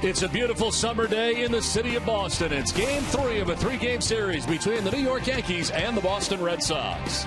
It's a beautiful summer day in the city of Boston. It's Game 3 of a 3-game series between the New York Yankees and the Boston Red Sox.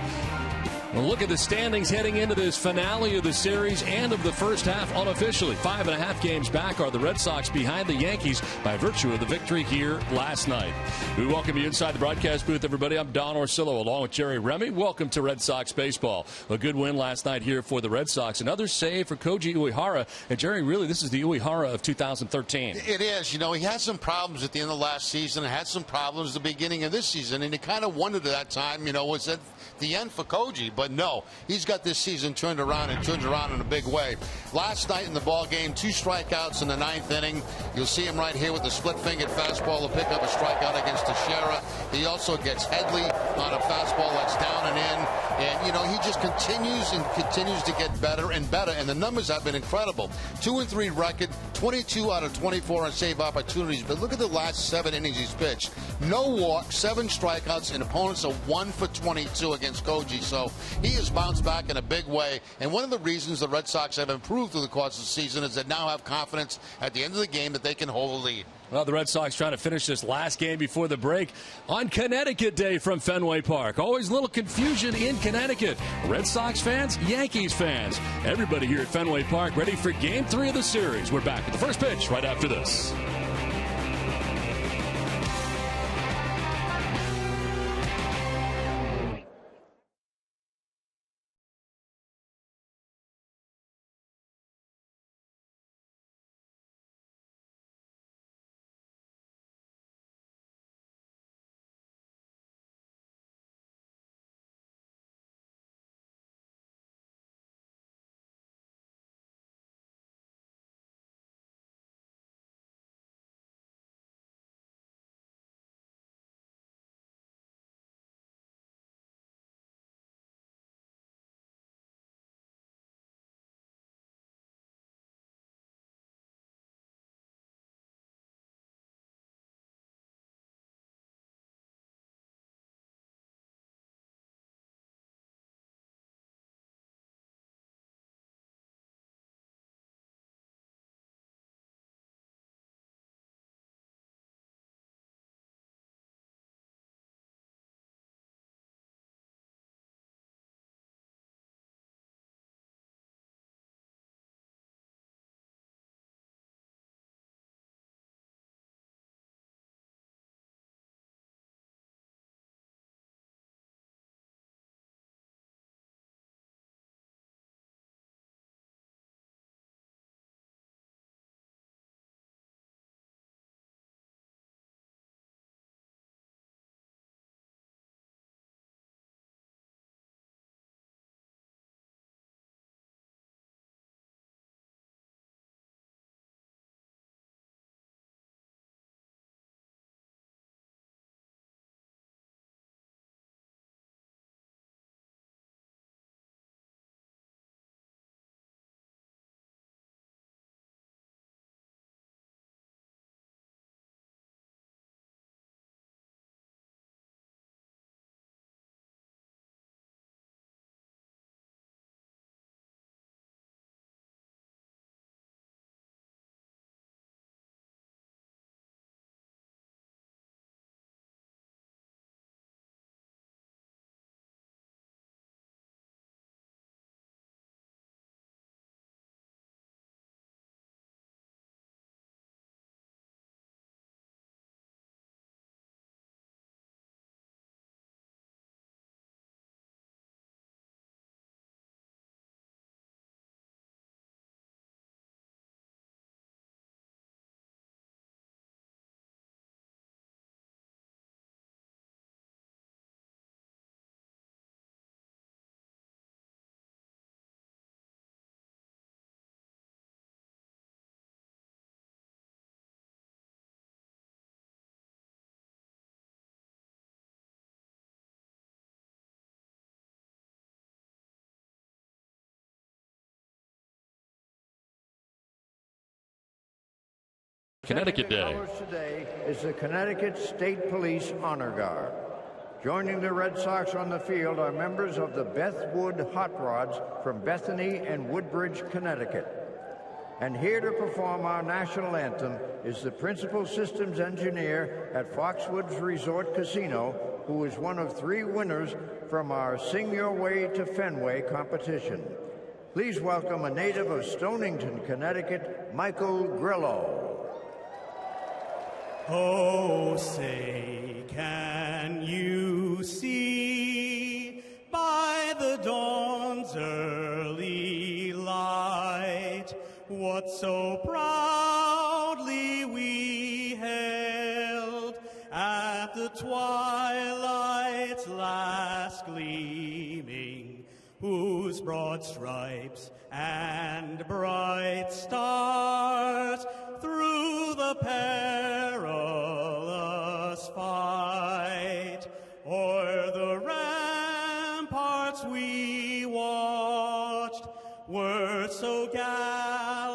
Well, look at the standings heading into this finale of the series and of the first half unofficially. 5.5 games back are the Red Sox behind the Yankees by virtue of the victory here last night. We welcome you inside the broadcast booth, everybody. I'm Don Orsillo along with Jerry Remy. Welcome to Red Sox baseball. A good win last night here for the Red Sox. Another save for Koji Uehara. And, Jerry, really, this is the Uehara of 2013. It is. You know, he had some problems at the end of last season and had some problems at the beginning of this season. And you kind of wondered at that time, you know, was it the end for Koji? But no, he's got this season turned around and turns around in a big way. Last night in the ball game, 2 strikeouts in the 9th inning. You'll see him right here with the split-fingered fastball to pick up a strikeout against Teixeira. He also gets Headley on a fastball that's down and in. And, you know, he just continues to get better and better. And the numbers have been incredible. 2-3 record, 22 out of 24 on save opportunities. But look at the last 7 innings he's pitched. No walk, 7 strikeouts, and opponents are 1 for 22 against Koji. So he has bounced back in a big way. And one of the reasons the Red Sox have improved through the course of the season is they now have confidence at the end of the game that they can hold a lead. Well, the Red Sox trying to finish this last game before the break on Connecticut Day from Fenway Park. Always a little confusion in Connecticut. Red Sox fans, Yankees fans. Everybody here at Fenway Park ready for Game 3 of the series. We're back with the first pitch right after this. Connecticut Day. Today is the Connecticut State Police Honor Guard. Joining the Red Sox on the field are members of the Bethwood Hot Rods from Bethany and Woodbridge, Connecticut. And here to perform our national anthem is the principal systems engineer at Foxwoods Resort Casino, who is one of 3 winners from our Sing Your Way to Fenway competition. Please welcome a native of Stonington, Connecticut, Michael Grillo. Oh, say, can you see by the dawn's early light what so proudly we held at the twilight's last gleaming, whose broad stripes and bright stars through the perilous fight o'er the ramparts we watched were so gallantly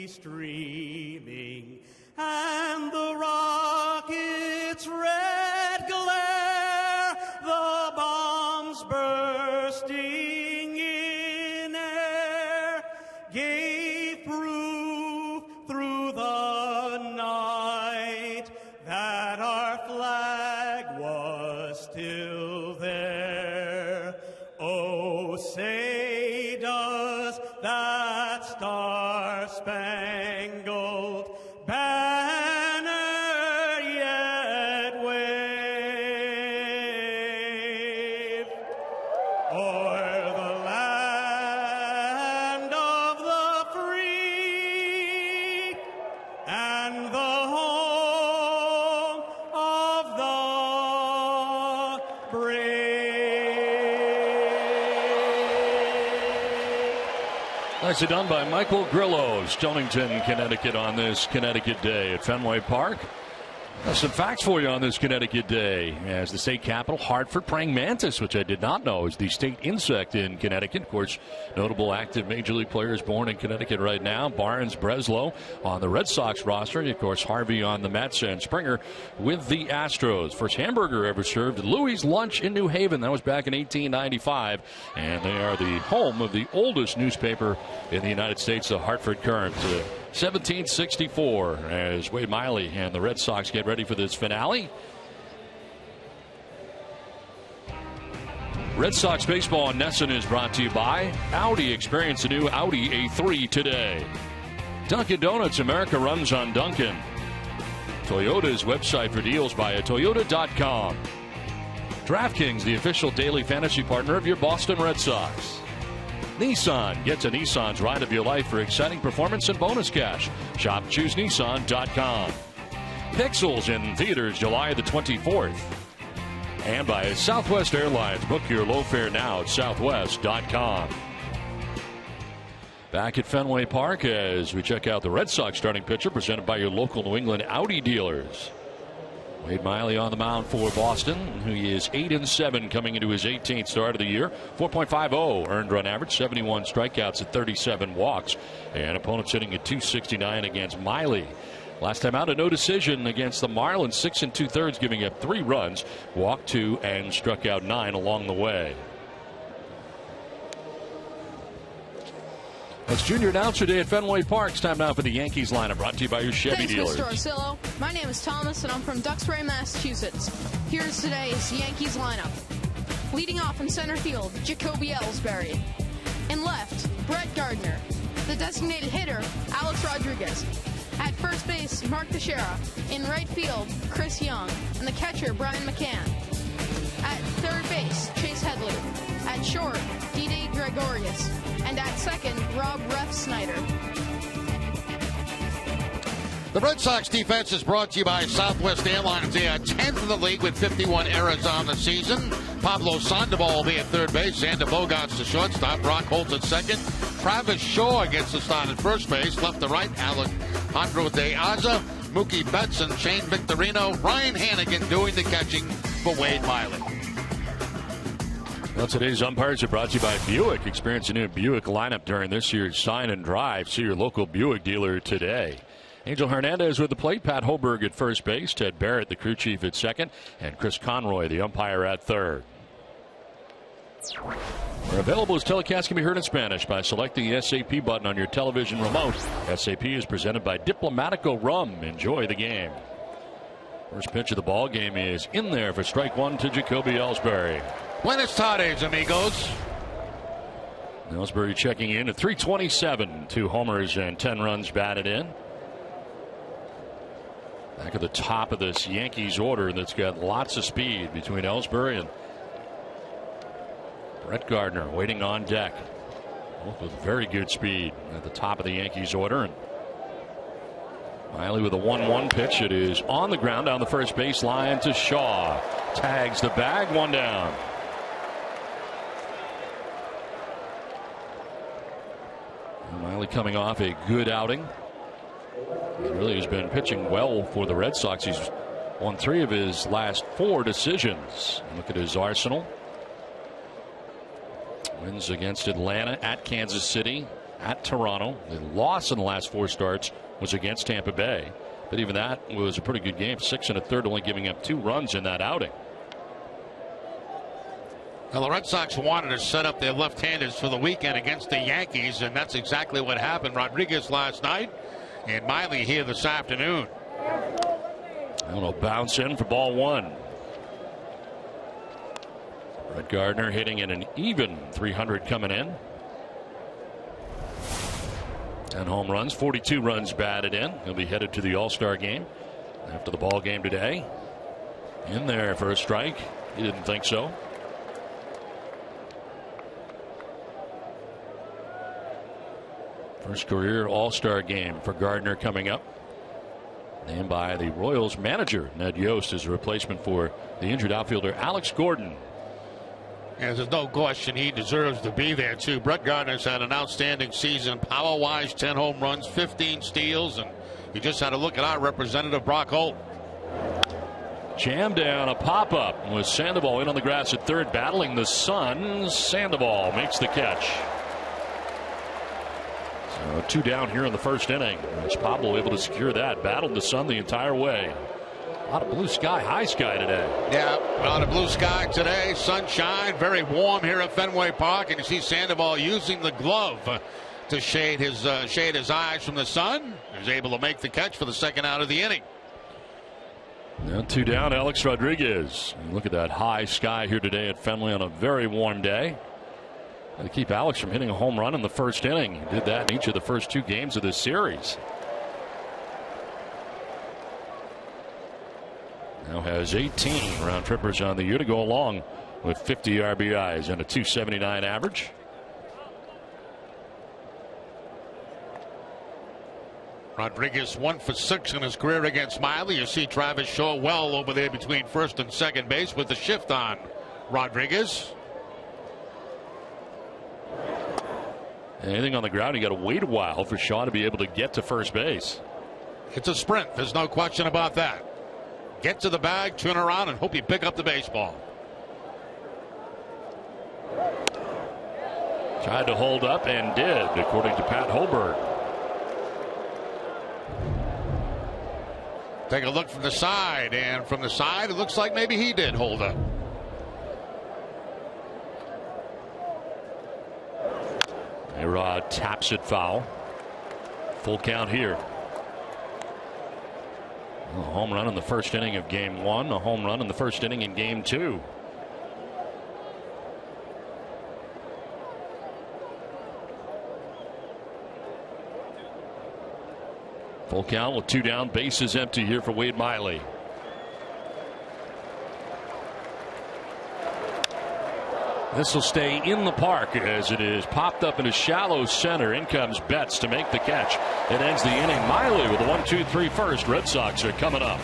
streaming, and the rockets' red glare, the bombs bursting in air, gave proof through the night that our flag was still there. Oh, say does that star-spangled banner yet wave o'er the land of the free and the home of the brave? Nicely done by Michael Grillo, Stonington, Connecticut, on this Connecticut Day at Fenway Park. Some facts for you on this Connecticut Day. As the state capital, Hartford, praying mantis, which I did not know is the state insect in Connecticut. Of course, notable active major league players born in Connecticut right now. Barnes, Breslow on the Red Sox roster. And of course, Harvey on the Mets and Springer with the Astros. First hamburger ever served at Louis' Lunch in New Haven. That was back in 1895. And they are the home of the oldest newspaper in the United States, the Hartford Courant. 1764 as Wade Miley and the Red Sox get ready for this finale. Red Sox baseball in Nesson is brought to you by Audi. Experience the new Audi A3 today. Dunkin' Donuts, America runs on Dunkin'. Toyota's website for deals via Toyota.com. DraftKings, the official daily fantasy partner of your Boston Red Sox. Nissan. Get to Nissan's ride of your life for exciting performance and bonus cash. Shop ChooseNissan.com. Pixels in theaters July the 24th. And by Southwest Airlines. Book your low fare now at Southwest.com. Back at Fenway Park as we check out the Red Sox starting pitcher presented by your local New England Audi dealers. Wade Miley on the mound for Boston, who is 8-7 coming into his 18th start of the year. 4.50 earned run average, 71 strikeouts at 37 walks, and opponents hitting at 269 against Miley. Last time out, a no decision against the Marlins, 6 2/3, giving up 3 runs, walked 2 and struck out 9 along the way. That's Junior Announcer Day at Fenway Park. It's time now for the Yankees lineup, brought to you by your Chevy dealers. Thanks, Mr. Orsillo. My name is Thomas, and I'm from Duxbury, Massachusetts. Here's today's Yankees lineup. Leading off in center field, Jacoby Ellsbury. In left, Brett Gardner. The designated hitter, Alex Rodriguez. At first base, Mark Teixeira. In right field, Chris Young. And the catcher, Brian McCann. At third base, Chase Headley. At short, D.D. Gregorius. And at second, Rob Refsyder. The Red Sox defense is brought to you by Southwest Airlines. They are 10th in the league with 51 errors on the season. Pablo Sandoval will be at third base. Xander Bogaerts the shortstop. Brock Holt at second. Travis Shaw gets the start at first base. Left to right, Alejandro De Aza, Mookie Betts, and Shane Victorino. Ryan Hannigan doing the catching for Wade Miley. Well, today's umpires are brought to you by Buick. Experience a new Buick lineup during this year's Sign and Drive. See your local Buick dealer today. Angel Hernandez with the plate. Pat Hoberg at first base. Ted Barrett, the crew chief, at second. And Chris Conroy, the umpire, at third. Where available, as telecast can be heard in Spanish by selecting the SAP button on your television remote. SAP is presented by Diplomatico Rum. Enjoy the game. First pitch of the ball game is in there for strike one to Jacoby Ellsbury. Buenas tardes, amigos. Ellsbury checking in at 327. 2 homers and 10 runs batted in. Back at the top of this Yankees order that's got lots of speed between Ellsbury and Brett Gardner waiting on deck. Both with very good speed at the top of the Yankees order. And Miley with a 1-1 pitch. It is on the ground down the first base line to Shaw. Tags the bag, 1 down. Miley coming off a good outing. He really has been pitching well for the Red Sox. He's won 3 of his last 4 decisions. Look at his arsenal. Wins against Atlanta, at Kansas City, at Toronto. The loss in the last 4 starts was against Tampa Bay. But even that was a pretty good game. 6 1/3, only giving up 2 runs in that outing. Well, the Red Sox wanted to set up their left-handers for the weekend against the Yankees, and that's exactly what happened. Rodriguez last night and Miley here this afternoon. It'll bounce in for ball 1. Brett Gardner hitting in an even 300 coming in. 10 home runs, 42 runs batted in. He'll be headed to the All-Star game after the ball game today. In there for a strike. He didn't think so. First career All-Star game for Gardner coming up. Named by the Royals manager Ned Yost as a replacement for the injured outfielder Alex Gordon. And there's no question he deserves to be there too. Brett Gardner's had an outstanding season, power-wise, 10 home runs, 15 steals, and you just had to look at our representative Brock Holt. Jam down, a pop-up with Sandoval in on the grass at third, battling the sun. Sandoval makes the catch. 2 down here in the first inning. As Pablo able to secure that. Battled the sun the entire way. A lot of blue sky, high sky today. Yeah, a lot of blue sky today. Sunshine, very warm here at Fenway Park. And you see Sandoval using the glove to shade his eyes from the sun. He was able to make the catch for the second out of the inning. Now 2 down, Alex Rodriguez. And look at that high sky here today at Fenway on a very warm day. To keep Alex from hitting a home run in the first inning. He did that in each of the first 2 games of this series. Now has 18 round trippers on the year to go along with 50 RBIs and a .279 average. Rodriguez 1 for 6 in his career against Miley. You see Travis Shaw well over there between first and second base with the shift on Rodriguez. Anything on the ground, you got to wait a while for Shaw to be able to get to first base. It's a sprint. There's no question about that. Get to the bag, turn around, and hope you pick up the baseball. Tried to hold up and did, according to Pat Holberg. Take a look from the side, and from the side, it looks like maybe he did hold up. A-Rod taps it foul. Full count here. A home run in the first inning of game 1. A home run in the first inning in game 2. Full count with 2 down. Bases empty here for Wade Miley. This will stay in the park as it is popped up into shallow center. In comes Betts to make the catch. It ends the inning. Miley with a 1-2-3 first. Red Sox are coming up.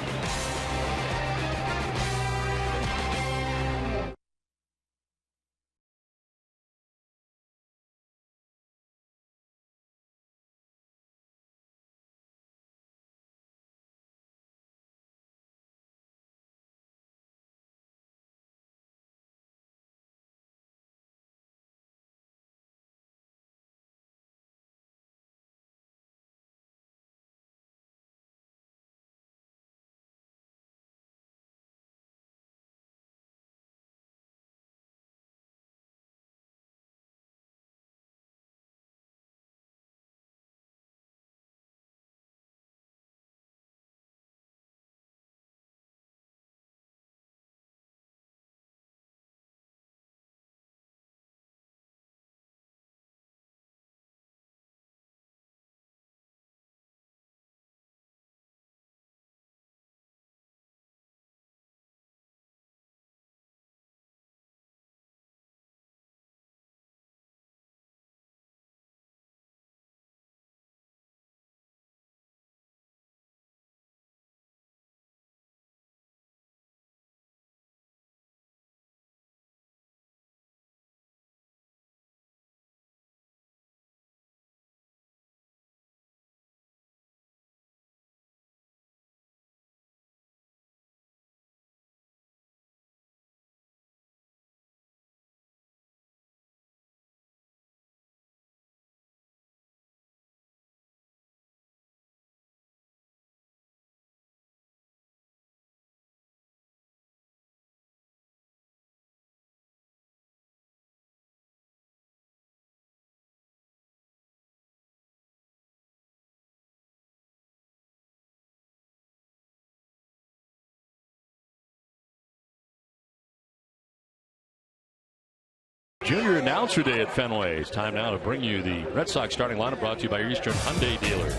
Junior Announcer Day at Fenway. It's time now to bring you the Red Sox starting lineup, brought to you by your Eastern Hyundai dealers.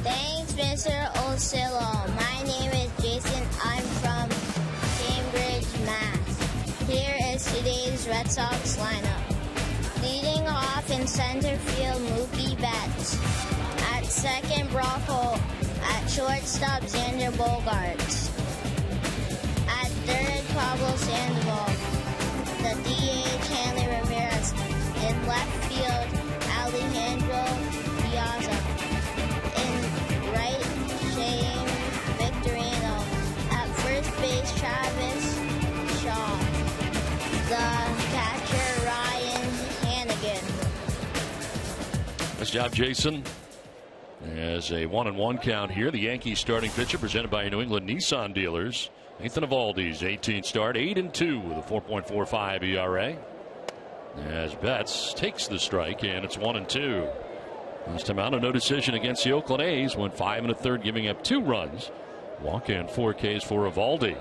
Thanks, Mr. Osillo. My name is Jason. I'm from Cambridge, Mass. Here is today's Red Sox lineup. Leading off in center field, Mookie Betts. At second, Brock Holt. At shortstop, Xander Bogaerts. At third, Pablo Sandoval. The DH, Hanley Ramirez. In left field, Alejandro Piazza. In right, Shane Victorino. At first base, Travis Shaw. The catcher, Ryan Hannigan. Nice job, Jason. As a 1-1 count here, the Yankees starting pitcher presented by your New England Nissan dealers. Nathan Eovaldi's 18th start, 8-2 with a 4.45 ERA. As Betts takes the strike, and it's 1-2. Last time out, a no decision against the Oakland A's, went 5 1/3, giving up 2 runs. Walk and 4 Ks for Eovaldi.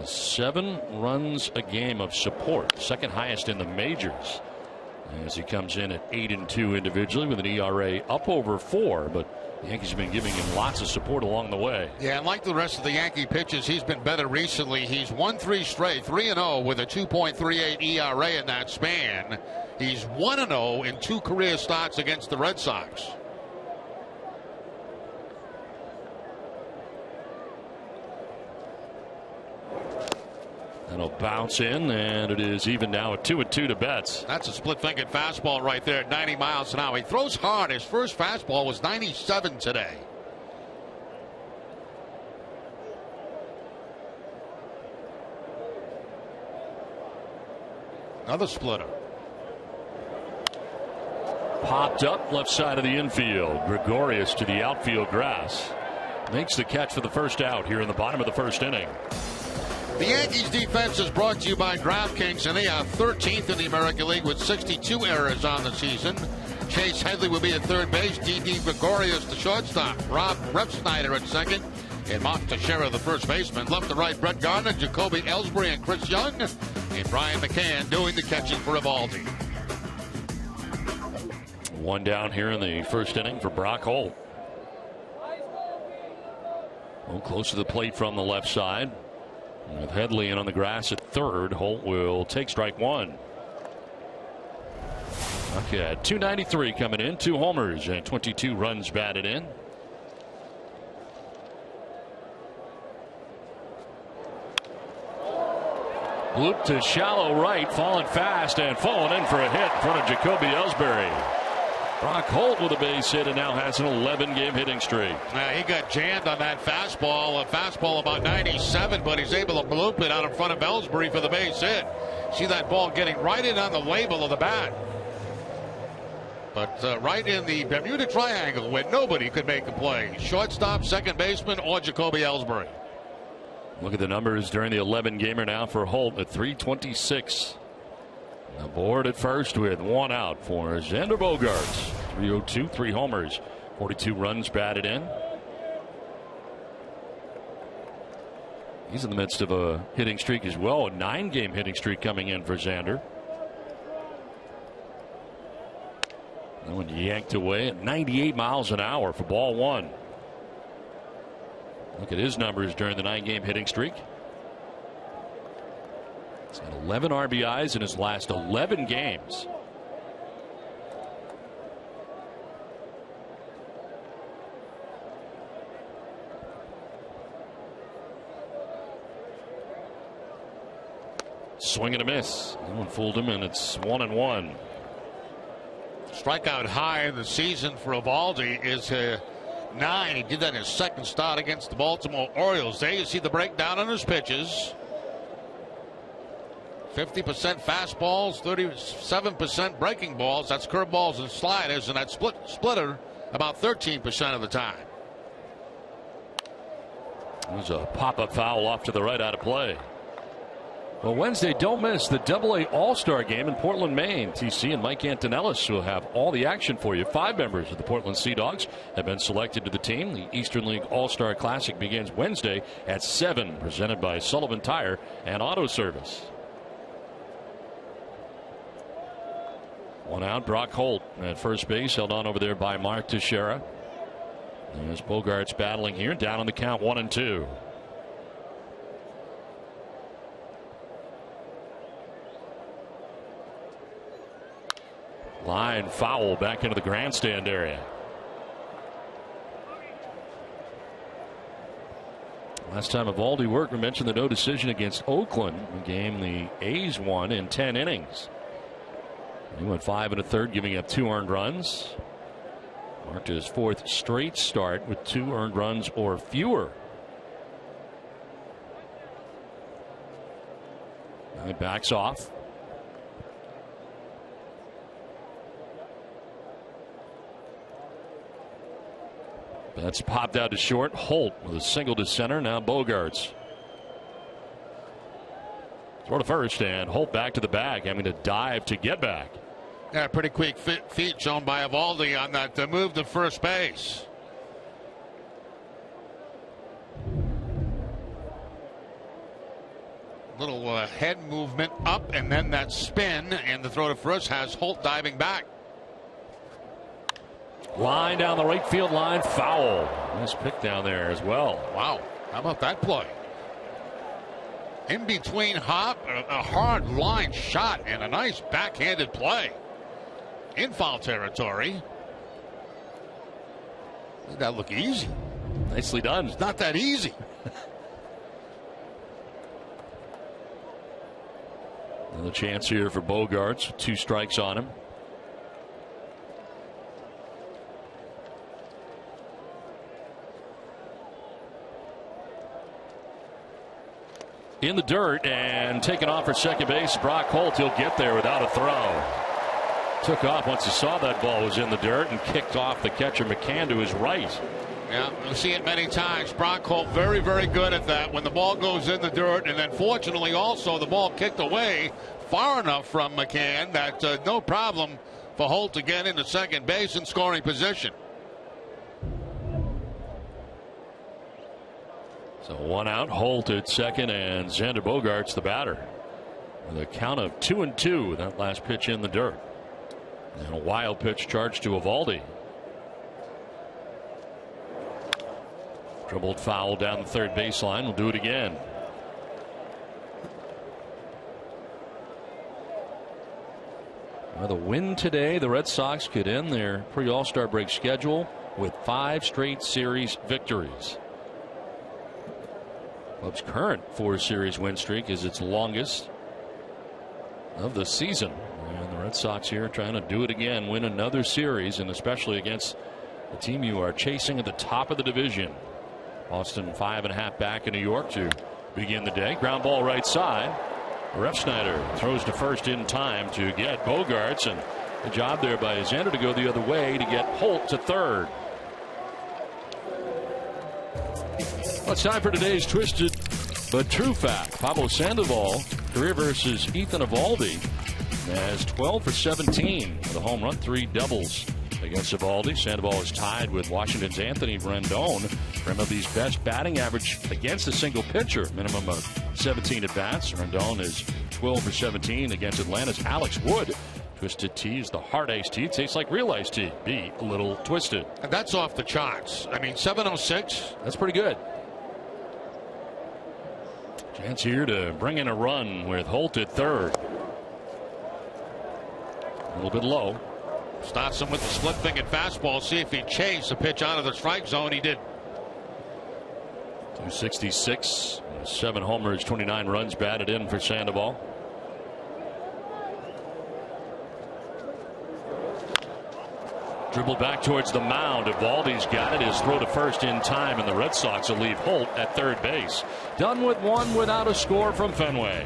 7 runs a game of support, second highest in the majors. As he comes in at 8-2 individually with an ERA up over 4, but the Yankees have been giving him lots of support along the way. Yeah, and like the rest of the Yankee pitchers, he's been better recently. He's won 3 straight, 3-0 with a 2.38 ERA in that span. He's 1-0 in 2 career starts against the Red Sox. That'll bounce in, and it is even now at 2-2 to Betts. That's a split-fingered fastball right there at 90 miles an hour. He throws hard. His first fastball was 97 today. Another splitter. Popped up left side of the infield. Gregorius to the outfield grass. Makes the catch for the first out here in the bottom of the first inning. The Yankees defense is brought to you by DraftKings, and they are 13th in the American League with 62 errors on the season. Chase Headley will be at third base. D.D. Gregorius, the shortstop. Rob Refsyder at second. And Mark Teixeira, the first baseman. Left to right, Brett Gardner, Jacoby Ellsbury, and Chris Young. And Brian McCann doing the catching for Eovaldi. 1 down here in the first inning for Brock Holt. Close to the plate from the left side. With Headley in on the grass at third, Holt will take strike 1. Okay, 293 coming in, 2 homers and 22 runs batted in. Loop to shallow right, falling fast and falling in for a hit in front of Jacoby Ellsbury. Brock Holt with a base hit and now has an 11-game hitting streak. He got jammed on that fastball. A fastball about 97, but he's able to bloop it out in front of Ellsbury for the base hit. See that ball getting right in on the label of the bat. But right in the Bermuda Triangle where nobody could make a play. Shortstop, second baseman, or Jacoby Ellsbury. Look at the numbers during the 11-gamer now for Holt at 326. Aboard at first with 1 out for Xander Bogaerts. 302, 3 homers, 42 runs batted in. He's in the midst of a hitting streak as well. A 9-game hitting streak coming in for Xander. That one yanked away at 98 miles an hour for ball 1. Look at his numbers during the 9-game hitting streak. He's got 11 RBIs in his last 11 games. Swing and a miss. That one fooled him, and it's 1-1. Strikeout high in the season for Eovaldi is 9. He did that in his second start against the Baltimore Orioles. There you see the breakdown on his pitches. 50% fastballs, 37% breaking balls. That's curveballs and sliders, and that splitter about 13% of the time. There's a pop-up foul off to the right out of play. Well, Wednesday, don't miss the AA All-Star Game in Portland, Maine. TC and Mike Antonellis will have all the action for you. 5 members of the Portland Sea Dogs have been selected to the team. The Eastern League All-Star Classic begins Wednesday at 7, presented by Sullivan Tire and Auto Service. 1 out, Brock Holt at first base, held on over there by Mark Teixeira. There's Bogaerts battling here, down on the count, 1-2. Line foul back into the grandstand area. Last time Eovaldi worked, we mentioned the no decision against Oakland, a game the A's won in 10 innings. He went 5 1/3, giving up 2 earned runs. Marked his 4th straight start with 2 earned runs or fewer. Now he backs off. That's popped out to short. Holt with a single to center. Now Bogaerts. Throw to first, and Holt back to the bag, having to dive to get back. Yeah, pretty quick feet shown by Eovaldi on that move to first base. Little head movement up, and then that spin, and the throw to first has Holt diving back. Line down the right field line, foul. Nice pick down there as well. Wow, how about that play? In between hop, a hard line shot, and a nice backhanded play in foul territory. Did that look easy? Nicely done. It's not that easy. Another chance here for Bogaerts. 2 strikes on him. In the dirt and taken off for second base. Brock Holt, he'll get there without a throw. Took off once he saw that ball was in the dirt and kicked off the catcher McCann to his right. Yeah, we'll see it many times. Brock Holt very, very good at that when the ball goes in the dirt, and then fortunately also the ball kicked away far enough from McCann that no problem for Holt to get into second base in scoring position. So 1 out, Holt at second, and Xander Bogaerts the batter. With a count of 2-2, that last pitch in the dirt. And a wild pitch charged to Eovaldi. Dribbled foul down the third baseline. We'll do it again. With a win today, the Red Sox could end their pre-All-Star break schedule with 5 straight series victories. Club's current 4-series win streak is its longest of the season. And the Red Sox here trying to do it again, win another series, and especially against the team you are chasing at the top of the division. Boston 5.5 back in New York to begin the day. Ground ball right side. Refsyder throws to first in time to get Bogaerts, and the job there by Xander to go the other way to get Holt to third. Well, it's time for today's Twisted but True Fact. Pablo Sandoval, career versus Ethan Eovaldi, has 12 for 17 with a home run, 3 doubles against Eovaldi. Sandoval is tied with Washington's Anthony Rendon for MLB's best batting average against a single pitcher, minimum of 17 at bats. Rendon is 12 for 17 against Atlanta's Alex Wood. Twisted Tea is the hard iced tea. It tastes like real iced tea. Be a little twisted. And that's off the charts. I mean, 706. That's pretty good. Chance here to bring in a run with Holt at third. A little bit low. Starts him with the split-fingered fastball. See if he chased the pitch out of the strike zone. He did. 266. 7 homers, 29 runs batted in for Sandoval. Dribbled back towards the mound. Eovaldi's got it. His throw to first in time, and the Red Sox will leave Holt at third base. Done with 1 without a score from Fenway.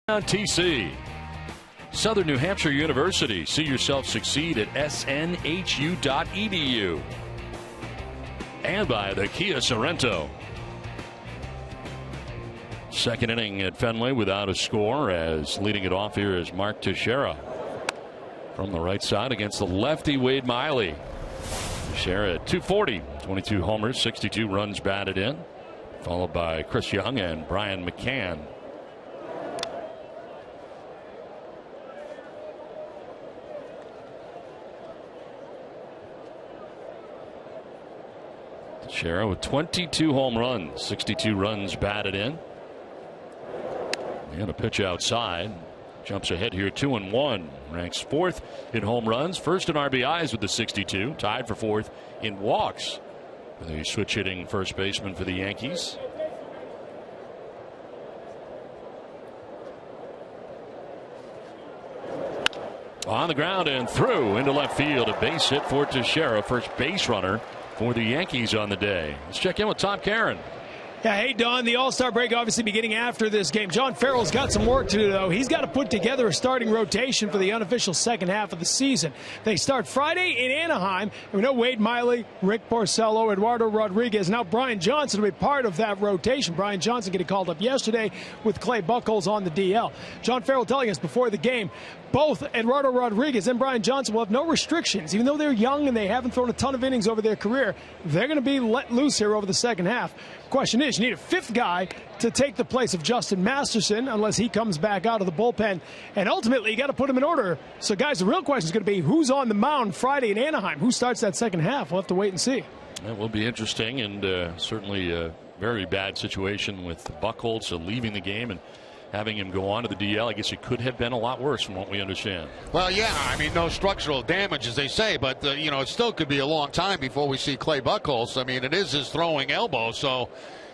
On TC. Southern New Hampshire University. See yourself succeed at snhu.edu. And by the Kia Sorrento. Second inning at Fenway without a score, as leading it off here is Mark Teixeira. From the right side against the lefty Wade Miley. Teixeira at 240, 22 homers, 62 runs batted in. Followed by Chris Young and Brian McCann. Teixeira with 22 home runs, 62 runs batted in. And a pitch outside. Jumps ahead here 2-1. Ranks fourth in home runs, first in RBIs with the 62. Tied for fourth in walks. The switch hitting first baseman for the Yankees. On the ground and through into left field. A base hit for Teixeira, first base runner for the Yankees on the day. Let's check in with Tom Caron. Yeah, hey, Don, the All-Star break obviously beginning after this game. John Farrell's got some work to do, though. He's got to put together a starting rotation for the unofficial second half of the season. They start Friday in Anaheim. And we know Wade Miley, Rick Porcello, Eduardo Rodriguez. Now Brian Johnson will be part of that rotation. Brian Johnson getting called up yesterday with Clay Buchholz on the DL. John Farrell telling us before the game, both Eduardo Rodriguez and Brian Johnson will have no restrictions. Even though they're young and they haven't thrown a ton of innings over their career, they're going to be let loose here over the second half. Question is, you need a fifth guy to take the place of Justin Masterson unless he comes back out of the bullpen. And ultimately, you got to put him in order. So, guys, the real question is going to be who's on the mound Friday in Anaheim? Who starts that second half? We'll have to wait and see. It will be interesting, and certainly a very bad situation with Buchholz leaving the game and having him go on to the DL. I guess it could have been a lot worse from what we understand. Well, yeah, I mean, no structural damage, as they say, but, it still could be a long time before we see Clay Buchholz. I mean, it is his throwing elbow, so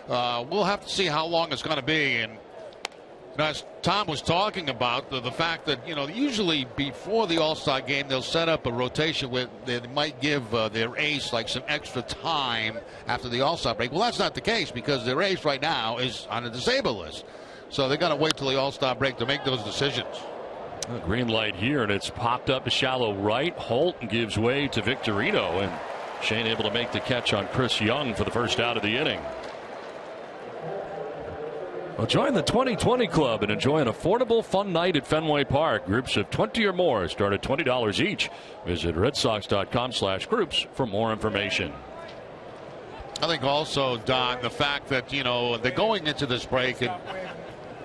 we'll have to see how long it's going to be. And as Tom was talking about, the fact that, usually before the All-Star game, they'll set up a rotation where they might give their ace like some extra time after the All-Star break. Well, that's not the case because their ace right now is on the disabled list. So they got to wait till the All-Star break to make those decisions. Green light here, and it's popped up to shallow right. Holt gives way to Victorino, and Shane able to make the catch on Chris Young for the first out of the inning. Well, join the 2020 Club and enjoy an affordable, fun night at Fenway Park. Groups of 20 or more start at $20 each. Visit redsox.com/groups for more information. I think also, Don, the fact that, they're going into this break and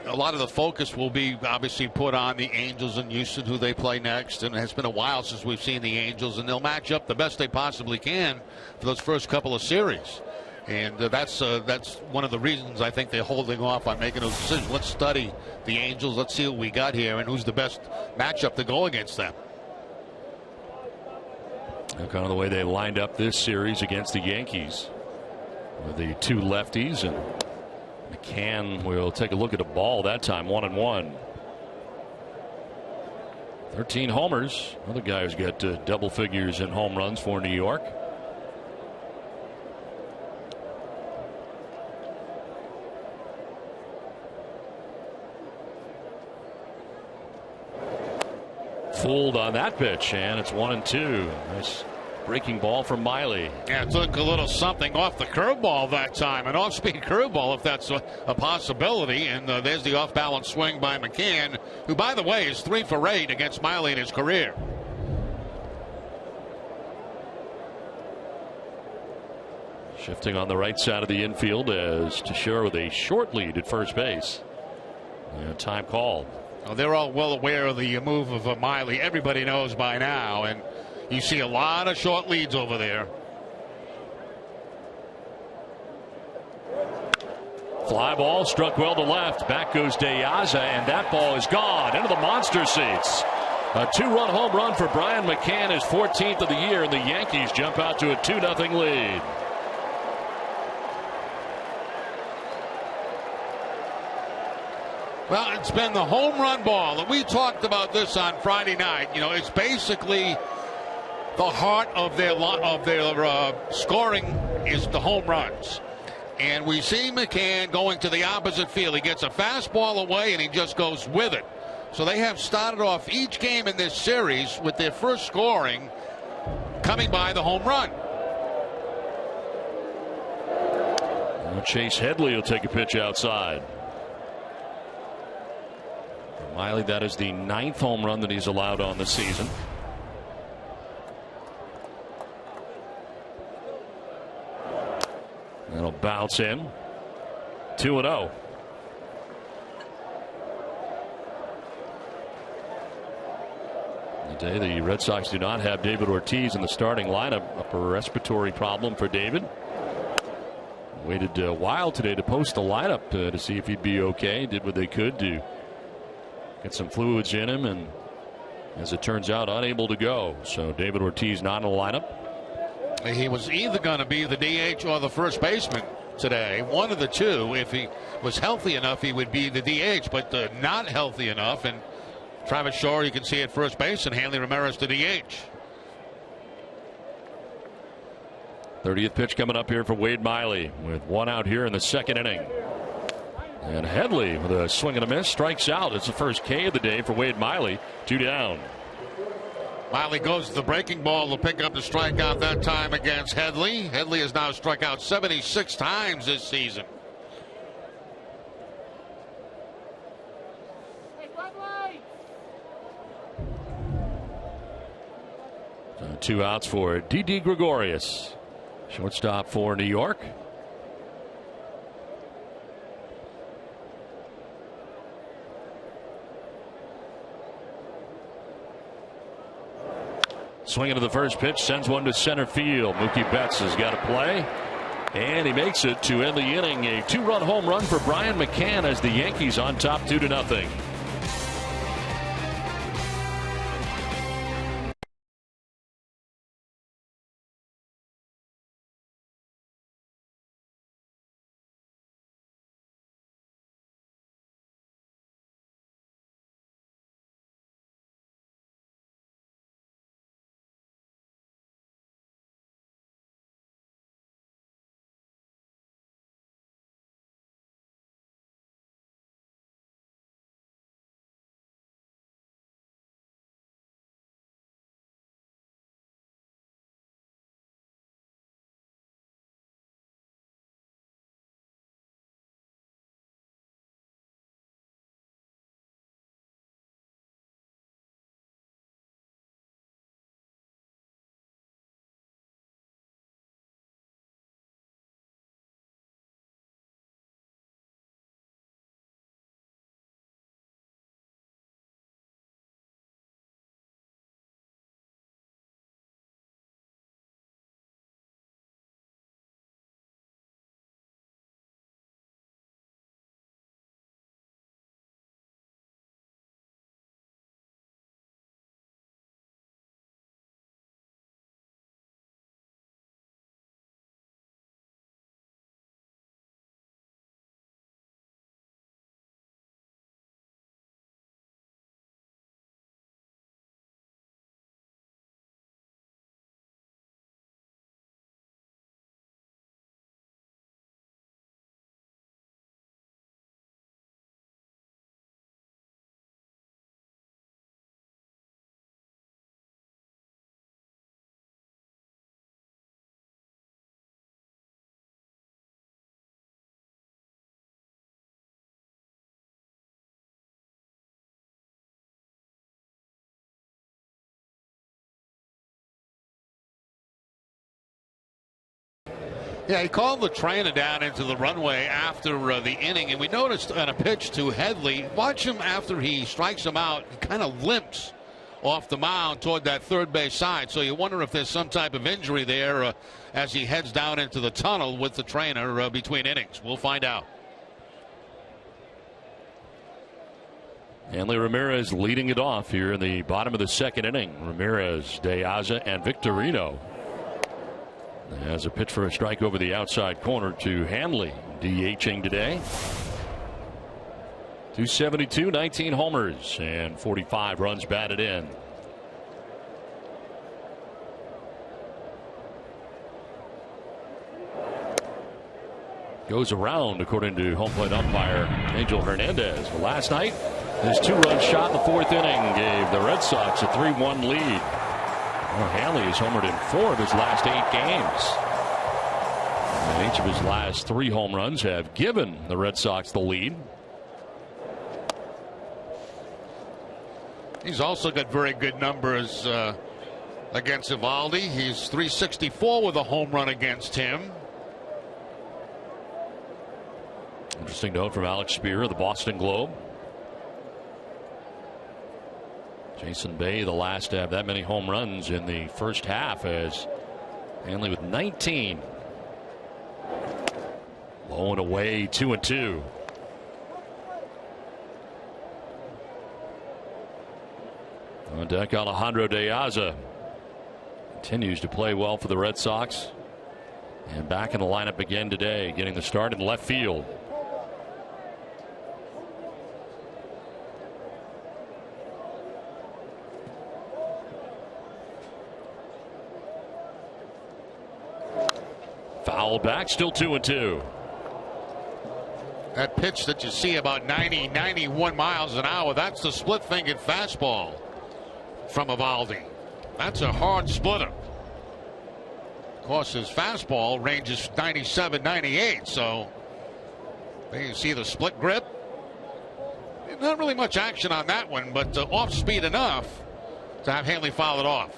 a lot of the focus will be obviously put on the Angels in Houston, who they play next. And it's been a while since we've seen the Angels, and they'll match up the best they possibly can for those first couple of series. And that's one of the reasons I think they're holding off on making those decisions. Let's study the Angels. Let's see what we got here and who's the best matchup to go against them. Kind of the way they lined up this series against the Yankees with the two lefties, and McCann will take a look at a ball that time, 1-1. 13 homers. Other guy who's got double figures in home runs for New York. Fooled on that pitch, and it's 1-2. Nice breaking ball from Miley. Yeah, it took a little something off the curveball that time, an off-speed curveball if that's a possibility. And there's the off-balance swing by McCann, who, by the way, is 3 for 8 against Miley in his career. Shifting on the right side of the infield as Teixeira with a short lead at first base. And time called. Well, they're all well aware of the move of Miley. Everybody knows by now, and you see a lot of short leads over there. Fly ball struck well to left. Back goes De Aza, and that ball is gone into the monster seats. A 2-run home run for Brian McCann, his 14th of the year, and the Yankees jump out to a 2-0 lead. Well, it's been the home run ball, and we talked about this on Friday night. It's basically the heart of their scoring is the home runs. And we see McCann going to the opposite field. He gets a fastball away and he just goes with it. So they have started off each game in this series with their first scoring coming by the home run. Chase Headley will take a pitch outside. For Miley, that is the 9th home run that he's allowed on the season. That'll bounce in. 2-0. Today, the Red Sox do not have David Ortiz in the starting lineup. Upper respiratory problem for David. Waited a while today to post the lineup to see if he'd be okay. Did what they could to get some fluids in him, and as it turns out, unable to go. So David Ortiz not in the lineup. He was either going to be the DH or the first baseman today. One of the two. If he was healthy enough, he would be the DH, but not healthy enough. And Travis Shaw, you can see at first base, and Hanley Ramirez the DH. 30th pitch coming up here for Wade Miley with 1 out here in the 2nd inning. And Headley with a swing and a miss strikes out. It's the first K of the day for Wade Miley. 2 down. Miley goes to the breaking ball to pick up the strikeout that time against Headley. Headley has now struck out 76 times this season. So 2 outs for Didi Gregorius, shortstop for New York. Swinging to the first pitch, sends one to center field. Mookie Betts has got to play, and he makes it to end the inning. A 2-run home run for Brian McCann as the Yankees on top 2-0. Yeah, he called the trainer down into the runway after the inning, and we noticed on a pitch to Headley, watch him after he strikes him out, he kind of limps off the mound toward that third base side. So you wonder if there's some type of injury there as he heads down into the tunnel with the trainer between innings. We'll find out. Hanley Ramirez leading it off here in the bottom of the 2nd inning. Ramirez, De Aza, and Victorino. As a pitch for a strike over the outside corner to Hanley, DHing today. 272, 19 homers, and 45 runs batted in. goes around, according to home plate umpire Angel Hernandez. Well, last night, his 2-run shot in the 4th inning gave the Red Sox a 3-1 lead. Well, Hanley has homered in 4 of his last 8 games. And each of his last 3 home runs have given the Red Sox the lead. He's also got very good numbers against Eovaldi. He's 364 with a home run against him. Interesting note from Alex Spear of the Boston Globe. Jason Bay, the last to have that many home runs in the first half, as Hanley with 19. Low and away, 2-2. On deck, Alejandro De Aza continues to play well for the Red Sox. And back in the lineup again today, getting the start in left field. Foul back, still 2-2. That pitch that you see about 90, 91 miles an hour, that's the split-fingered fastball from Eovaldi. That's a hard splitter. Of course, his fastball ranges 97, 98, so there you see the split grip. Not really much action on that one, but off speed enough to have Hanley foul it off.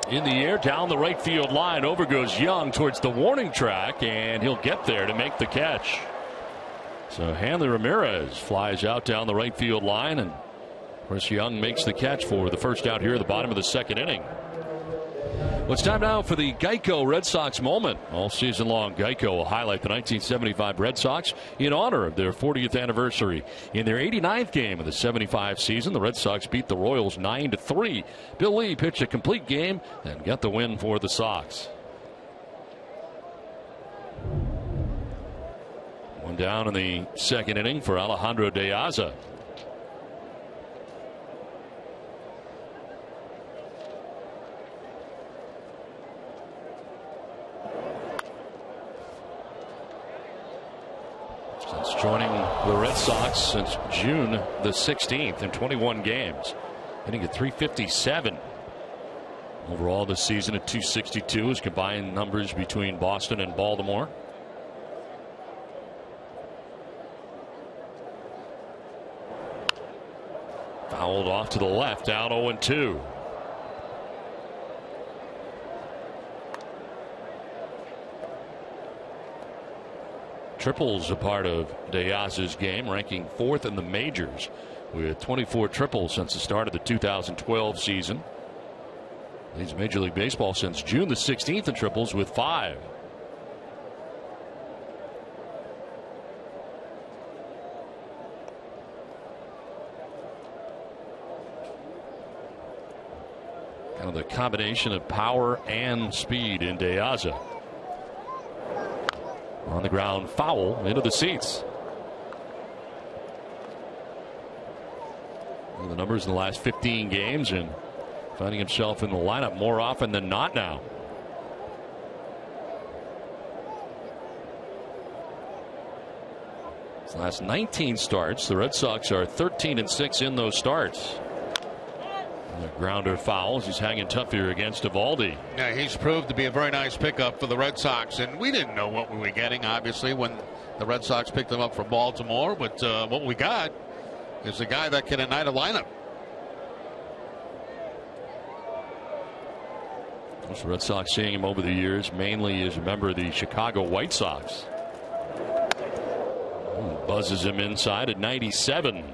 In the air, down the right field line, over goes Young towards the warning track, and he'll get there to make the catch. So Hanley Ramirez flies out down the right field line, and Chris Young makes the catch for the first out here at the bottom of the 2nd inning. Well, it's time now for the Geico Red Sox moment. All season long, Geico will highlight the 1975 Red Sox in honor of their 40th anniversary. In their 89th game of the 75 season, the Red Sox beat the Royals 9-3. Bill Lee pitched a complete game and got the win for the Sox. One down in the 2nd inning for Alejandro De Aza. Since joining the Red Sox since June the 16th in 21 games, hitting at .357. Overall this season at .262 is combined numbers between Boston and Baltimore. Fouled off to the left, down 0-2. Triples a part of De Aza's game, ranking 4th in the majors with 24 triples since the start of the 2012 season. Leads Major League Baseball since June the 16th in triples with 5. Kind of the combination of power and speed in De Aza. On the ground, foul into the seats. The numbers in the last 15 games, and finding himself in the lineup more often than not now. His last 19 starts, the Red Sox are 13-6 in those starts. The grounder fouls. He's hanging tough here against Eovaldi. Yeah, he's proved to be a very nice pickup for the Red Sox, and we didn't know what we were getting, obviously, when the Red Sox picked him up from Baltimore, but what we got is a guy that can ignite a lineup. The Red Sox seeing him over the years mainly as a member of the Chicago White Sox. Buzzes him inside at 97.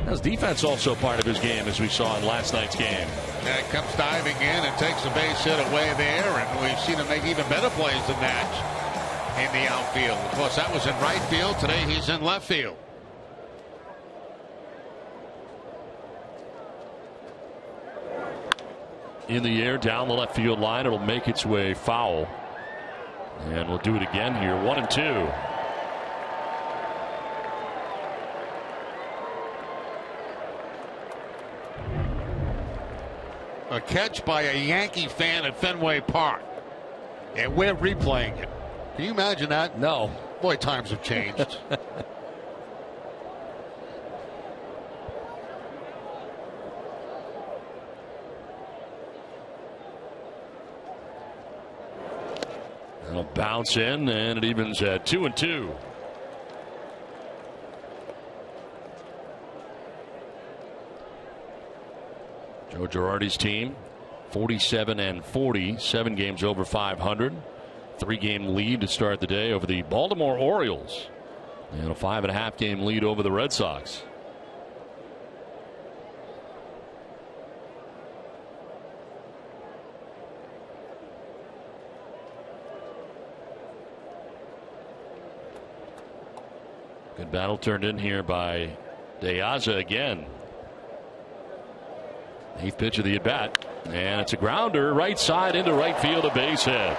His defense also part of his game, as we saw in last night's game. Yeah, he comes diving in and takes a base hit away there, and we've seen him make even better plays than that in the outfield. Of course, that was in right field. Today he's in left field. In the air, down the left field line. It'll make its way foul. And we'll do it again here. 1-2. a catch by a Yankee fan at Fenway Park, and we're replaying it. Can you imagine that? No. Boy, times have changed. It'll bounce in, and it evens at 2-2. Joe Girardi's team, 47-40, 7 games over 500. 3-game lead to start the day over the Baltimore Orioles, and a 5.5 game lead over the Red Sox. Good battle turned in here by De Aza again. 8th pitch of the at bat, and it's a grounder right side into right field, a base hit.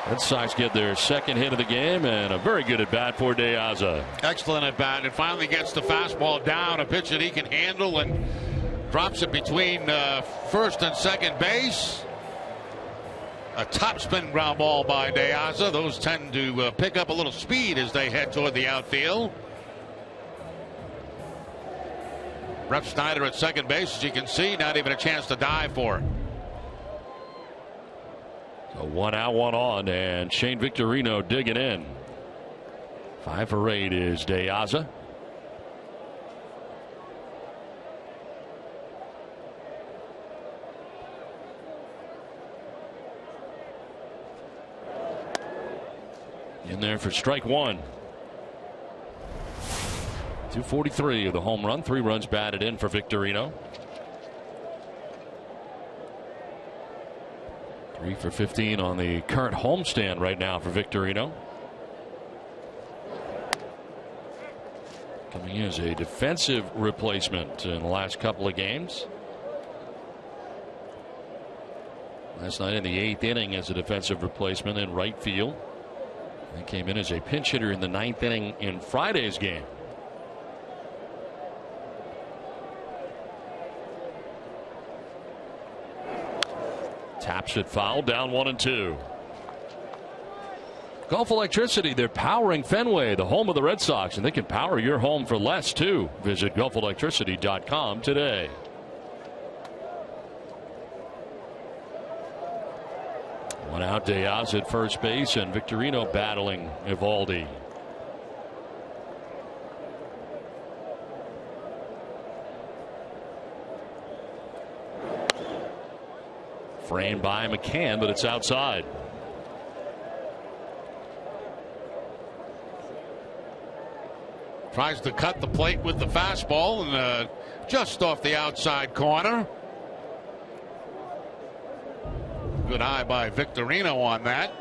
Red Sox get their 2nd hit of the game, and a very good at bat for De Aza. Excellent at bat, and finally gets the fastball down, a pitch that he can handle, and drops it between first and second base. A topspin ground ball by De Aza. Those tend to pick up a little speed as they head toward the outfield. Refsyder at second base, as you can see, not even a chance to dive for it. So 1 out, 1 on, and Shane Victorino digging in. 5 for 8 is De Aza. In there for strike 1. 243 of the home run, 3 runs batted in for Victorino. 3 for 15 on the current homestand right now for Victorino. Coming in as a defensive replacement in the last couple of games. Last night in the 8th inning as a defensive replacement in right field. He came in as a pinch hitter in the 9th inning in Friday's game. Taps it foul, down 1-2. Gulf Electricity, they're powering Fenway, the home of the Red Sox, and they can power your home for less too. Visit gulfelectricity.com today. One out, De Aza at first base, and Victorino battling Eovaldi. Framed by McCann, but it's outside. Tries to cut the plate with the fastball, and just off the outside corner. Good eye by Victorino on that.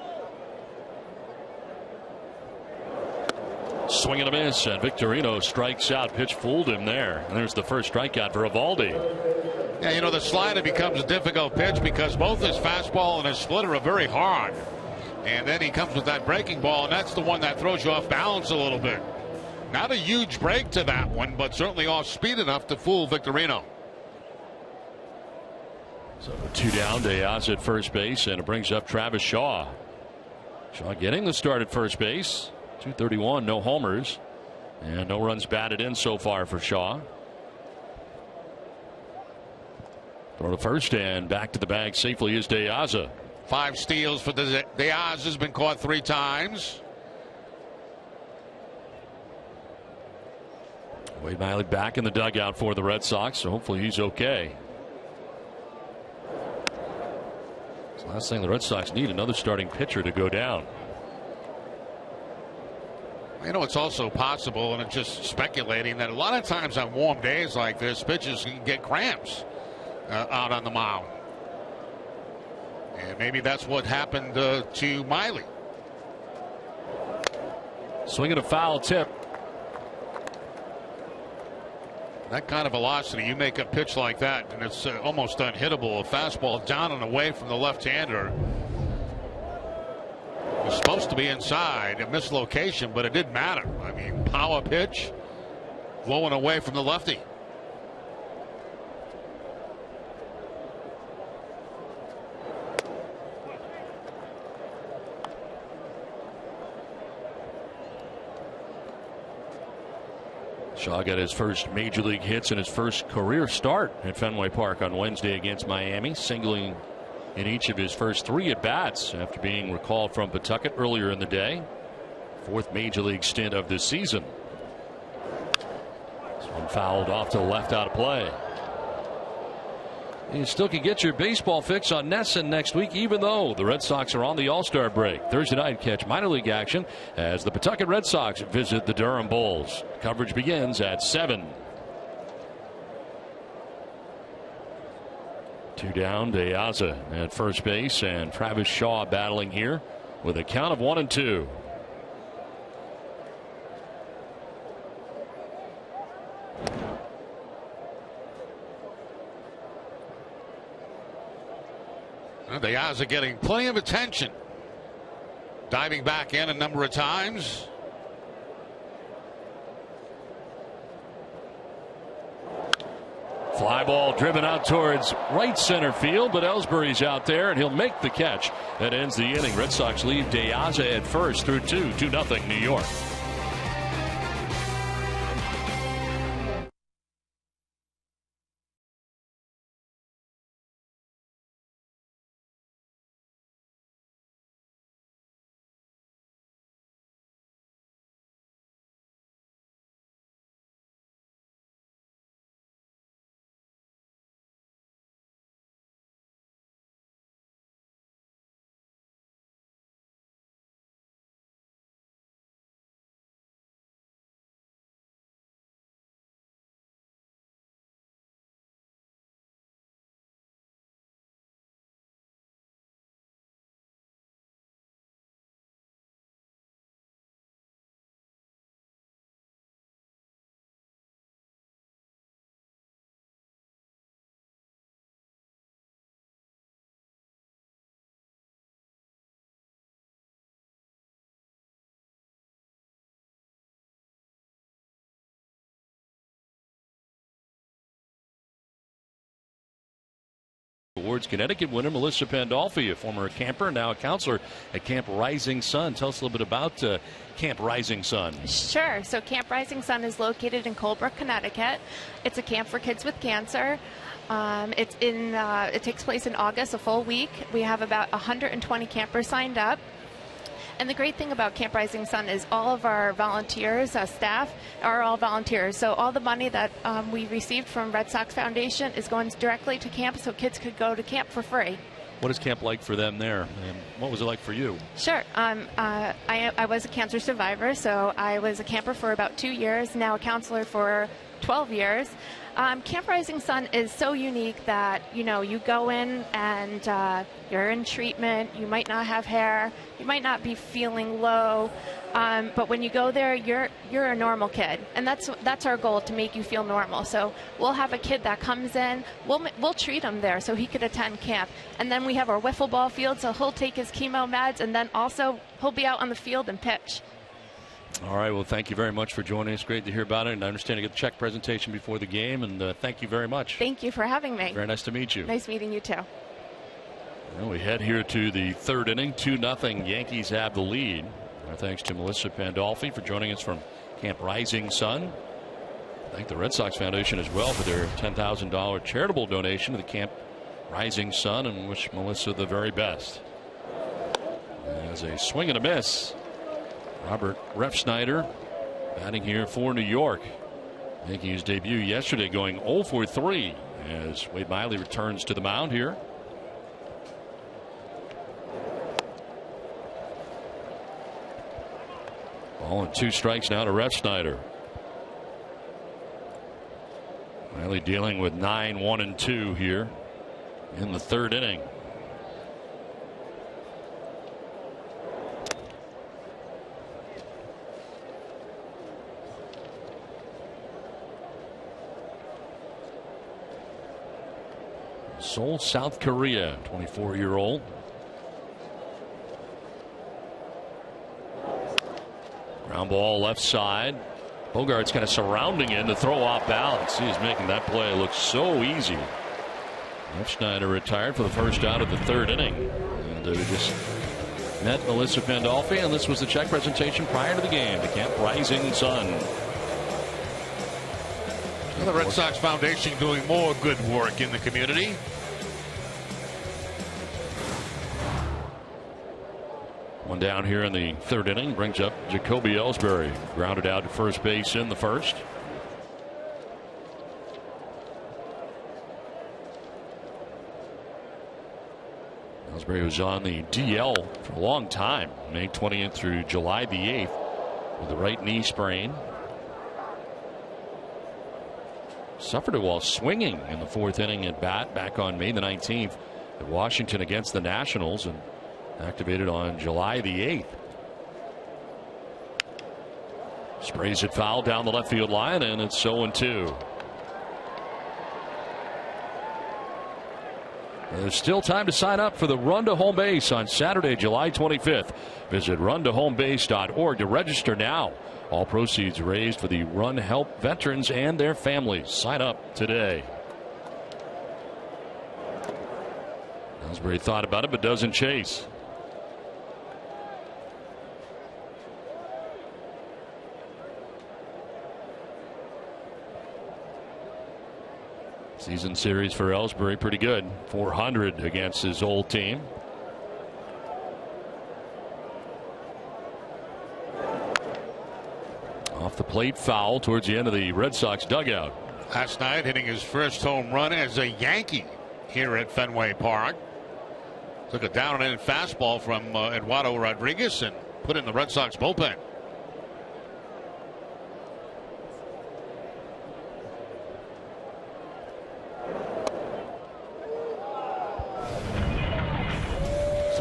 Swing and a miss, and Victorino strikes out. Pitch fooled him there. And there's the first strikeout for Eovaldi. Yeah, you know, the slider becomes a difficult pitch because both his fastball and his splitter are very hard. And then he comes with that breaking ball, and that's the one that throws you off balance a little bit. Not a huge break to that one, but certainly off speed enough to fool Victorino. So 2 down, De Aza at first base, and it brings up Travis Shaw. Shaw getting the start at first base. 231, no homers, and no runs batted in so far for Shaw. Throw to first, and back to the bag safely is De Aza. 5 steals for De Aza, has been caught 3 times. Wade Miley back in the dugout for the Red Sox, so hopefully he's okay. So last thing the Red Sox need, another starting pitcher to go down. You know, it's also possible, and it's just speculating, that a lot of times on warm days like this, pitchers can get cramps out on the mound. And maybe that's what happened to Miley. Swinging a foul tip. That kind of velocity, you make a pitch like that, and it's almost unhittable. A fastball down and away from the left-hander. It was supposed to be inside, a mislocation, but it didn't matter. I mean, power pitch, blowing away from the lefty. Shaw got his first major league hits in his first career start at Fenway Park on Wednesday against Miami, singling in each of his first 3 at-bats after being recalled from Pawtucket earlier in the day. 4th major league stint of this season. This one fouled off to the left, out of play. You still can get your baseball fix on NESN next week, even though the Red Sox are on the All-Star break. Thursday night, catch minor league action as the Pawtucket Red Sox visit the Durham Bulls. Coverage begins at 7. 2 down, De Aza at first base, and Travis Shaw battling here with a count of 1-2. De Aza getting plenty of attention. Diving back in a number of times. Fly ball driven out towards right center field, but Ellsbury's out there, and he'll make the catch. That ends the inning. Red Sox lead De Aza at first through 2-0 New York. Awards Connecticut winner Melissa Pandolfi, a former camper, now a counselor at Camp Rising Sun. Tell us a little bit about Camp Rising Sun. Sure. So Camp Rising Sun is located in Colebrook, Connecticut. It's a camp for kids with cancer. It takes place in August, a full week. We have about 120 campers signed up. And the great thing about Camp Rising Sun is all of our volunteers, staff, are all volunteers. So all the money that we received from Red Sox Foundation is going directly to camp, so kids could go to camp for free. What is camp like for them there? And what was it like for you? Sure. I was a cancer survivor, so I was a camper for about 2 years, now a counselor for 12 years. Camp Rising Sun is so unique that, you go in and you're in treatment, you might not have hair, you might not be feeling low, but when you go there, you're a normal kid, and that's our goal, to make you feel normal. So we'll have a kid that comes in, we'll treat him there so he could attend camp, and then we have our wiffle ball field, so he'll take his chemo meds, and then also he'll be out on the field and pitch. All right, well, thank you very much for joining us. Great to hear about it, and I understand you get the check presentation before the game, and thank you very much. Thank you for having me. Very nice to meet you. Nice meeting you, too. Well, we head here to the 3rd inning. 2-0. Yankees have the lead. Our thanks to Melissa Pandolfi for joining us from Camp Rising Sun. Thank the Red Sox Foundation as well for their $10,000 charitable donation to the Camp Rising Sun, and wish Melissa the very best. As a swing and a miss. Robert Refsyder batting here for New York. Making his debut yesterday, going 0 for 3 as Wade Miley returns to the mound here. Ball and 2 strikes now to Refsyder. Miley dealing with 9, 1, and 2 here in the 3rd inning. Seoul, South Korea, 24-year-old. Ground ball left side. Bogart's kind of surrounding him to throw off balance. He is making that play look so easy. Refsyder retired for the first out of the 3rd inning. And we just met Melissa Pandolfi, and this was the check presentation prior to the game to Camp Rising Sun. The Red Sox Foundation doing more good work in the community. One down here in the third inning brings up Jacoby Ellsbury, grounded out to first base in the first. Ellsbury was on the DL for a long time, May 20th through July the 8th with a right knee sprain. Suffered it while swinging in the fourth inning at bat back on May the 19th at Washington against the Nationals, and activated on July the 8th. Sprays it foul down the left field line, and it's 0-2. There's still time to sign up for the Run to Home Base on Saturday, July 25th. Visit runtohomebase.org to register now. All proceeds raised for the run help veterans and their families. Sign up today. Ellsbury thought about it but doesn't chase. Season series for Ellsbury pretty good. 400 against his old team. Off the plate foul towards the end of the Red Sox dugout. Last night hitting his first home run as a Yankee here at Fenway Park. Took a down and in fastball from Eduardo Rodriguez and put it in the Red Sox bullpen.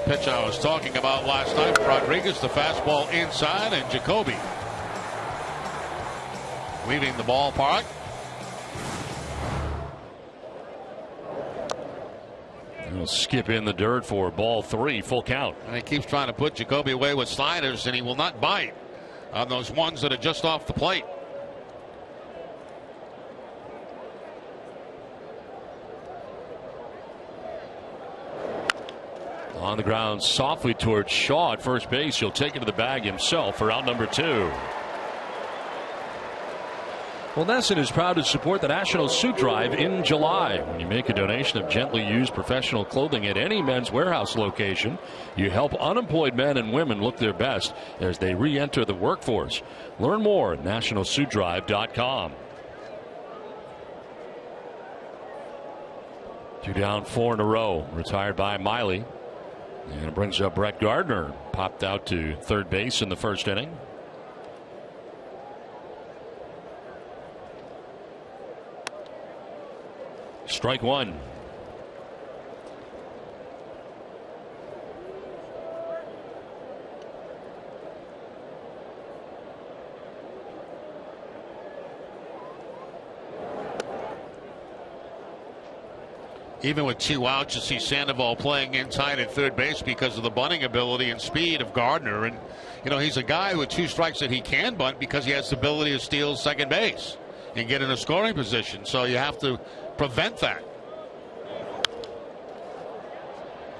Pitch I was talking about last night. Rodriguez, the fastball inside, and Jacoby leaving the ballpark. He'll skip in the dirt for ball 3, full count. And he keeps trying to put Jacoby away with sliders, and he will not bite on those ones that are just off the plate. On the ground softly towards Shaw at first base. He'll take it to the bag himself for out number 2. Well, Nesson is proud to support the National Suit Drive in July. When you make a donation of gently used professional clothing at any Men's Warehouse location, you help unemployed men and women look their best as they re-enter the workforce. Learn more at nationalsuitdrive.com. 2 down, 4 in a row. Retired by Miley. And it brings up Brett Gardner. Popped out to third base in the first inning. Strike 1. Even with 2 outs, you see Sandoval playing in tight at third base because of the bunting ability and speed of Gardner. And, you know, he's a guy with 2 strikes that he can bunt because he has the ability to steal second base and get in a scoring position. So you have to prevent that. It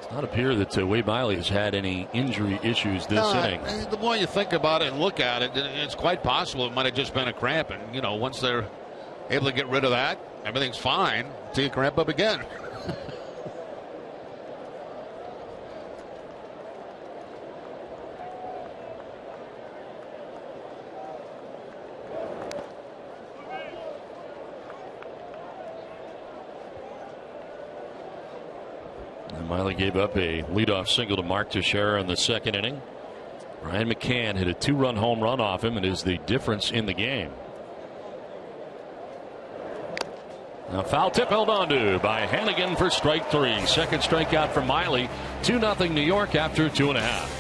does not appear that Wade Miley has had any injury issues this inning. The more you think about it and look at it, it's quite possible it might have just been a cramp. And, you know, once they're able to get rid of that, everything's fine until you cramp up again. Miley gave up a leadoff single to Mark Teixeira in the second inning. Ryan McCann hit a 2-run home run off him and is the difference in the game. Now foul tip held on to by Hannigan for strike 3. Second strikeout for Miley. 2-0 New York after 2.5.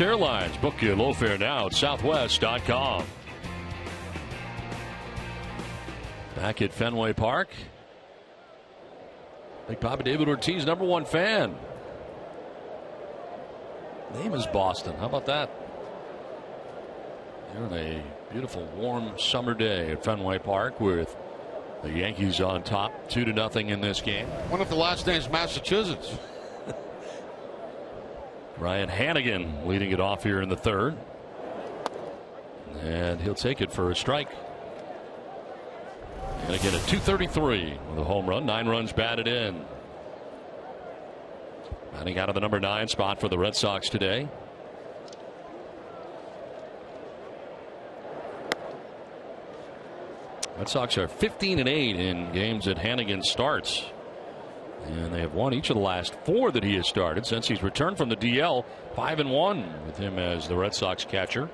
Airlines. Book your low fare now at southwest.com. Back at Fenway Park. Big Papa David Ortiz, #1 fan. Name is Boston. How about that? You're on a beautiful, warm summer day at Fenway Park with the Yankees on top 2-0 in this game. What if the last name's Massachusetts? Ryan Hannigan leading it off here in the third. And he'll take it for a strike. And again at 233 with a home run. 9 runs batted in. Batting out of the #9 spot for the Red Sox today. Red Sox are 15-8 in games that Hannigan starts. And they have won each of the last 4 that he has started since he's returned from the DL. 5-1 with him as the Red Sox catcher.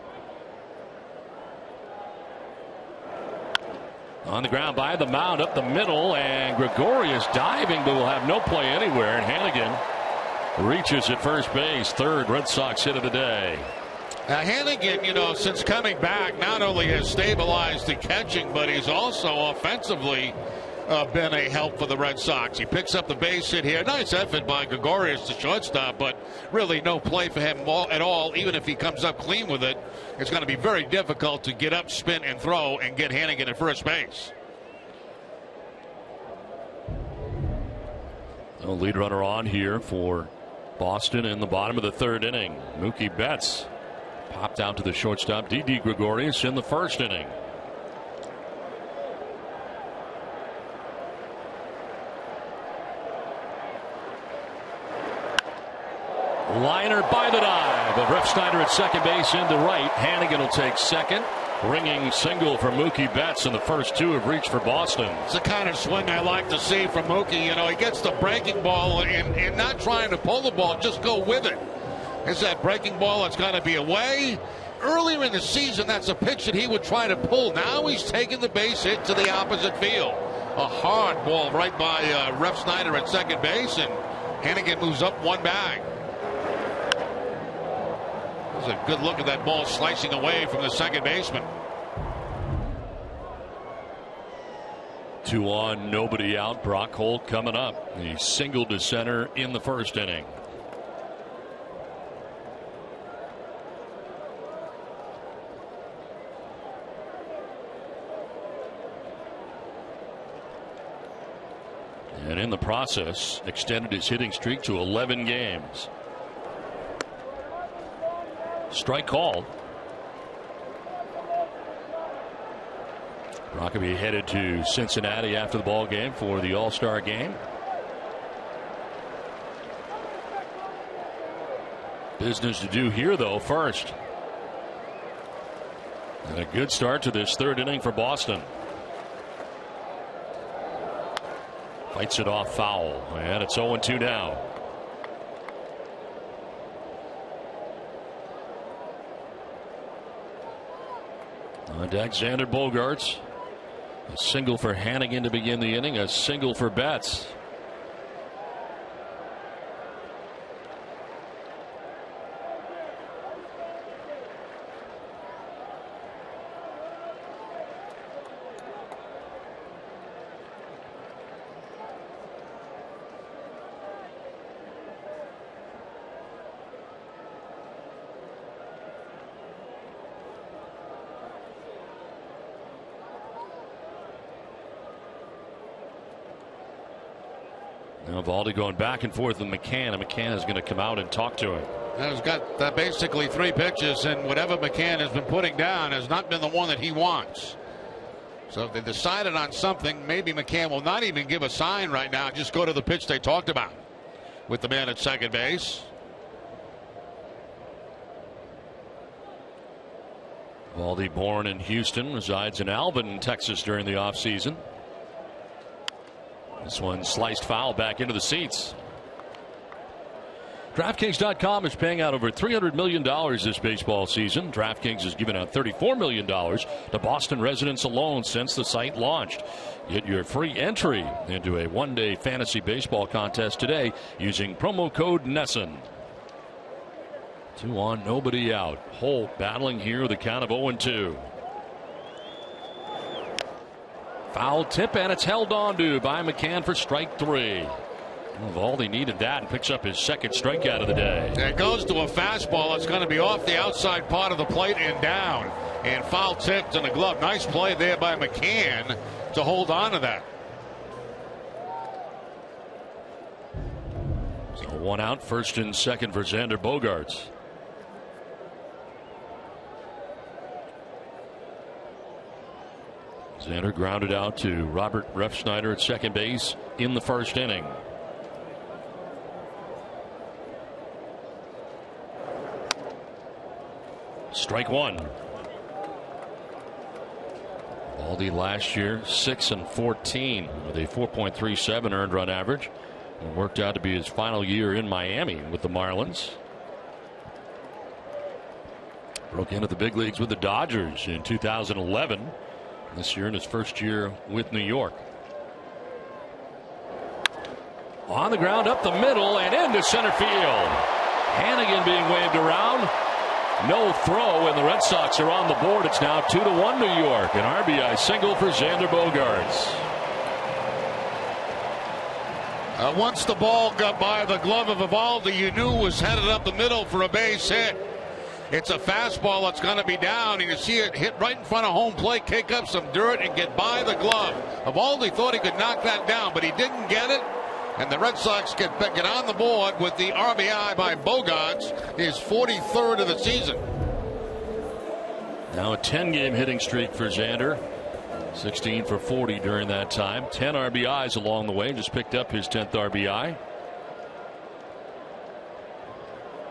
On the ground by the mound up the middle, and Gregorius diving, but will have no play anywhere. And Hannigan reaches at first base. 3rd Red Sox hit of the day. Now Hannigan, since coming back, not only has stabilized the catching, but he's also offensively been a help for the Red Sox. He picks up the base hit here. Nice effort by Gregorius, the shortstop, but really no play for him at all. Even if he comes up clean with it, it's going to be very difficult to get up, spin, and throw and get Hannigan at first base. The lead runner on here for Boston in the bottom of the 3rd inning. Mookie Betts popped out to the shortstop, Didi Gregorius, in the 1st inning. Liner by the dive of Refsyder at second base into right. Hannigan will take second. Ringing single for Mookie Betts, and the first 2 have reached for Boston. It's the kind of swing I like to see from Mookie. He gets the breaking ball and not trying to pull the ball, just go with it. It's that breaking ball that's got to be away. Earlier in the season, that's a pitch that he would try to pull. Now he's taking the base hit to the opposite field. A hard ball right by Refsyder at second base, and Hannigan moves up 1 bag. A good look at that ball slicing away from the second baseman. 2 on, nobody out. Brock Holt coming up. He singled to center in the 1st inning. And in the process, extended his hitting streak to 11 games. Strike called. Rockaby headed to Cincinnati after the ball game for the All-Star game. Business to do here, though, first. And a good start to this 3rd inning for Boston. Fights it off foul, and it's 0-2 now. On deck, Xander Bogaerts. A single for Hannigan to begin the inning. A single for Betts. Now Valdi going back and forth with McCann, and McCann is going to come out and talk to him. He's got basically 3 pitches, and whatever McCann has been putting down has not been the one that he wants. So if they decided on something, maybe McCann will not even give a sign right now. Just go to the pitch they talked about with the man at second base. Valdi, born in Houston, resides in Alvin, Texas during the offseason. This one sliced foul back into the seats. DraftKings.com is paying out over $300 million this baseball season. DraftKings has given out $34 million to Boston residents alone since the site launched. Get your free entry into a one-day fantasy baseball contest today using promo code NESSN. 2 on, nobody out. Holt battling here with a count of 0-2. Foul tip, and it's held on to by McCann for strike 3. Eovaldi needed that and picks up his second strikeout of the day. It goes to a fastball. It's going to be off the outside part of the plate and down. And foul tipped in the glove. Nice play there by McCann to hold on to that. So 1 out, first and second for Xander Bogaerts. Xander grounded out to Robert Refsyder at second base in the first inning. Strike 1. Baldy last year 6-14 with a 4.37 earned run average. It worked out to be his final year in Miami with the Marlins. Broke into the big leagues with the Dodgers in 2011. This year in his first year with New York. On the ground up the middle and into center field. Hannigan being waved around. No throw, and the Red Sox are on the board. It's now 2-1 New York. An RBI single for Xander Bogaerts. Once the ball got by the glove of Eovaldi, you knew was headed up the middle for a base hit. It's a fastball that's going to be down, and you see it hit right in front of home plate, kick up some dirt, and get by the glove. Eovaldi thought he could knock that down, but he didn't get it. And the Red Sox get on the board with the RBI by Bogaerts, his 43rd of the season. Now a 10-game hitting streak for Xander. 16 for 40 during that time. 10 RBIs along the way. Just picked up his 10th RBI.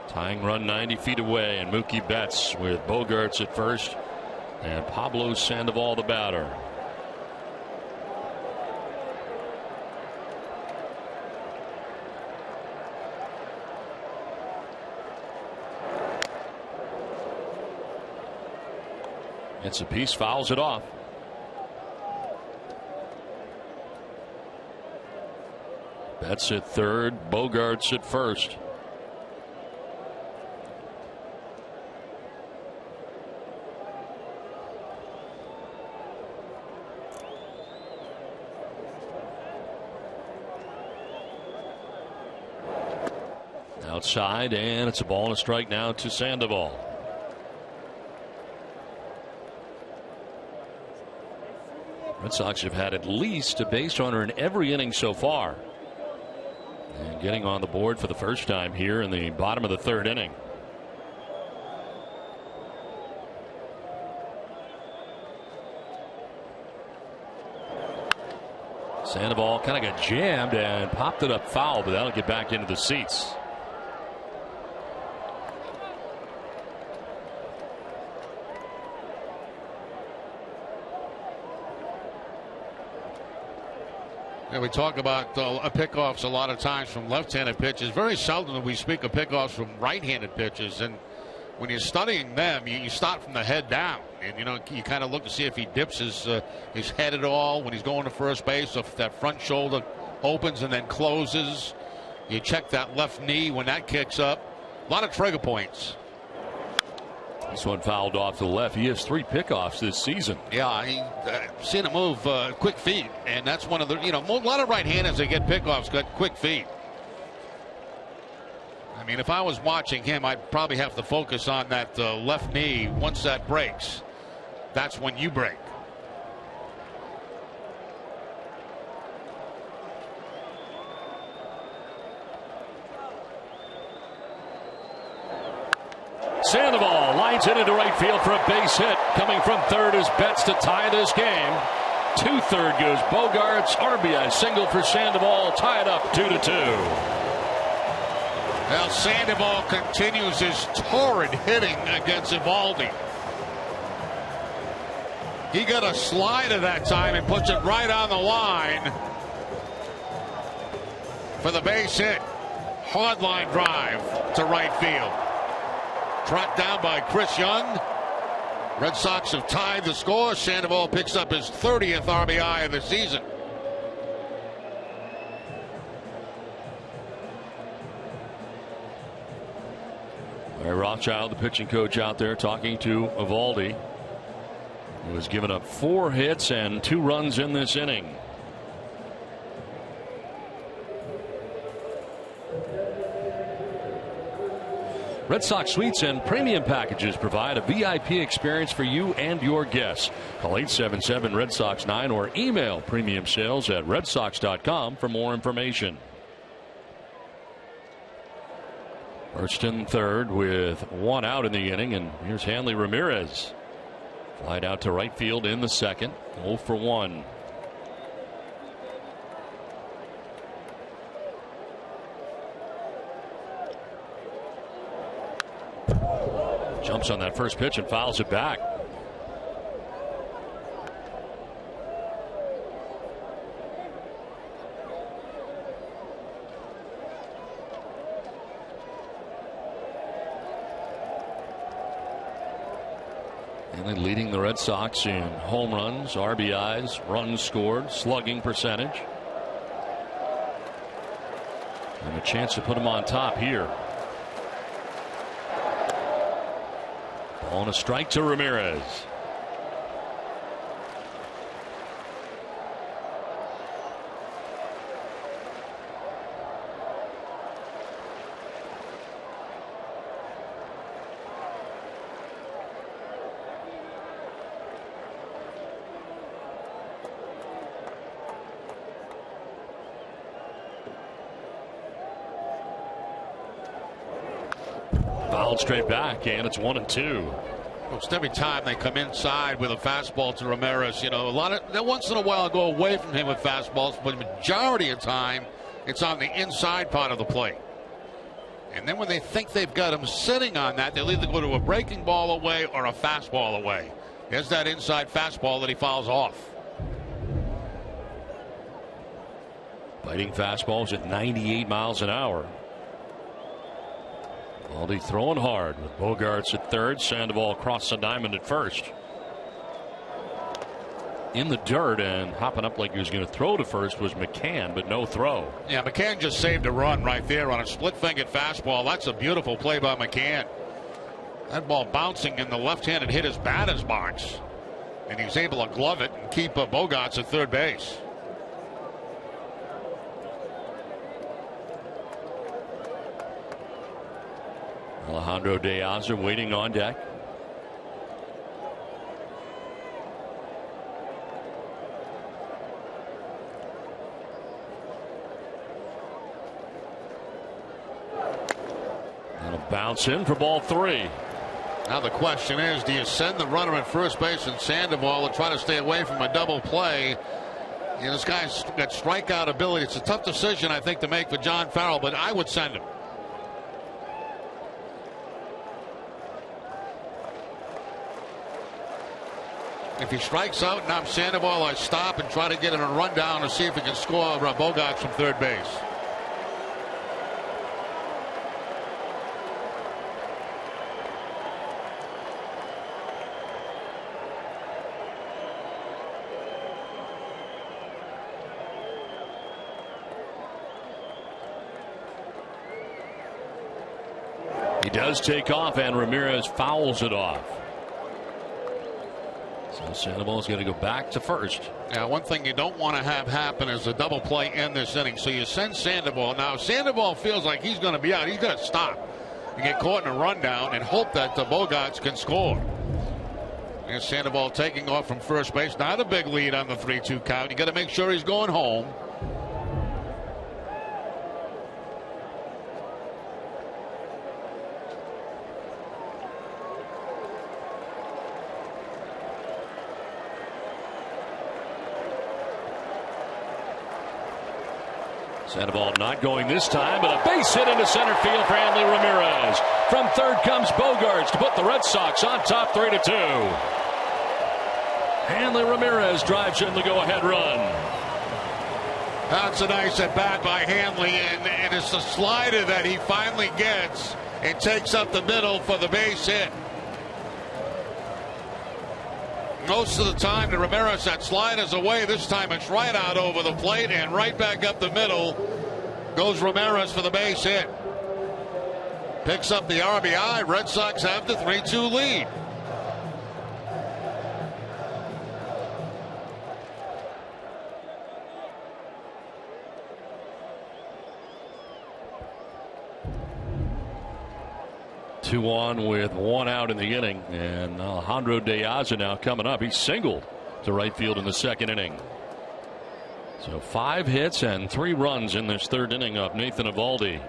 Tying run 90 feet away, and Mookie Betts with Bogaerts at first and Pablo Sandoval the batter. It's a piece, fouls it off. Betts at third, Bogaerts at first. Outside, and it's a ball and a strike now to Sandoval. Red Sox have had at least a base runner in every inning so far. And getting on the board for the first time here in the bottom of the third inning. Sandoval kind of got jammed and popped it up foul, but that'll get back into the seats. Yeah, we talk about pickoffs a lot of times from left-handed pitches. Very seldom do we speak of pickoffs from right-handed pitches. And when you're studying them, you start from the head down, and you kind of look to see if he dips his head at all when he's going to first base. If that front shoulder opens and then closes, you check that left knee when that kicks up. A lot of trigger points. This one fouled off to the left. He has 3 pickoffs this season. Yeah, seen him move quick feet, and that's one of the a lot of right-handers that get pickoffs got quick feet. I mean, if I was watching him, I'd probably have to focus on that left knee. Once that breaks, that's when you break. Sandoval lines it into right field for a base hit. Coming from third is Betts to tie this game. To third goes Bogaerts. RBI single for Sandoval. Tie it up 2-2. Well, Sandoval continues his torrid hitting against Eovaldi. He got a slider that time and puts it right on the line for the base hit. Hard line drive to right field. Tracked down by Chris Young. Red Sox have tied the score. Sandoval picks up his 30th RBI of the season. Rothschild, the pitching coach, out there talking to Eovaldi, who has given up 4 hits and 2 runs in this inning. Red Sox suites and premium packages provide a VIP experience for you and your guests. Call 877 Red Sox 9 or email premiumsales@redsox.com for more information. First and third with 1 out in the inning, and here's Hanley Ramirez. Flied out to right field in the second. 0 for 1. Jumps on that first pitch and fouls it back. And then leading the Red Sox in home runs, RBIs, runs scored, slugging percentage. And a chance to put him on top here. On a strike to Ramirez. Fouled straight back, and it's 1-2. Almost every time they come inside with a fastball to Ramirez, you know, once in a while go away from him with fastballs, but the majority of time it's on the inside part of the plate. And then when they think they've got him sitting on that, they'll either go to a breaking ball away or a fastball away. There's that inside fastball that he fouls off. Biting fastballs at 98 miles an hour. Aldi throwing hard with Bogaerts at third. Sandoval across the diamond at first. In the dirt and hopping up like he was going to throw to first was McCann, but no throw. Yeah, McCann just saved a run right there on a split-fingered fastball. That's a beautiful play by McCann. That ball bouncing in the left-handed hitter's batter's box. And he was able to glove it and keep Bogaerts at third base. Alejandro De Aza waiting on deck. That'll bounce in for ball 3. Now the question is, do you send the runner at first base and Sandoval to try to stay away from a double play? You know, this guy's got strikeout ability. It's a tough decision, I think, to make for John Farrell, but I would send him. If he strikes out, now Sandoval, I stop and try to get in a rundown to see if he can score Bogaerts from third base. He does take off, and Ramirez fouls it off. So Sandoval's going to go back to first. Yeah, one thing you don't want to have happen is a double play in this inning. So you send Sandoval. Now, Sandoval feels like he's going to be out. He's going to stop and get caught in a rundown and hope that the Bogaerts can score. And Sandoval taking off from first base. Not a big lead on the 3-2 count. You got to make sure he's going home. Sandoval not going this time, but a base hit into center field for Hanley Ramirez. From third comes Bogaerts to put the Red Sox on top 3-2. Hanley Ramirez drives in the go-ahead run. That's a nice at-bat by Hanley, and it's a slider that he finally gets and takes up the middle for the base hit. Most of the time to Ramirez, that sliders away. This time it's right out over the plate and right back up the middle goes Ramirez for the base hit. picks up the RBI. Red Sox have the 3-2 lead. Two on with one out in the inning, and Alejandro De Aza now coming up. He singled to right field in the second inning. So 5 hits and 3 runs in this third inning of Nathan Eovaldi.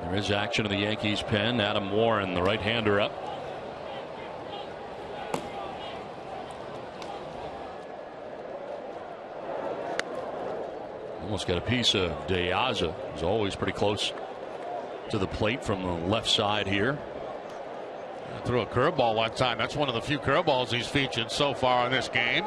There is action in the Yankees pen. Adam Warren, the right-hander, up. Almost got a piece of De Aza. He's always pretty close to the plate from the left side here. Threw a curveball one time. That's one of the few curveballs he's featured so far in this game.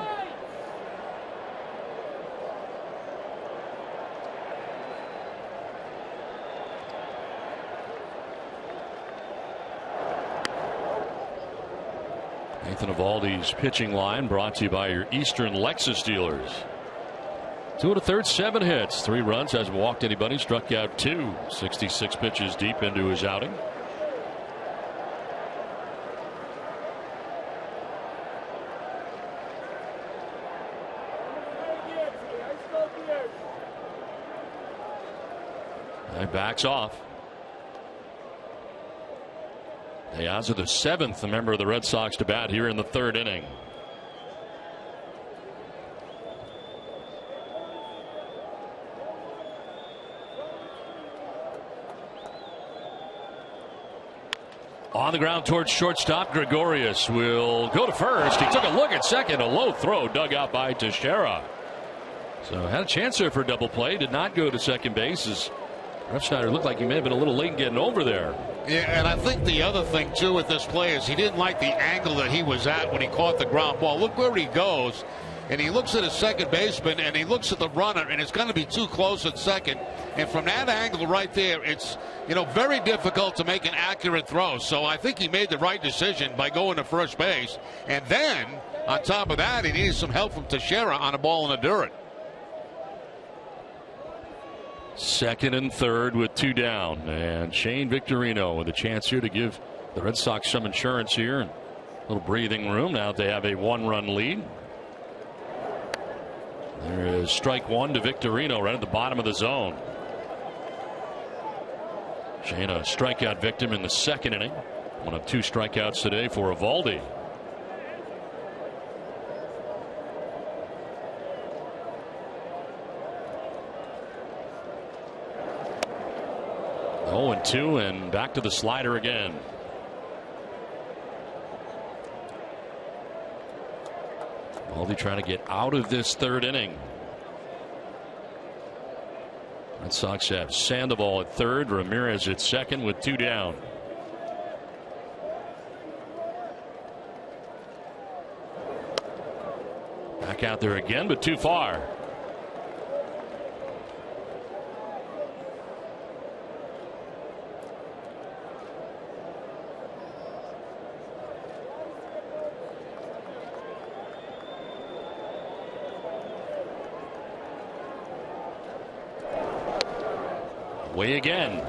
Nathan Eovaldi's pitching line brought to you by your Eastern Lexus dealers. 2 1/3, 7 hits, 3 runs, hasn't walked anybody, struck out 2. 66 pitches deep into his outing. He backs off. De Aza, the 7th member of the Red Sox to bat here in the third inning. On the ground towards shortstop, Gregorius will go to first. He took a look at second. A low throw dug out by Teixeira. So had a chance there for a double play. Did not go to second base as Refsyder looked like he may have been a little late in getting over there. Yeah, and I think the other thing, too, with this play is he didn't like the angle that he was at when he caught the ground ball. Look where he goes, and he looks at his second baseman, and he looks at the runner, and it's going to be too close at second. And from that angle right there, it's, very difficult to make an accurate throw. So I think he made the right decision by going to first base. And then, on top of that, he needed some help from Teixeira on a ball in the dirt. Second and third with 2 down, and Shane Victorino with a chance here to give the Red Sox some insurance here and a little breathing room now that they have a 1-run lead. There is strike 1 to Victorino right at the bottom of the zone. Shane, a strikeout victim in the second inning. One of 2 strikeouts today for Eovaldi. Oh, 0-2, and back to the slider again. Eovaldi trying to get out of this third inning. Red Sox have Sandoval at third, Ramirez at second with 2 down. Back out there again, but too far. Way again.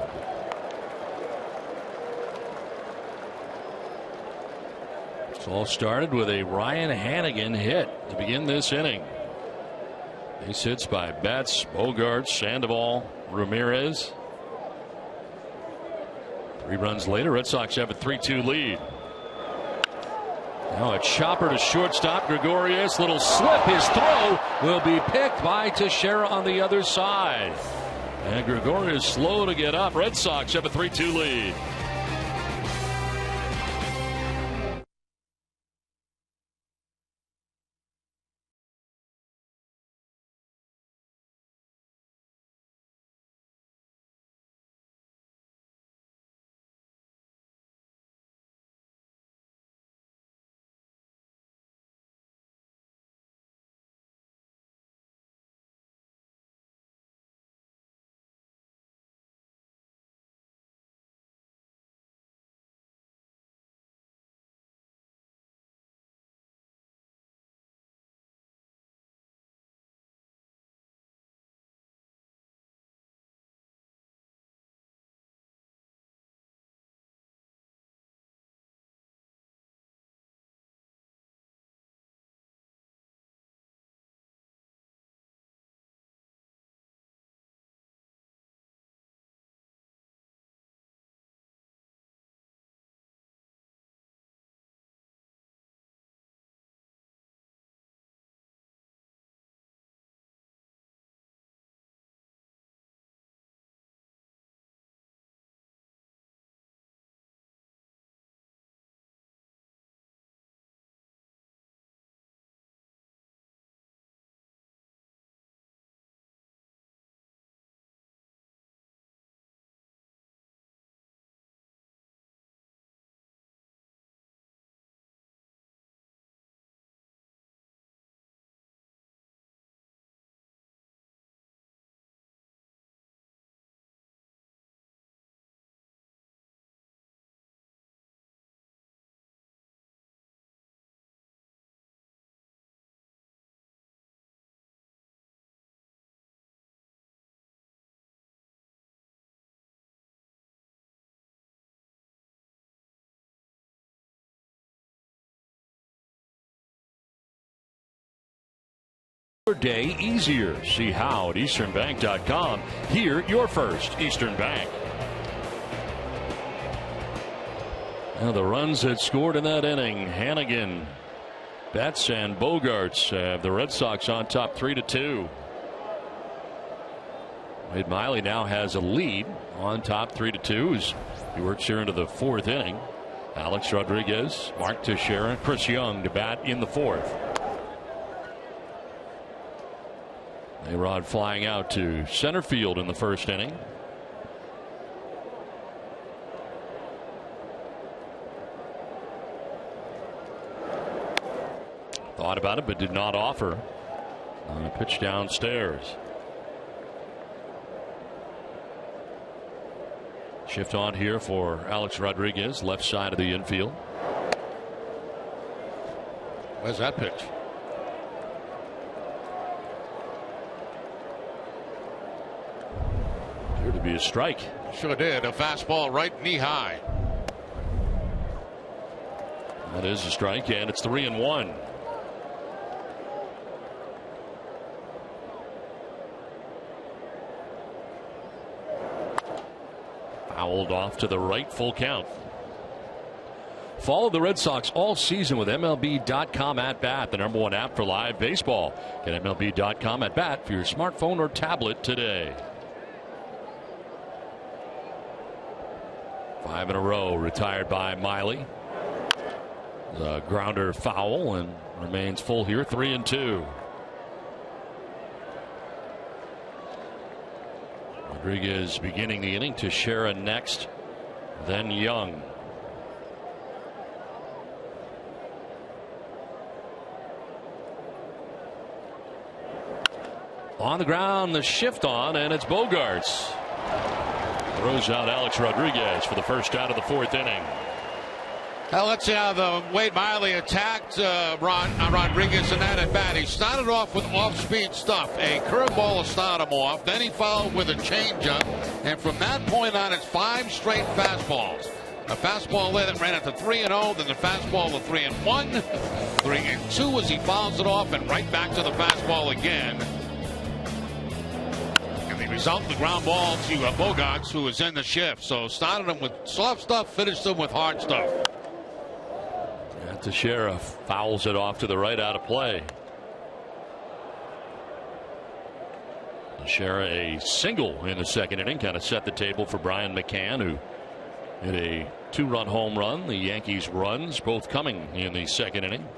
It's all started with a Ryan Hannigan hit to begin this inning. Base hits by Betts, Bogaerts, Sandoval, Ramirez. 3 runs later, Red Sox have a 3-2 lead. Now a chopper to shortstop, Gregorius. Little slip. His throw will be picked by Teixeira on the other side. And Gregorius slow to get up. Red Sox have a 3-2 lead. Your day easier. See how at easternbank.com. Here, your first Eastern Bank. Now the runs that scored in that inning, Hannigan, Betts, and Bogarts have the Red Sox on top 3-2. Wade Miley now has a lead on top 3-2 as he works here into the fourth inning. Alex Rodriguez, Mark Teixeira, and Chris Young to bat in the fourth. A-Rod flying out to center field in the first inning. Thought about it, but did not offer on a pitch downstairs. Shift on here for Alex Rodriguez, left side of the infield. Where's that pitch? Appeared to be a strike. Sure did. A fastball right knee high. That is a strike, and it's 3-1. Fouled off to the right, full count. Follow the Red Sox all season with MLB.com at bat, the #1 app for live baseball. Get MLB.com at bat for your smartphone or tablet today. 5 in a row retired by Miley. The grounder foul and remains full here, 3-2. Rodriguez beginning the inning. Teixeira next, then Young. On the ground, the shift on, and it's Bogarts. Throws out Alex Rodriguez for the first out of the fourth inning. Now let's see how the Wade Miley attacked Rodriguez in that at bat. He started off with off-speed stuff. A curveball started him off. Then he followed with a changeup. And from that point on, it's 5 straight fastballs. A fastball there that ran at the 3-0. Then the fastball to 3-1. 3-2 as he fouls it off. And right back to the fastball again. And the result, the ground ball to Bogarts, who was in the shift. So started him with soft stuff, finished him with hard stuff. Teixeira fouls it off to the right, out of play. Teixeira a single in the second inning, kind of set the table for Brian McCann, who hit a 2-run home run. The Yankees runs both coming in the second inning.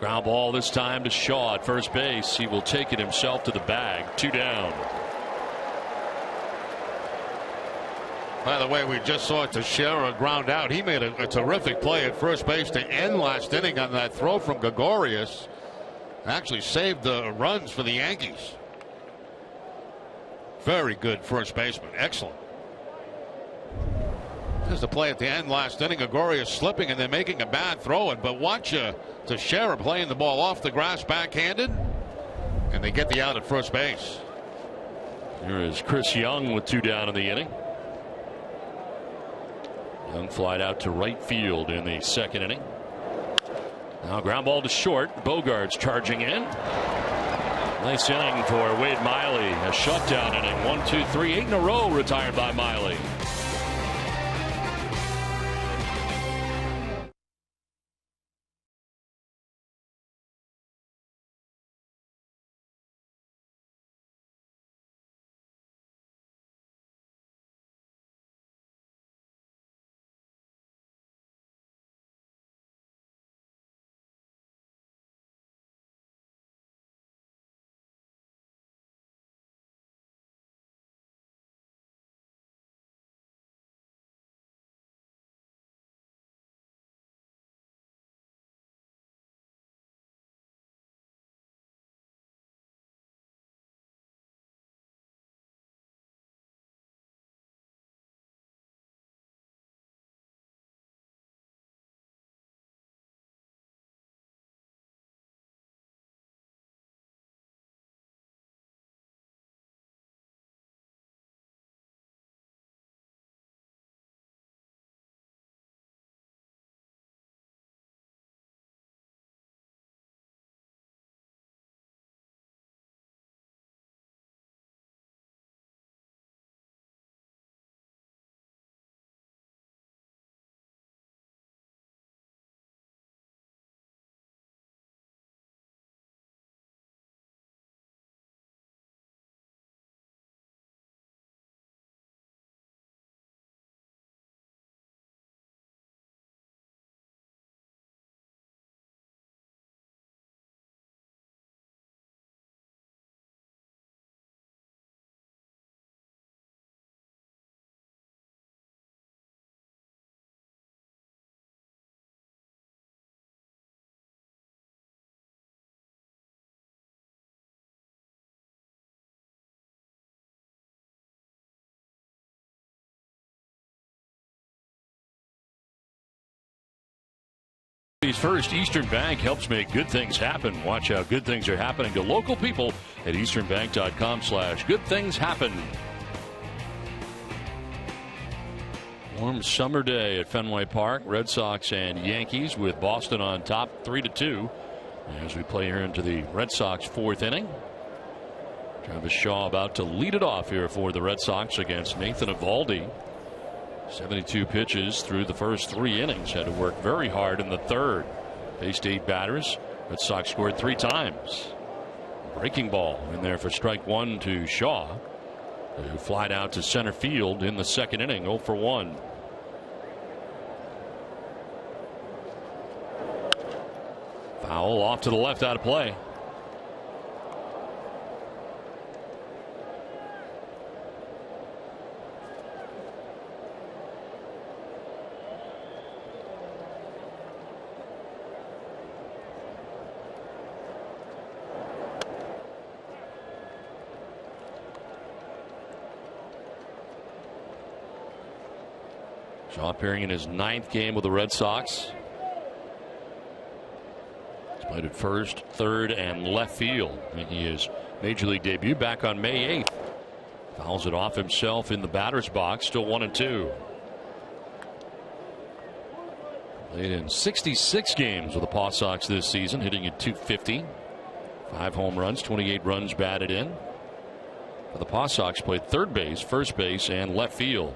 Ground ball this time to Shaw at first base. He will take it himself to the bag. 2 down. By the way, we just saw Teixeira ground out. He made a terrific play at first base to end last inning on that throw from Gregorius. Actually saved the runs for the Yankees. Very good first baseman. Excellent. There's the play at the end last inning. Gregorius slipping and then making a bad throw. But watch Teixeira playing the ball off the grass backhanded. And they get the out at first base. Here is Chris Young with 2 down in the inning. Young flied out to right field in the second inning. Now ground ball to short. Bogarts charging in. Nice inning for Wade Miley. A shutdown inning. 1, 2, 3, 8 in a row retired by Miley. Family's First Eastern Bank helps make good things happen. Watch how good things are happening to local people at easternbank.com/goodthingshappen. Warm summer day at Fenway Park. Red Sox and Yankees with Boston on top 3-2 as we play here into the Red Sox fourth inning. Travis Shaw about to lead it off here for the Red Sox against Nathan Eovaldi. 72 pitches through the first 3 innings. Had to work very hard in the third. Faced 8 batters. Red Sox scored 3 times. Breaking ball in there for strike 1 to Shaw, who flied out to center field in the second inning, 0 for 1. Foul off to the left, out of play. Shaw appearing in his 9th game with the Red Sox. He's played at first, third, and left field, making his major league debut back on May 8th. Fouls it off himself in the batter's box, still 1-2. Played in 66 games with the Paw Sox this season, hitting at .250. 5 home runs, 28 runs batted in. For the Paw Sox, played third base, first base, and left field.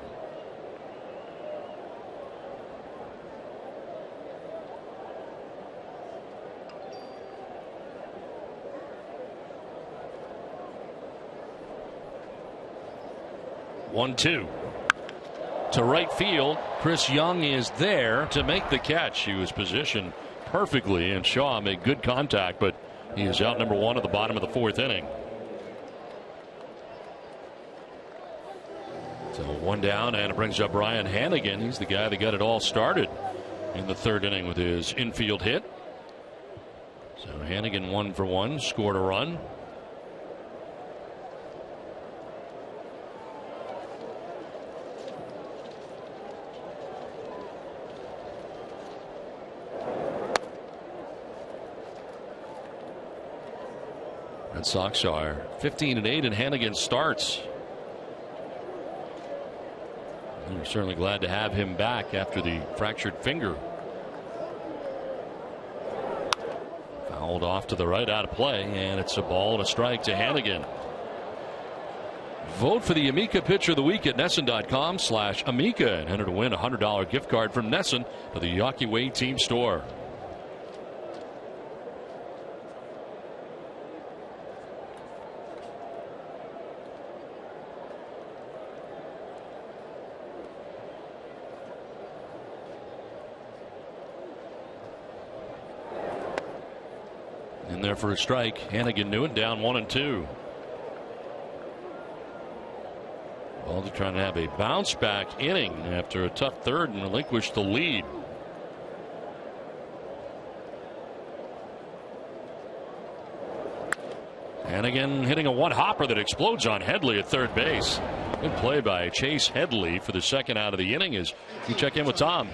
One-two to right field. Chris Young is there to make the catch. He was positioned perfectly, and Shaw made good contact, but he is out number 1 at the bottom of the 4th inning. So 1 down, and it brings up Ryan Hannigan. He's the guy that got it all started in the 3rd inning with his infield hit. So Hannigan 1 for 1, scored a run. Red Sox are 15-8, and Hannigan starts. We're certainly glad to have him back after the fractured finger. Fouled off to the right, out of play, and it's a ball and a strike to Hannigan. Vote for the Amica Pitcher of the Week at NESN.com/Amica and enter to win a $100 gift card from NESN to the Yawkey Way team store. In there for a strike. Hannigan knew it, down 1-2. Baldy trying to have a bounce back inning after a tough third and relinquished the lead. Hannigan hitting a one-hopper that explodes on Headley at third base. Good play by Chase Headley for the second out of the inning as we check in with Tom.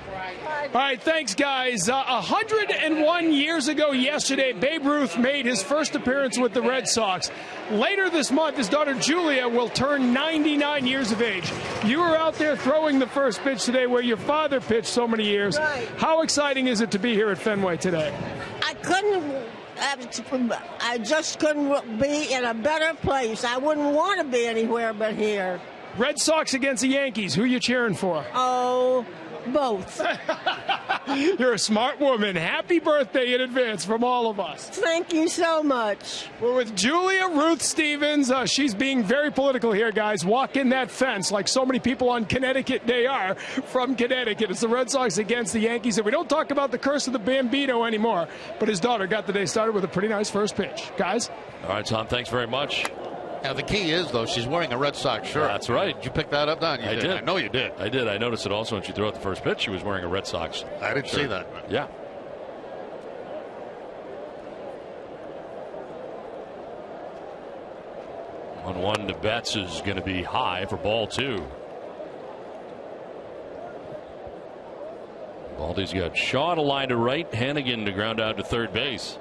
All right, thanks, guys. 101 years ago yesterday, Babe Ruth made his first appearance with the Red Sox. Later this month, his daughter Julia will turn 99 years of age. You were out there throwing the first pitch today where your father pitched so many years. Right. How exciting is it to be here at Fenway today? I just couldn't be in a better place. I wouldn't want to be anywhere but here. Red Sox against the Yankees. Who are you cheering for? Oh, both. You're a smart woman. Happy birthday in advance from all of us. Thank you so much. We're with Julia Ruth Stevens. She's being very political here, guys. Walk in that fence like so many people on Connecticut Day are from Connecticut. It's the Red Sox against the Yankees. And we don't talk about the curse of the Bambino anymore. But his daughter got the day started with a pretty nice first pitch. Guys? All right, Tom, thanks very much. Now, the key is, though, she's wearing a Red Sox shirt. That's right. Did you pick that up, Don? I did. I know you did. I did. I noticed it also when she threw out the first pitch. She was wearing a Red Sox I didn't shirt. see that. Yeah. On 1 to Betts is going to be high for ball 2. Baldy's got Shaw to line to right, Hannigan to ground out to third base.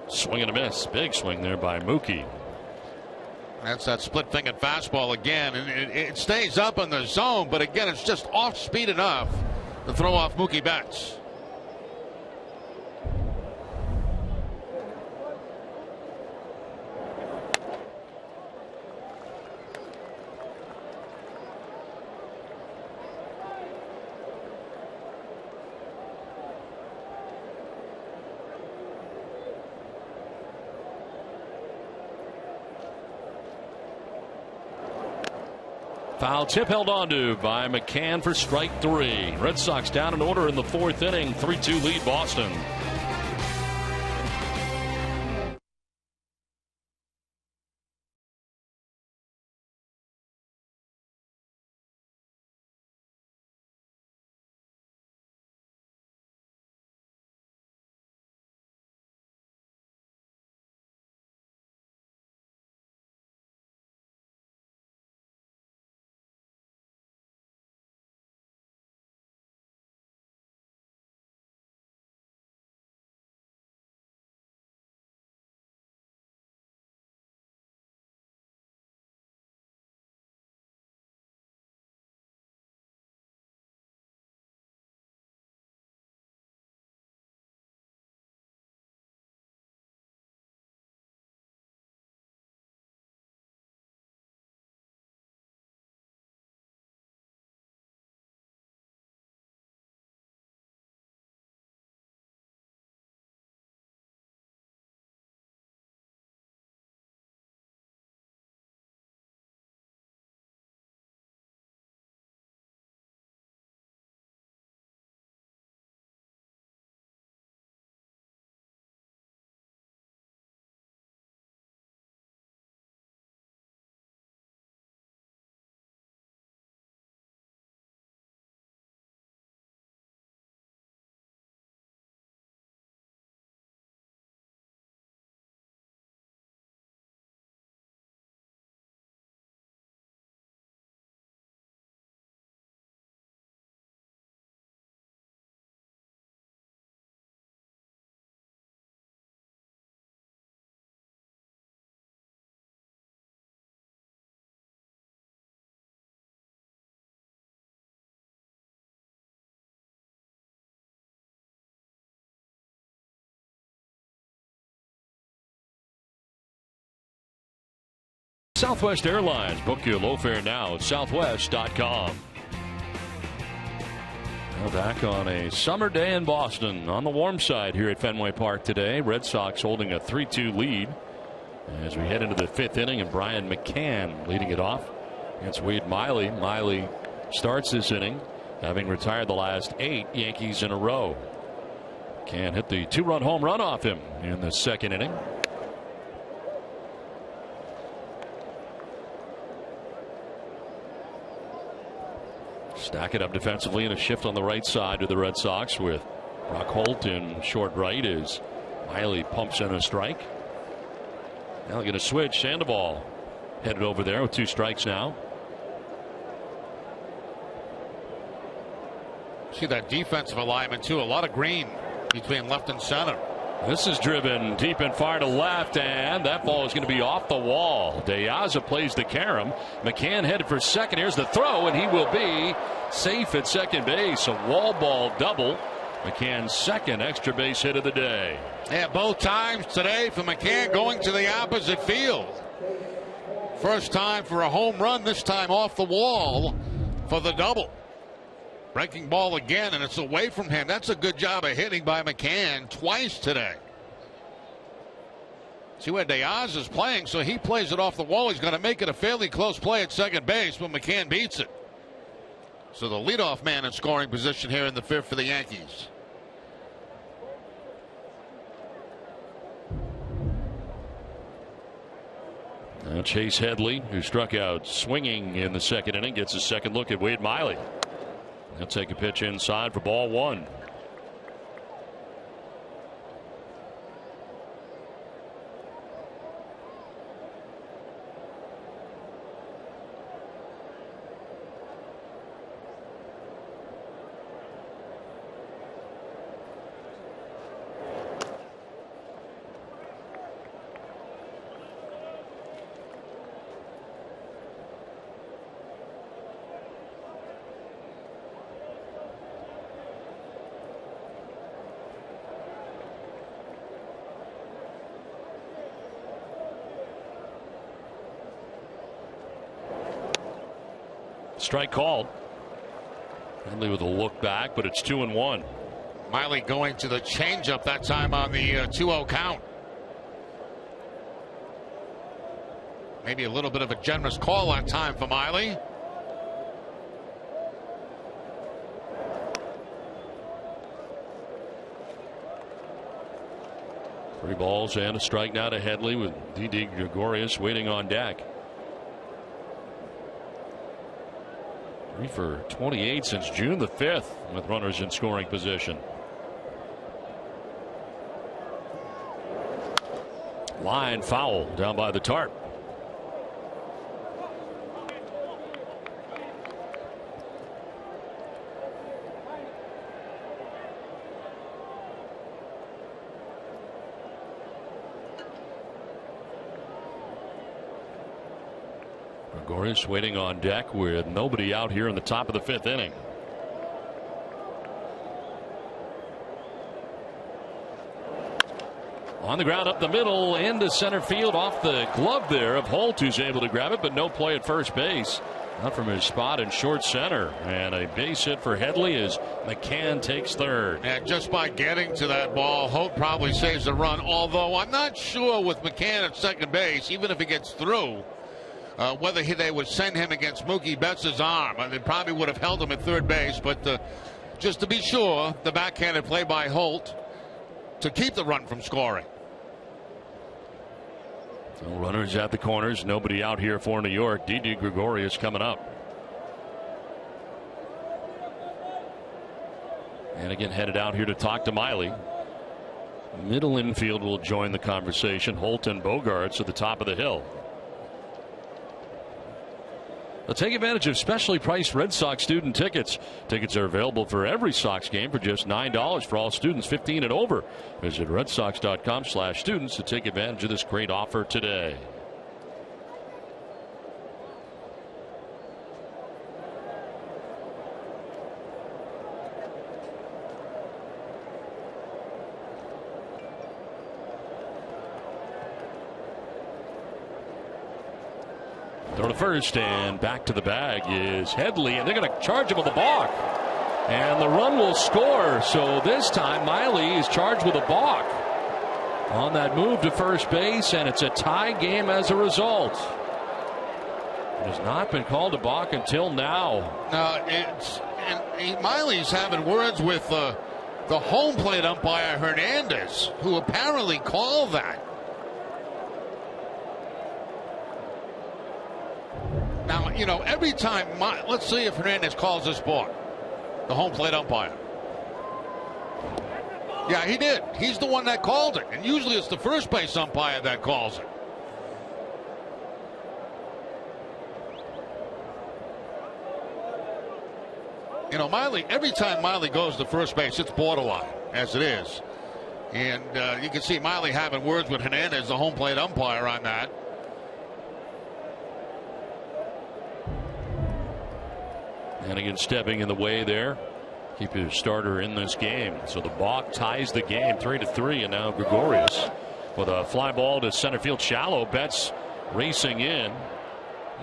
Swing and a miss. Big swing there by Mookie. That's that split-fingered fastball again, and it stays up in the zone, but again, it's just off speed enough to throw off Mookie Betts. Foul tip held onto by McCann for strike 3. Red Sox down in order in the 4th inning. 3-2 lead Boston. Southwest Airlines. Book your low fare now at southwest.com. Now back on a summer day in Boston on the warm side here at Fenway Park today. Red Sox holding a 3-2 lead as we head into the 5th inning, and Brian McCann leading it off against Wade Miley. Miley starts this inning having retired the last 8 Yankees in a row. McCann hit the 2-run home run off him in the 2nd inning. Stack it up defensively and a shift on the right side to the Red Sox with Brock Holt in short right as Miley pumps in a strike. Now going to switch. Sandoval headed over there with 2 strikes now. See that defensive alignment too. A lot of green between left and center. This is driven deep and far to left, and that ball is going to be off the wall. De Aza plays the carom. McCann headed for second. Here's the throw, and he will be safe at second base. A wall ball double. McCann's 2nd extra base hit of the day. Yeah, both times today for McCann going to the opposite field. First time for a home run, this time off the wall for the double. Breaking ball again, and it's away from him. That's a good job of hitting by McCann twice today. See where Diaz is playing, so he plays it off the wall. He's going to make it a fairly close play at second base, but McCann beats it. So the leadoff man in scoring position here in the 5th for the Yankees. Now Chase Headley, who struck out swinging in the 2nd inning, gets a second look at Wade Miley. He'll take a pitch inside for ball 1. strike called. Headley with a look back, but it's 2-1. Miley going to the changeup that time on the 2-0 count. Maybe a little bit of a generous call that time for Miley. Three balls and a strike now to Headley with Didi Gregorius waiting on deck. 3 for 28 since June the 5th with runners in scoring position. Line foul down by the tarp. Gregorius waiting on deck with nobody out here in the top of the 5th inning. On the ground up the middle into center field off the glove there of Holt, who's able to grab it, but no play at first base. Not from his spot in short center. And a base hit for Headley as McCann takes third. And just by getting to that ball, Holt probably saves the run, although I'm not sure with McCann at second base, even if he gets through, whether they would send him against Mookie Betts' arm. They probably would have held him at third base, but just to be sure, the backhanded play by Holt to keep the run from scoring. So runners at the corners, nobody out here for New York. Didi Gregorius coming up. And again headed out here to talk to Miley. Middle infield will join the conversation. Holt and Bogaerts at the top of the hill. Now take advantage of specially priced Red Sox student tickets. Tickets are available for every Sox game for just $9 for all students 15 and over. Visit redsox.com/students to take advantage of this great offer today. Throw to first and back to the bag is Headley, and they're going to charge him with a balk. And the run will score. So this time Miley is charged with a balk on that move to first base, and it's a tie game as a result. It has not been called a balk until now. Miley's having words with the home plate umpire Hernandez, who apparently called that. Now, you know, every time, let's see if Hernandez calls this balk, the home plate umpire. Yeah, he did. He's the one that called it. And usually it's the first base umpire that calls it. You know, Miley, every time Miley goes to first base, it's borderline, as it is. And you can see Miley having words with Hernandez, the home plate umpire, on that. And again, stepping in the way there. Keep his starter in this game. So the balk ties the game 3-3. And now Gregorius with a fly ball to center field shallow. Betts racing in.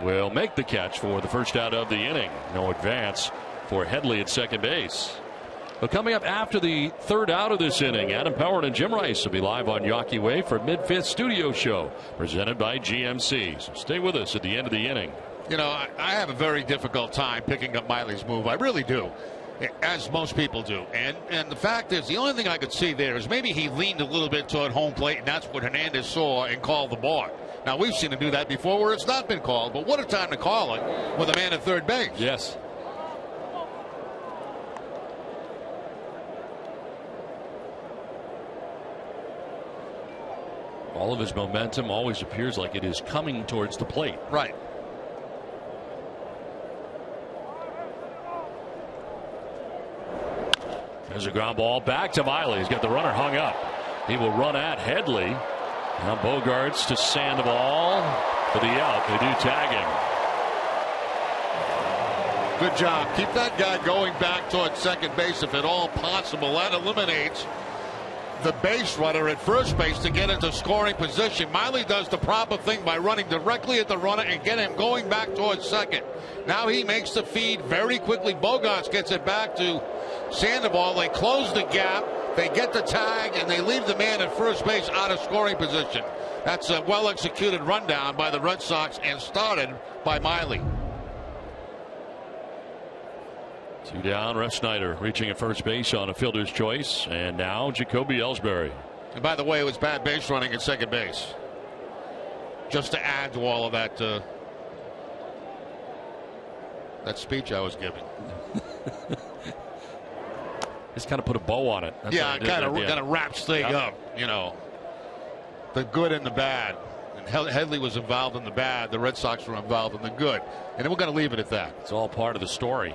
Will make the catch for the first out of the inning. No advance for Headley at second base. But coming up after the third out of this inning, Adam Powers and Jim Rice will be live on Yawkey Way for mid-fifth studio show presented by GMC. So stay with us at the end of the inning. You know, I have a very difficult time picking up Miley's move. I really do, as most people do. And the fact is, the only thing I could see there is maybe he leaned a little bit toward home plate, and that's what Hernandez saw and called the balk. Now, we've seen him do that before where it's not been called, but what a time to call it with a man at third base. Yes. All of his momentum always appears like it is coming towards the plate. Right. There's a ground ball back to Miley. He's got the runner hung up. He will run at Headley. Now Bogaerts to Sandoval for the out. They do tag him. Good job. Keep that guy going back towards second base if at all possible. That eliminates the base runner at first base to get into scoring position. Miley does the proper thing by running directly at the runner and get him going back towards second. Now he makes the feed very quickly. Bogaerts gets it back to Sandoval. They close the gap. They get the tag, and they leave the man at first base out of scoring position. That's a well-executed rundown by the Red Sox and started by Miley. 2 down. Refsyder reaching at first base on a fielder's choice, and now Jacoby Ellsbury. And by the way, it was bad base running at second base. Just to add to all of that that speech I was giving. Just kind of put a bow on it. That's yeah, kind of wraps thing up. You know, the good and the bad. And Headley was involved in the bad. The Red Sox were involved in the good. And then we're going to leave it at that. It's all part of the story.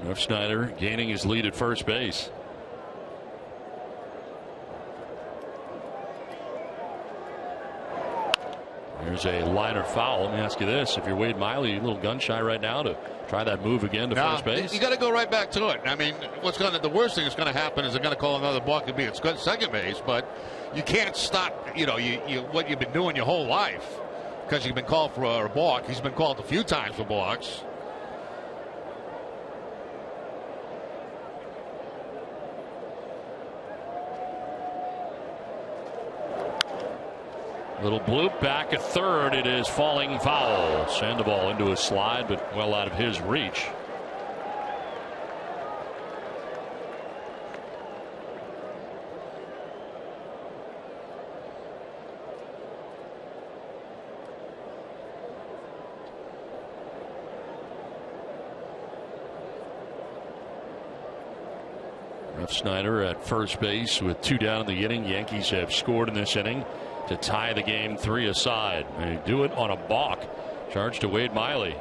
Refsyder gaining his lead at first base. There's a liner foul. Let me ask you this: if you're Wade Miley, a little gun shy right now to try that move again to first base? You got to go right back to it. I mean, the worst thing that's going to happen is they're going to call another balk and be at second base, but you can't stop. You know, what you've been doing your whole life because you've been called for a balk. He's been called a few times for balks. Little bloop back at third. It is falling foul. Sandoval into a slide, but well out of his reach. Refsyder at first base with 2 down in the inning. Yankees have scored in this inning to tie the game 3-aside. They do it on a balk charged to Wade Miley.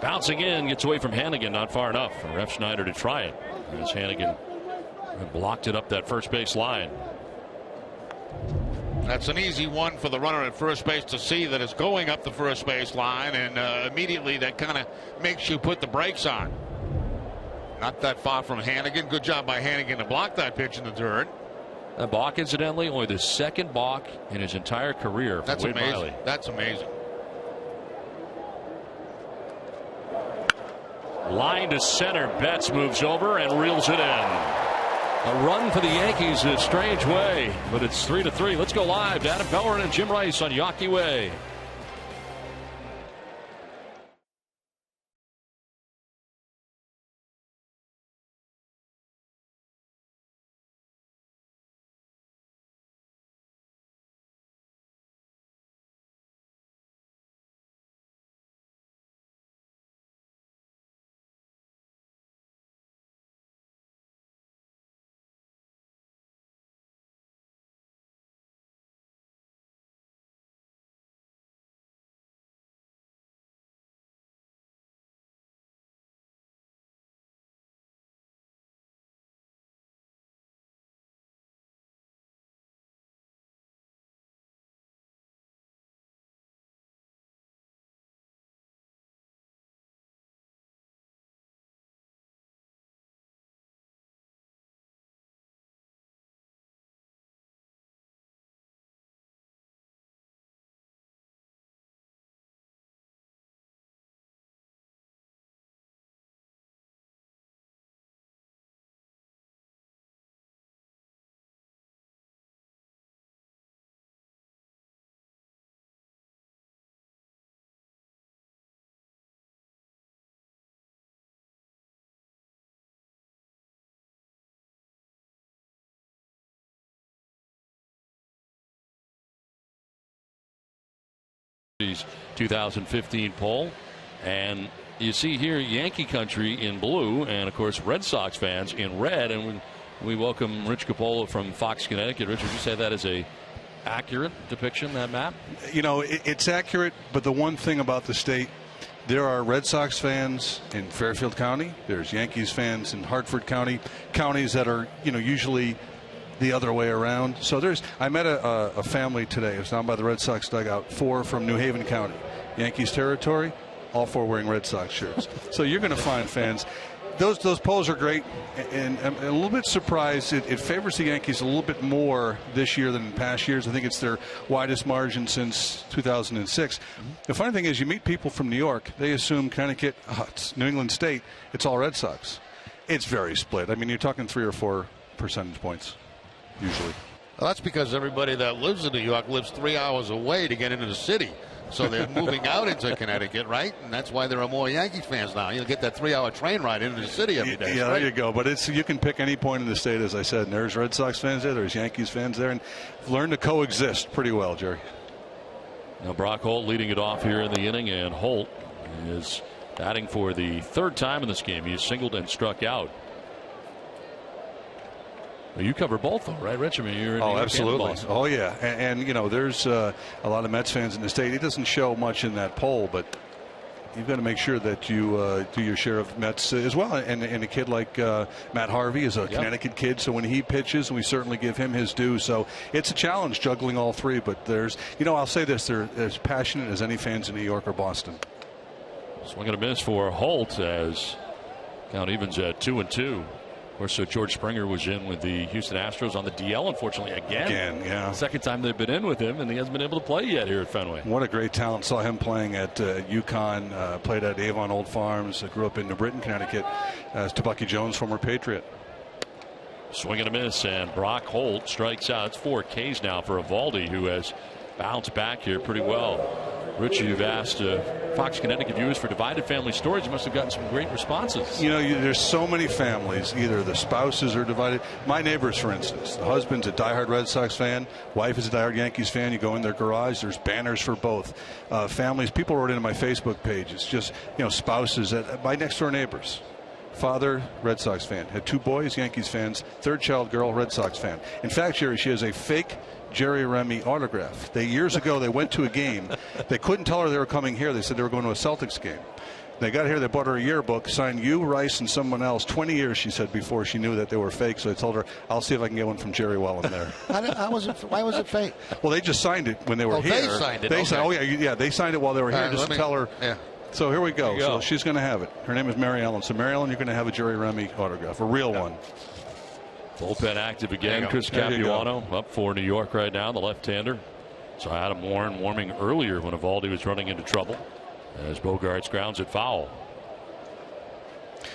Bouncing in, gets away from Hannigan, not far enough for Refsyder to try it, as Hannigan blocked it up that first base line. That's an easy one for the runner at first base to see that it's going up the first base line, and immediately that kind of makes you put the brakes on. Not that far from Hannigan. Good job by Hannigan to block that pitch in the dirt. That balk, incidentally, only the second balk in his entire career. That's Wade amazing. Miley. That's amazing. Line to center. Betts moves over and reels it in. A run for the Yankees in a strange way, but it's 3-3. Let's go live to Adam Bellerin and Jim Rice on Yawkey Way. 2015 poll, and you see here Yankee country in blue, and of course Red Sox fans in red. And we welcome Rich Capola from Fox, Connecticut. Rich, would you say that is a accurate depiction, that map? You know, it's accurate, but the one thing about the state, there are Red Sox fans in Fairfield County, there's Yankees fans in Hartford County, counties that are, you know, usually the other way around. So I met a family today. It was down by the Red Sox dugout, 4 from New Haven County, Yankees territory, all 4 wearing Red Sox shirts. So you're going to find fans. Those polls are great, and I'm a little bit surprised. It favors the Yankees a little bit more this year than in past years. I think it's their widest margin since 2006. The funny thing is, you meet people from New York, they assume Connecticut, it's New England State, it's all Red Sox. It's very split. I mean, you're talking 3 or 4 percentage points, usually. Well, that's because everybody that lives in New York lives 3 hours away to get into the city. So they're moving out into Connecticut, right? And that's why there are more Yankee fans now. You'll get that 3-hour train ride into the city every day. Yeah, right? there you go. But you can pick any point in the state, as I said. And there's Red Sox fans there. There's Yankees fans there. And learn to coexist pretty well, Jerry. Now Brock Holt leading it off here in the inning, and Holt is batting for the 3rd time in this game. He singled and struck out. Well, you cover both, though, right, Rich? I mean, you're in New York absolutely. And oh, yeah. And you know, there's a lot of Mets fans in the state. It doesn't show much in that poll, but you've got to make sure that you do your share of Mets as well. And a kid like Matt Harvey is a Connecticut kid, so when he pitches, we certainly give him his due. So it's a challenge juggling all 3. But there's, you know, I'll say this: they're as passionate as any fans in New York or Boston. Swing and a miss for Holt as count evens at 2-2. Of course, so George Springer was in with the Houston Astros on the DL, unfortunately, again. Yeah. Second time they've been in with him, and he hasn't been able to play yet here at Fenway. What a great talent. Saw him playing at UConn, played at Avon Old Farms, grew up in New Britain, Connecticut, as Bucky Jones, former Patriot. Swing and a miss, and Brock Holt strikes out. It's 4 Ks now for Evaldi, who has bounced back here pretty well. Rich, you've asked Fox Connecticut viewers for divided family stories. You must have gotten some great responses. You know, there's so many families. Either the spouses are divided. My neighbors, for instance, the husband's a diehard Red Sox fan. Wife is a diehard Yankees fan. You go in their garage, there's banners for both. Families, people wrote into my Facebook page. It's just, you know, spouses, my next door neighbors. Father, Red Sox fan. Had 2 boys, Yankees fans. 3rd child, girl, Red Sox fan. In fact, Jerry, she has a fake Jerry Remy autograph. Years ago, they went to a game. They couldn't tell her they were coming here. They said they were going to a Celtics game. They got here, they bought her a yearbook, signed you, Rice, and someone else. 20 years, she said, before she knew that they were fake. So I told her, I'll see if I can get one from Jerry while I'm there. Why was it fake? Well, they just signed it when they were here. They signed it. They signed, they signed it while they were here, just to tell her. Yeah. So here we go. So she's going to have it. Her name is Mary Ellen. So Mary Ellen, you're going to have a Jerry Remy autograph, a real one. Bullpen active again. Chris Capuano up for New York right now, the left-hander. So Adam Warren warming earlier when Evaldi was running into trouble as Bogaerts grounds it foul.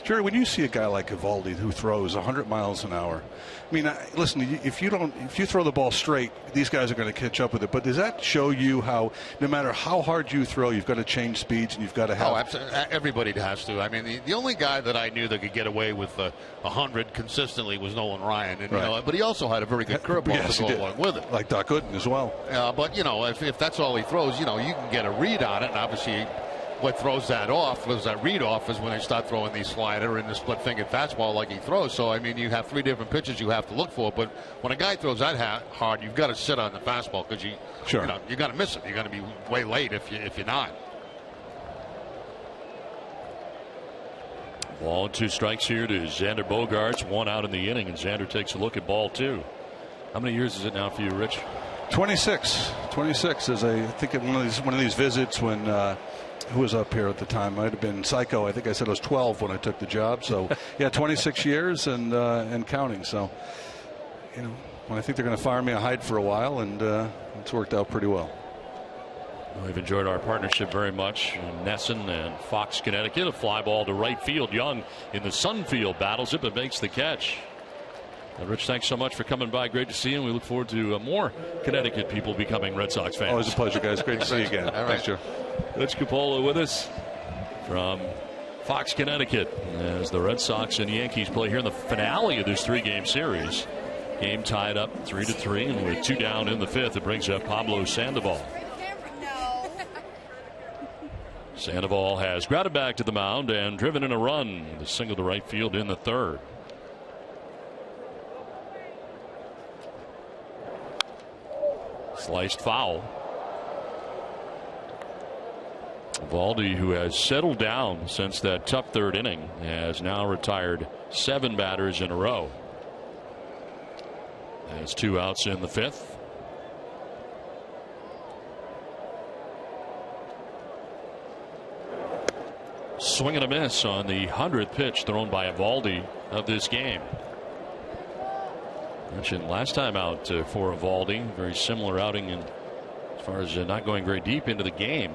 Jerry, when you see a guy like Evaldi who throws 100 miles an hour, I mean, listen, if you throw the ball straight, these guys are going to catch up with it. But does that show you how, no matter how hard you throw, you've got to change speeds and you've got to have? Oh, absolutely. Everybody has to. I mean, the only guy that I knew that could get away with 100 consistently was Nolan Ryan, and right. You know, but he also had a very good curveball to go along with it, like Doc Gooden as well. But you know, if that's all he throws, you know, you can get a read on it, and obviously. What throws that read off is when they start throwing the slider and the split-fingered fastball like he throws. So, I mean, you have 3 different pitches you have to look for. But when a guy throws that hard, you've got to sit on the fastball because you got to miss it. You're going to be way late if you're not. Ball 2 strikes here to Xander Bogaerts. 1 out in the inning, and Xander takes a look at ball 2. How many years is it now for you, Rich? 26. As I think at one of these visits when. Who was up here at the time? Might have been Psycho. I think I said I was 12 when I took the job. So, yeah, 26 years and counting. So, you know, when I think they're going to fire me, I hide for a while, and it's worked out pretty well. We've enjoyed our partnership very much. Nesson and Fox Connecticut, a fly ball to right field. Young in the Sunfield battles it, but makes the catch. Rich, thanks so much for coming by. Great to see you, and we look forward to more Connecticut people becoming Red Sox fans. Always a pleasure, guys. Great to see you again. All right. Thanks, Joe. Rich Cupola with us from Fox, Connecticut, as the Red Sox and Yankees play here in the finale of this 3-game series. Game tied up 3-3, and with 2 down in the 5th, it brings up Pablo Sandoval. Sandoval has grounded back to the mound and driven in a run. The single to right field in the 3rd. Sliced foul. Evaldi, who has settled down since that tough 3rd inning, has now retired 7 batters in a row. Has 2 outs in the 5th. swing and a miss on the 100th pitch thrown by Eovaldi of this game. Mentioned last time out for Eovaldi, very similar outing in, as far as not going very deep into the game.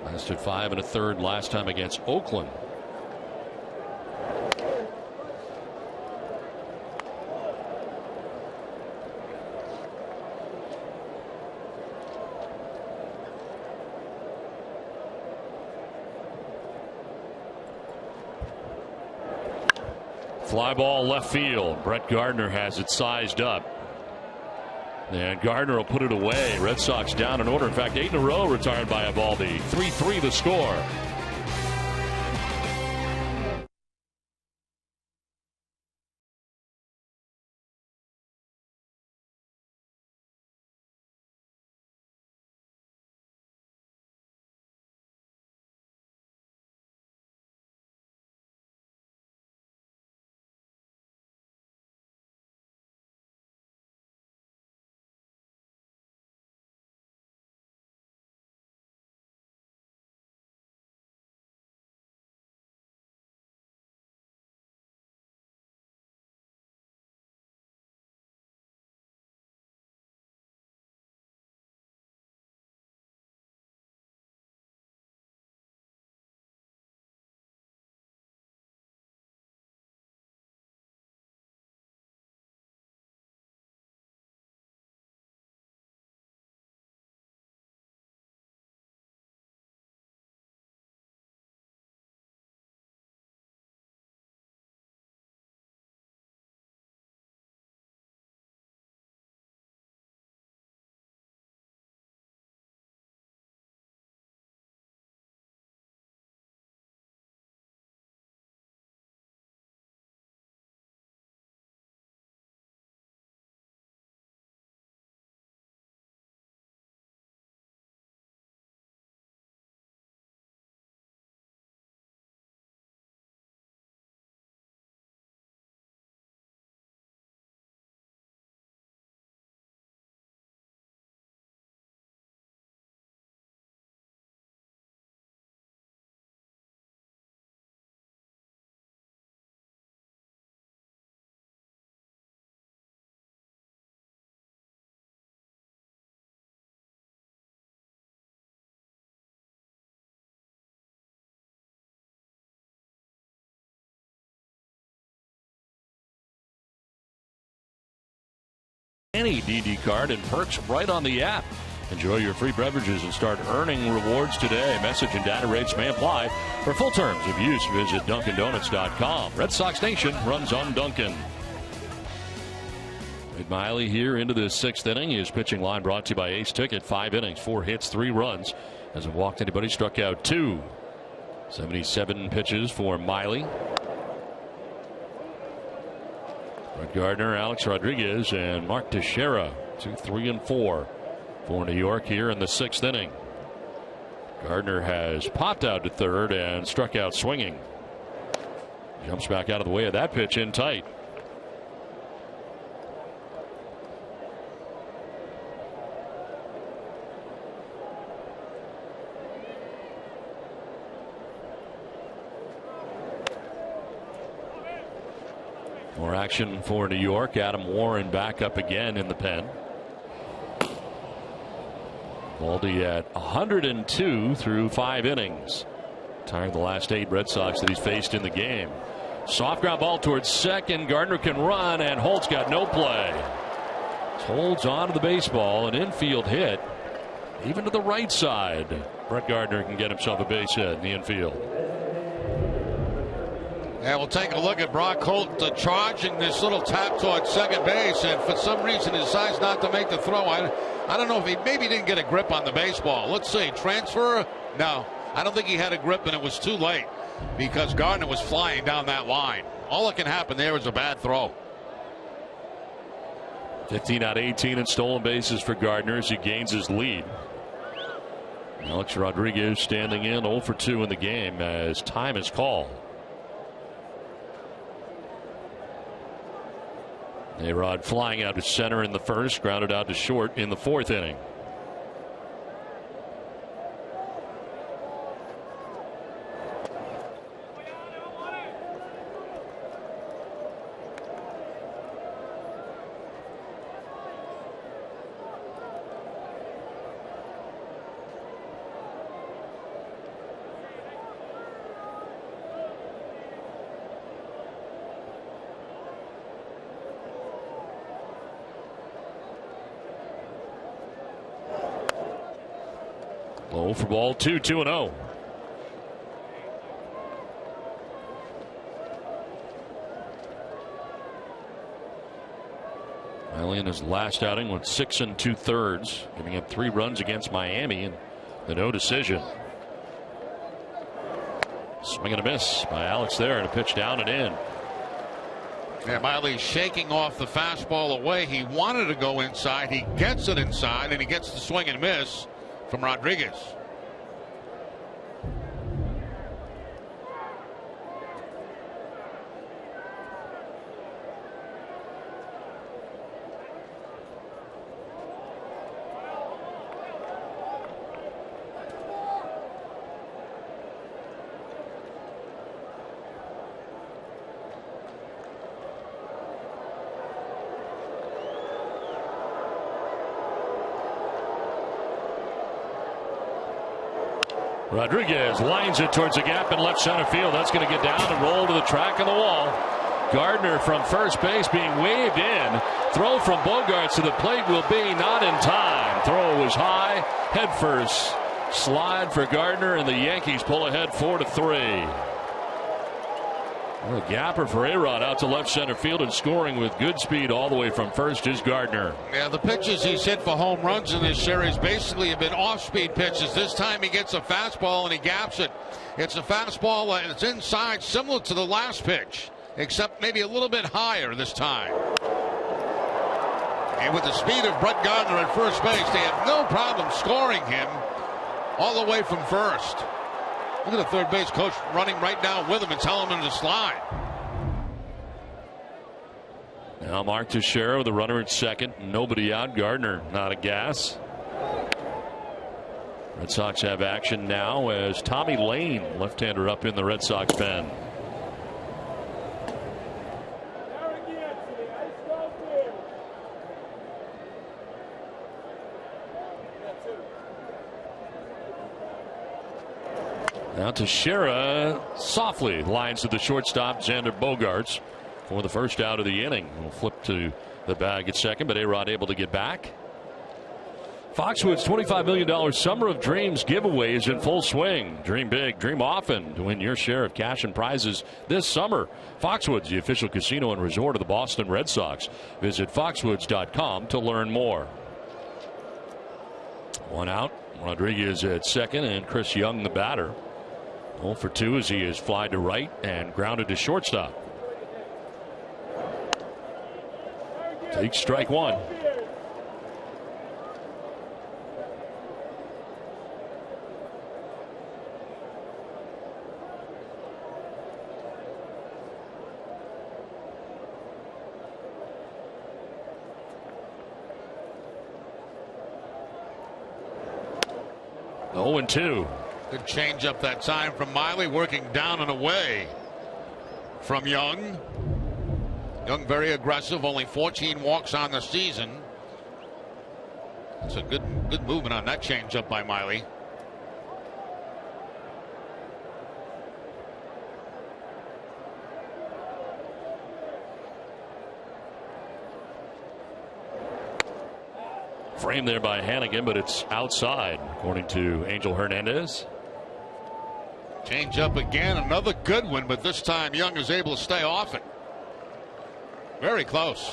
Lasted 5 1/3 last time against Oakland. Fly ball left field. Brett Gardner has it sized up. And Gardner will put it away. Red Sox down in order. In fact, 8 in a row retired by Eovaldi. 3-3 the score. Any DD card and perks right on the app. Enjoy your free beverages and start earning rewards today. Message and data rates may apply. For full terms of use, visit DunkinDonuts.com. Red Sox Nation runs on Dunkin'. Wade Miley here into the 6th inning. His pitching line brought to you by Ace Ticket. 5 innings, 4 hits, 3 runs. Hasn't walked anybody, struck out 2. 77 pitches for Miley. Brett Gardner, Alex Rodriguez, and Mark Teixeira, 2, 3, and 4 for New York here in the 6th inning. Gardner has popped out to third and struck out swinging. Jumps back out of the way of that pitch in tight. More action for New York. Adam Warren back up again in the pen. Eovaldi at 102 through 5 innings. Tired the last 8 Red Sox that he's faced in the game. Soft ground ball towards second. Gardner can run, and Holt's got no play. Holds onto the baseball, an infield hit, even to the right side. Brett Gardner can get himself a base hit in the infield. And we'll take a look at Brock Holt charging this little tap towards second base, and for some reason he decides not to make the throw. I don't know if he maybe didn't get a grip on the baseball. Let's see, transfer? No, I don't think he had a grip, and it was too late because Gardner was flying down that line. All that can happen there is a bad throw. 15 out of 18 in stolen bases for Gardner as he gains his lead. Alex Rodriguez standing in 0 for 2 in the game as time is called. A-Rod flying out to center in the first, grounded out to short in the 4th inning. 0 for ball 2, 2-0. Miley in his last outing went 6 2/3, giving up 3 runs against Miami and the no decision. Swing and a miss by Alex there, and a pitch down and in. Yeah, Miley shaking off the fastball away. He wanted to go inside. He gets it inside, and he gets the swing and miss from Rodriguez. Rodriguez lines it towards the gap in left center field. That's going to get down and roll to the track of the wall. Gardner from first base being waved in. Throw from Bogaerts to the plate will be not in time. Throw was high. Head first. Slide for Gardner, and the Yankees pull ahead 4-3. Well, a gapper for A-Rod out to left center field, and scoring with good speed all the way from first is Gardner. Yeah, the pitches he's hit for home runs in this series basically have been off-speed pitches. This time he gets a fastball and he gaps it. It's a fastball and it's inside, similar to the last pitch, except maybe a little bit higher this time. And with the speed of Brett Gardner at first base, they have no problem scoring him all the way from first. Look at the third base coach running right down with him and telling him to slide. Now Mark Teixeira with the runner at second. Nobody out. Gardner not a gas. Red Sox have action now as Tommy Lane, left-hander, up in the Red Sox pen. Now Teixeira softly lines to the shortstop, Xander Bogaerts, for the first out of the inning. We'll flip to the bag at second, but A-Rod able to get back. Foxwoods $25 million Summer of Dreams giveaway is in full swing. Dream big, dream often to win your share of cash and prizes this summer. Foxwoods, the official casino and resort of the Boston Red Sox. Visit foxwoods.com to learn more. One out. Rodriguez at second, and Chris Young the batter. 0 for 2 as he is fly to right and grounded to shortstop. Takes strike one. Oh, 0-2. Good change up that time from Miley, working down and away from Young. Young very aggressive, only 14 walks on the season. It's a good movement on that change up by Miley. Framed there by Hannigan, but it's outside, according to Angel Hernandez. Change up again, another good one, but this time Young is able to stay off it. Very close.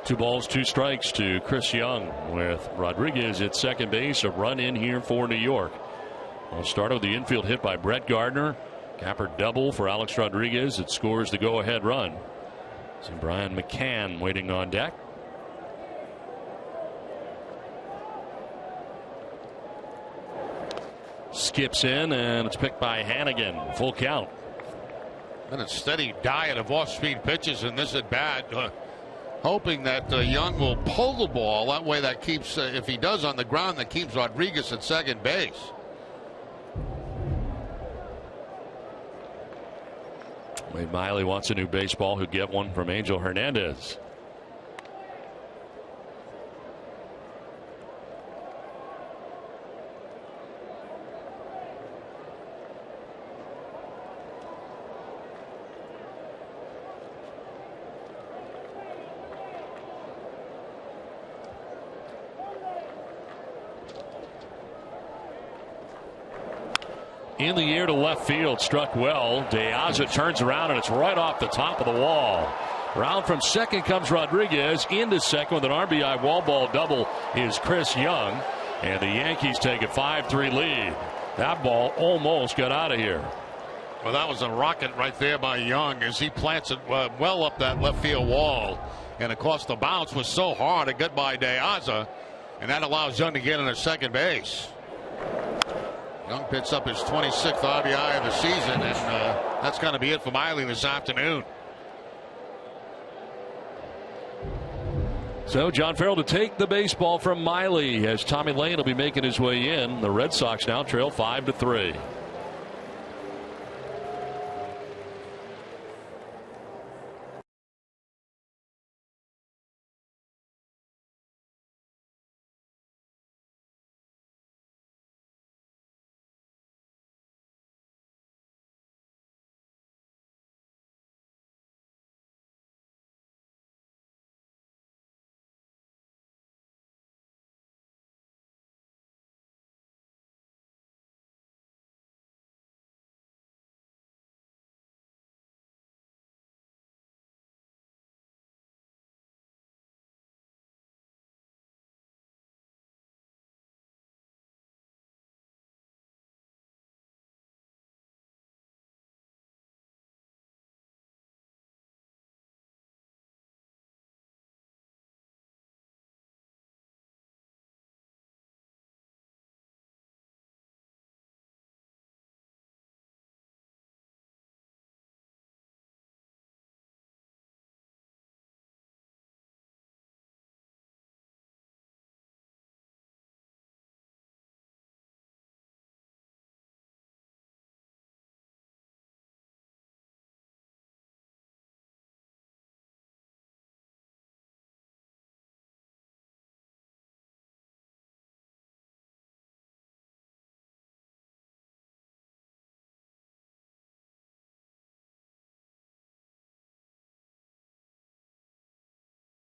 Two balls, two strikes to Chris Young, with Rodriguez at second base. A run in here for New York. We'll start with the infield hit by Brett Gardner. Capper double for Alex Rodriguez. It scores the go-ahead run. See Brian McCann waiting on deck. Skips in, and it's picked by Hannigan. Full count. And a steady diet of off-speed pitches in this at bat. Hoping that Young will pull the ball. That way that keeps, if he does on the ground, that keeps Rodriguez at second base. Wade Miley wants a new baseball. He'll get one from Angel Hernandez. In the air to left field, struck well. De Aza turns around and it's right off the top of the wall. Round from second comes Rodriguez. Into second with an RBI wall ball double is Chris Young. And the Yankees take a 5-3 lead. That ball almost got out of here. Well, that was a rocket right there by Young as he plants it well up that left field wall. And of course the bounce was so hard it got by De Aza. And that allows Young to get into second base. Young picks up his 26th RBI of the season, and that's going to be it for Miley this afternoon. So John Farrell to take the baseball from Miley as Tommy Lane will be making his way in. The Red Sox now trail 5-3.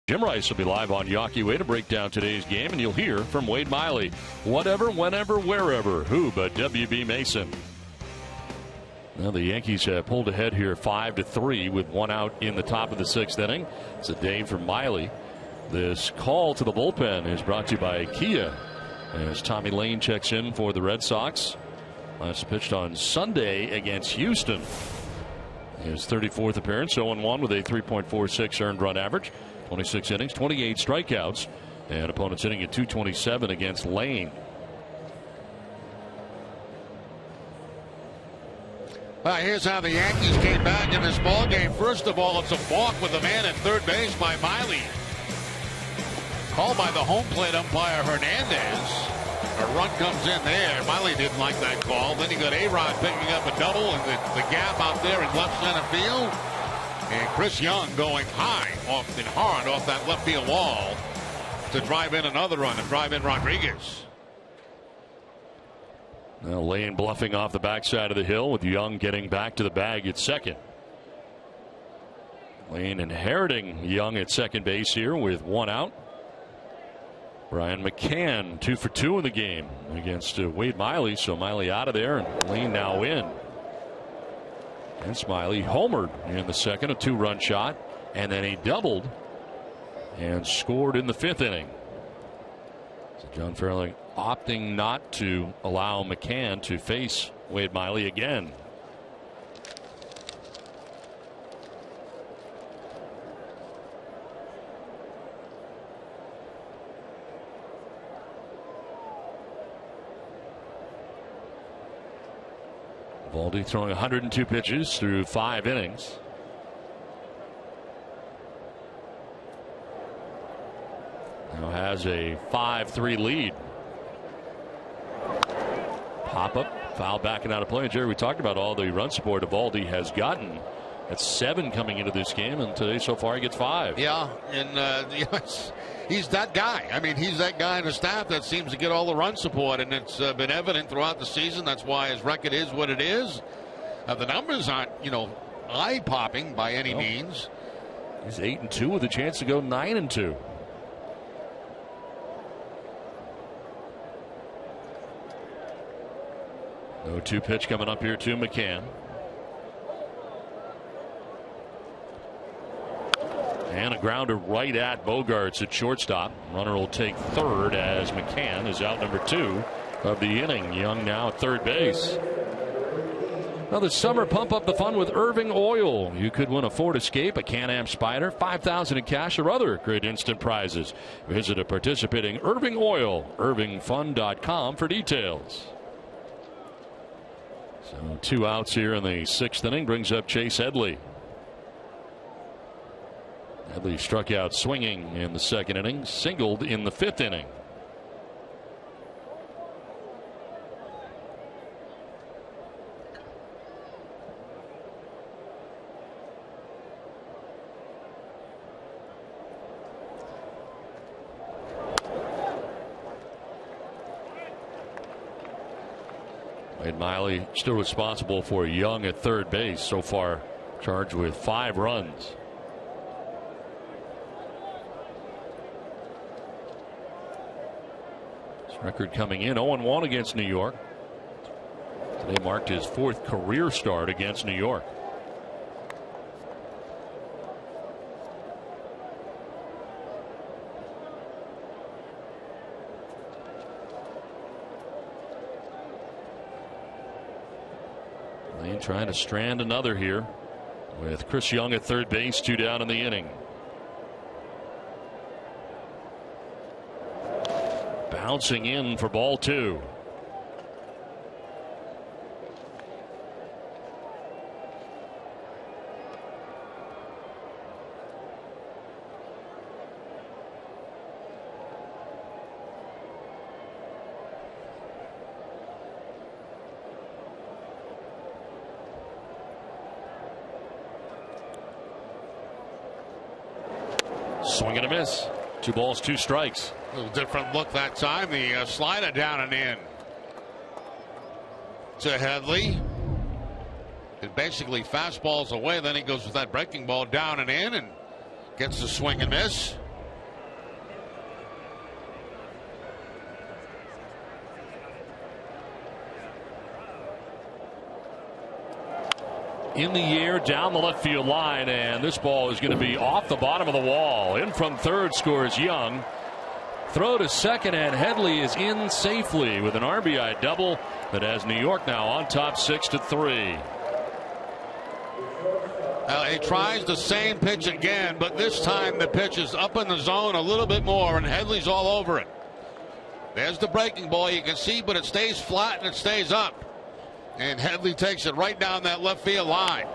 Jim Rice will be live on Yawkey Way to break down today's game, and you'll hear from Wade Miley. Whatever, whenever, wherever. Who but W.B. Mason? Now the Yankees have pulled ahead here 5-3 with one out in the top of the sixth inning. It's a day for Miley. This call to the bullpen is brought to you by Kia as Tommy Lane checks in for the Red Sox. Last pitched on Sunday against Houston. His 34th appearance, 0-1 with a 3.46 earned run average. 26 innings, 28 strikeouts, and opponents hitting at 227 against Lane. Well, here's how the Yankees came back in this ball game. First of all, it's a balk with a man at third base by Miley. Called by the home plate umpire Hernandez. A run comes in there. Miley didn't like that call. Then you got A-Rod picking up a double in the gap out there in left center field. And Chris Young going high and hard off that left field wall to drive in another run and drive in Rodriguez. Now Lane bluffing off the backside of the hill with Young getting back to the bag at second. Lane inheriting Young at second base here with one out. Brian McCann 2 for 2 in the game against Wade Miley. So Miley out of there and Lane now in. And Smiley homered in the second, a 2-run shot, and then he doubled and scored in the fifth inning. So John Farrell opting not to allow McCann to face Wade Miley again. Valdi throwing 102 pitches through 5 innings. Now has a 5-3 lead. Pop up, foul backing out of play. And Jerry, we talked about all the run support Valdi has gotten That's 7 coming into this game, and today so far he gets 5. Yeah, and he's that guy. I mean, he's that guy in the staff that seems to get all the run support, and it's been evident throughout the season. That's why his record is what it is. The numbers aren't, eye-popping by any means. He's 8-2 with a chance to go 9-2. No 2 pitch coming up here to McCann. And a grounder right at Bogarts at shortstop. Runner will take third as McCann is out number 2 of the inning. Young now at third base. Now this summer, pump up the fun with Irving Oil. You could win a Ford Escape, a Can-Am Spyder, $5,000 in cash, or other great instant prizes. Visit a participating Irving Oil, irvingfun.com for details. So 2 outs here in the 6th inning brings up Chase Headley. Headley struck out swinging in the 2nd inning, singled in the 5th inning. Wade Miley still responsible for Young at third base, so far charged with 5 runs. His record coming in 0-1 against New York. Today marked his 4th career start against New York. Lane trying to strand another here with Chris Young at third base, 2 down in the inning. Bouncing in for ball 2. Swing and a miss. 2 balls, 2 strikes. A little different look that time. The slider down and in to Headley. It basically fastballs away. Then he goes with that breaking ball down and in and gets the swing and miss. In the air down the left field line, and this ball is going to be off the bottom of the wall. In from third scores Young. Throw to second, and Headley is in safely with an RBI double that has New York now on top 6-3. He tries the same pitch again, but this time the pitch is up in the zone a little bit more, and Headley's all over it. There's the breaking ball, you can see, but it stays flat and it stays up. And Headley takes it right down that left field line.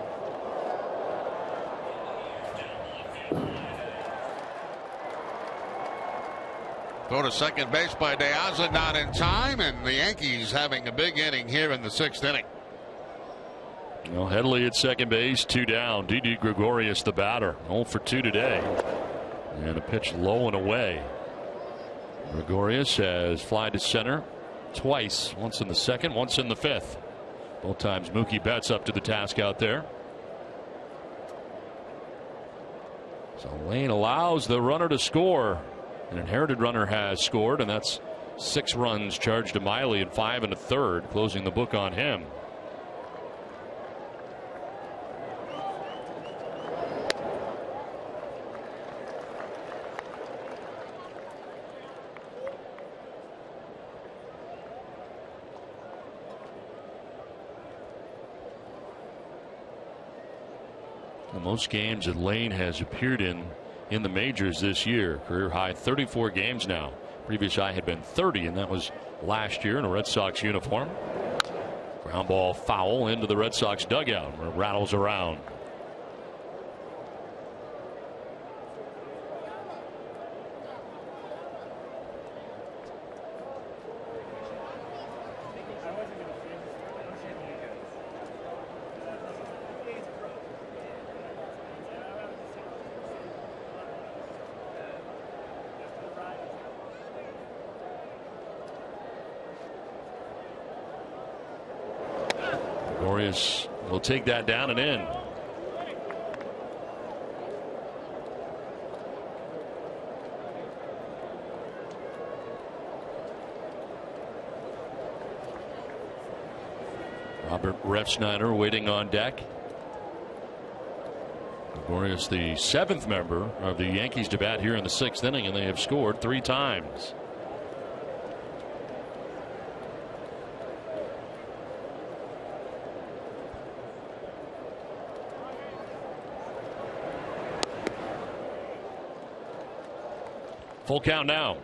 Throw to second base by De Aza, not in time, and the Yankees having a big inning here in the 6th inning. Well, Headley at second base, 2 down. Didi Gregorius the batter, 0 for 2 today. And a pitch low and away. Gregorius has fly to center twice, once in the 2nd, once in the 5th. Both times Mookie Betts up to the task out there. So Lane allows the runner to score. An inherited runner has scored, and that's 6 runs charged to Miley and 5 1/3, closing the book on him. The most games that Lane has appeared in the majors this year. Career high 34 games now. Previous high had been 30, and that was last year in a Red Sox uniform. Ground ball foul into the Red Sox dugout where it rattles around. Gregorius will take that down and in. Robert Refsyder waiting on deck. Gregorius, the 7th member of the Yankees to bat here in the 6th inning, and they have scored 3 times. Full count now.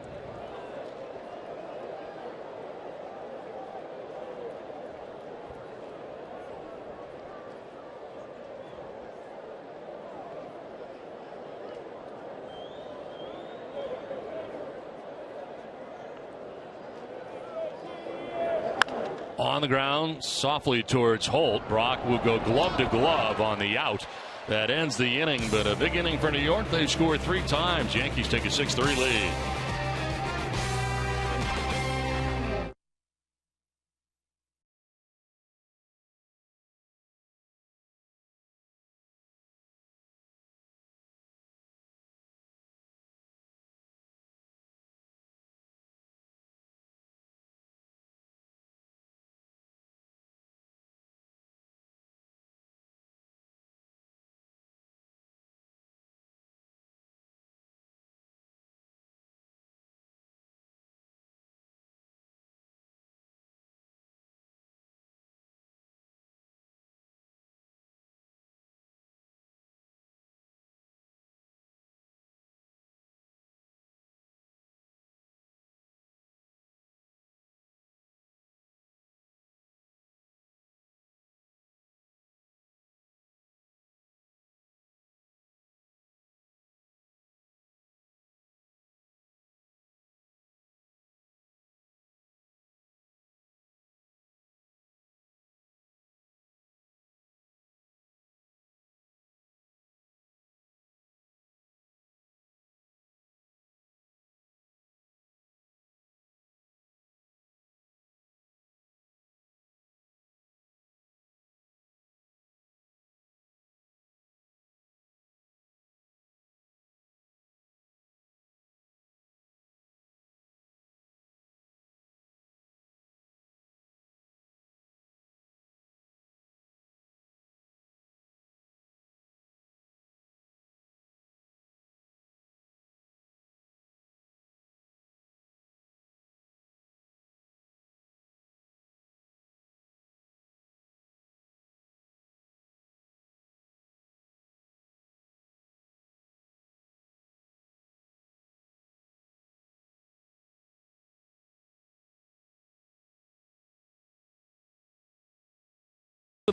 On the ground, softly towards Holt. Brock will go glove to glove on the out. That ends the inning, but a big inning for New York. They've scored 3 times. Yankees take a 6-3 lead.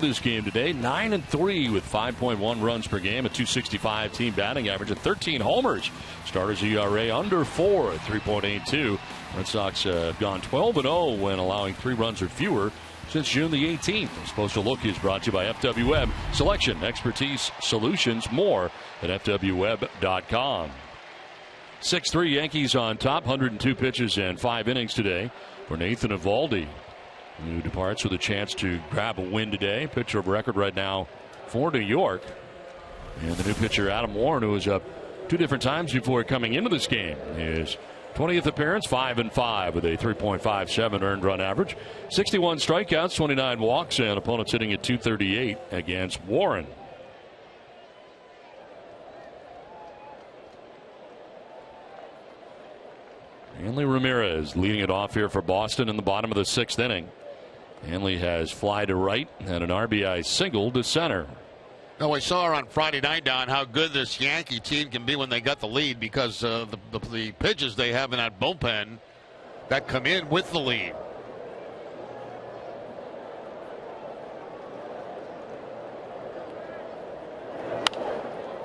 This game today, 9-3 with 5.1 runs per game, a .265 team batting average, and 13 homers. Starters ERA under 4 at 3.82. Red Sox have gone 12-0 when allowing 3 runs or fewer since June the 18th. This Postal Look is brought to you by FWWeb. Selection, expertise, solutions, more at FWWeb.com. 6-3 Yankees on top, 102 pitches and 5 innings today for Nathan Eovaldi, who departs with a chance to grab a win today. Pitcher of record right now for New York. And the new pitcher, Adam Warren, who was up 2 different times before coming into this game. His 20th appearance, 5-5 with a 3.57 earned run average. 61 strikeouts, 29 walks, and opponents hitting at .238 against Warren. Hanley Ramirez leading it off here for Boston in the bottom of the 6th inning. Hanley has fly to right and an RBI single to center. Now, we saw on Friday night, Don, how good this Yankee team can be when they got the lead because the pitches they have in that bullpen that come in with the lead.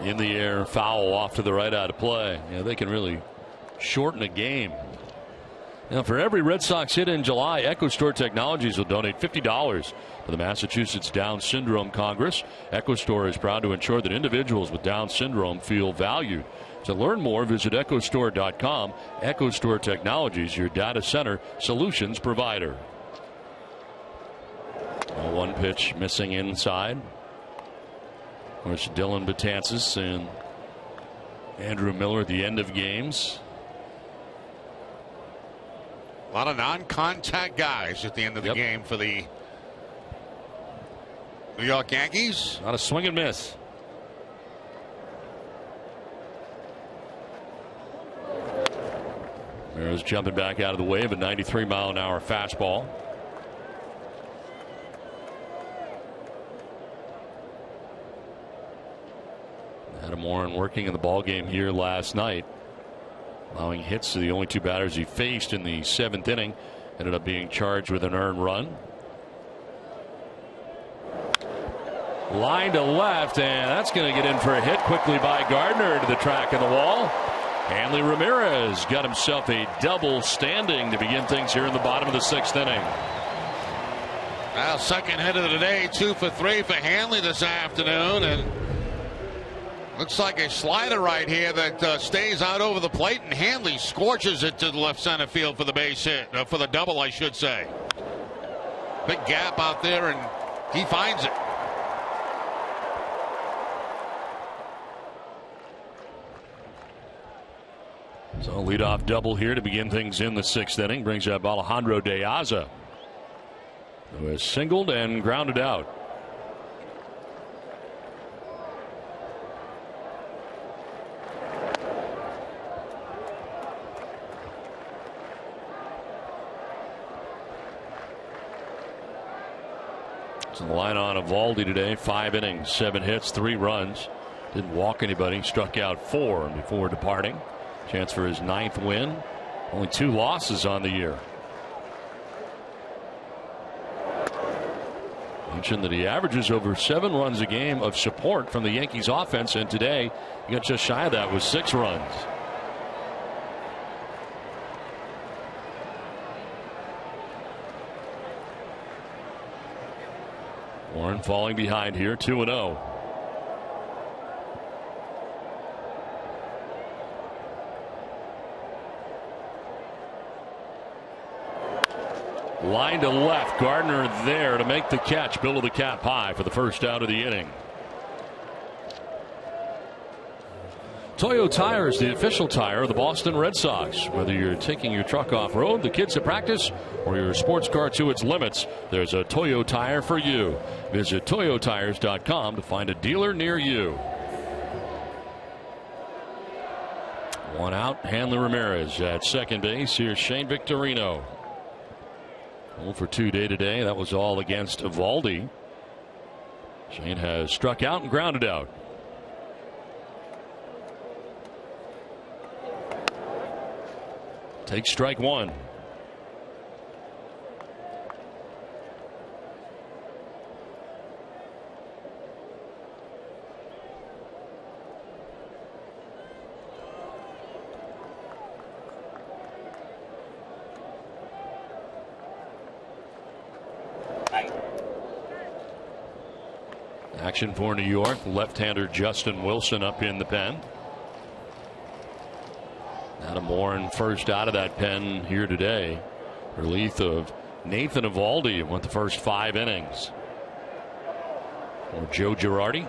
In the air, foul off to the right out of play. Yeah, they can really shorten a game. Now, for every Red Sox hit in July, EchoStore Technologies will donate $50 to the Massachusetts Down Syndrome Congress. EchoStore is proud to ensure that individuals with Down syndrome feel valued. To learn more, visit echostore.com. EchoStore Technologies, your data center solutions provider. One pitch missing inside. Of course, Dylan Betances and Andrew Miller at the end of games. A lot of non-contact guys at the end of the game for the New York Yankees. Not a swing and miss. Ramirez jumping back out of the way of a 93-mile-an-hour fastball. Adam Warren working in the ballgame here last night, allowing hits to the only two batters he faced in the 7th inning. Ended up being charged with an earned run. Line to left, and that's going to get in for a hit quickly by Gardner to the track of the wall. Hanley Ramirez got himself a double standing to begin things here in the bottom of the 6th inning. Now, second hit of the day, 2 for 3 for Hanley this afternoon, and looks like a slider right here that stays out over the plate, and Hanley scorches it to the left center field for the base hit, for the double, I should say. Big gap out there, and he finds it. So a leadoff double here to begin things in the 6th inning brings up Alejandro De Aza, who has singled and grounded out. So the line on Eovaldi today, 5 innings, 7 hits, 3 runs. Didn't walk anybody, struck out 4 before departing. Chance for his 9th win. Only 2 losses on the year. Mentioned that he averages over 7 runs a game of support from the Yankees offense, and today he got just shy of that with 6 runs. Warren falling behind here, 2-0. Line to left. Gardner there to make the catch. Bill of the cap high for the first out of the inning. Toyo Tire is the official tire of the Boston Red Sox. Whether you're taking your truck off-road, the kids at practice, or your sports car to its limits, there's a Toyo Tire for you. Visit toyotires.com to find a dealer near you. 1 out. Hanley Ramirez at second base. Here's Shane Victorino. 0 for 2 day today. That was all against Eovaldi. Shane has struck out and grounded out. Takes strike 1. Action for New York. Left-hander Justin Wilson up in the pen. Adam Warren first out of that pen here today. Relief of Nathan Eovaldi went the first 5 innings. Or Joe Girardi.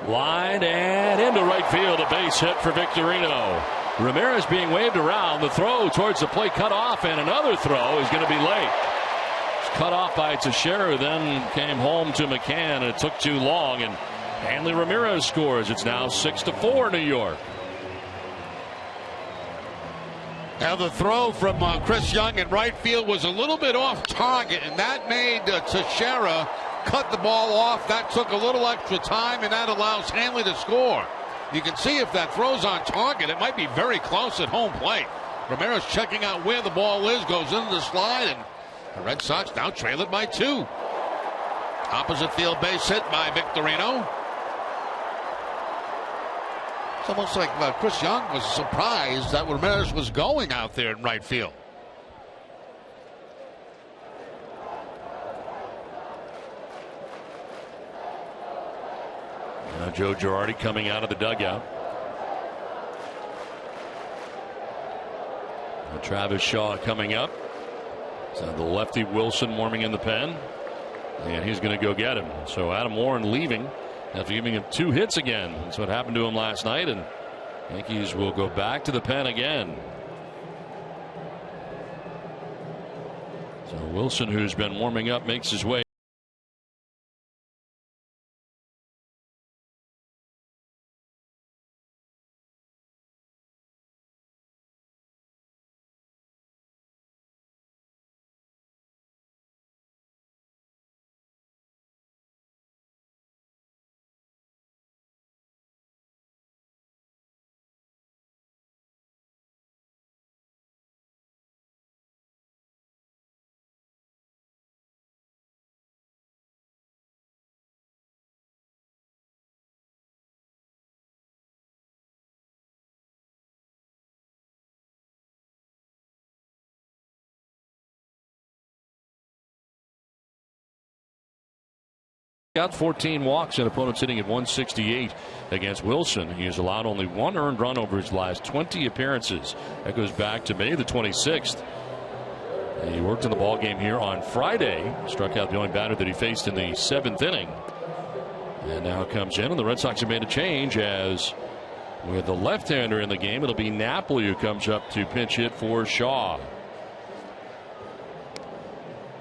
Line and into right field. A base hit for Victorino. Ramirez being waved around. The throw towards the plate cut off, and another throw is going to be late. It's cut off by Teixeira, then came home to McCann, and it took too long, and Hanley Ramirez scores. It's now 6-4 New York. Now the throw from Chris Young in right field was a little bit off target, and that made Teixeira cut the ball off. That took a little extra time, and that allows Hanley to score. You can see if that throw's on target, it might be very close at home plate. Ramirez checking out where the ball is, goes into the slide, and the Red Sox now trail it by 2. Opposite field base hit by Victorino. It's almost like Chris Young was surprised that Ramirez was going out there in right field. Now Joe Girardi coming out of the dugout. Travis Shaw coming up. So the lefty Wilson warming in the pen. And he's going to go get him. So Adam Warren leaving after giving him 2 hits again. That's what happened to him last night. And Yankees will go back to the pen again. So Wilson, who's been warming up, makes his way. Got 14 walks and opponents hitting at 168 against Wilson. He has allowed only 1 earned run over his last 20 appearances. That goes back to May the 26th. He worked in the ball game here on Friday. Struck out the only batter that he faced in the 7th inning. And now comes in, and the Red Sox have made a change, as with the left-hander in the game, it'll be Napoli who comes up to pinch hit for Shaw.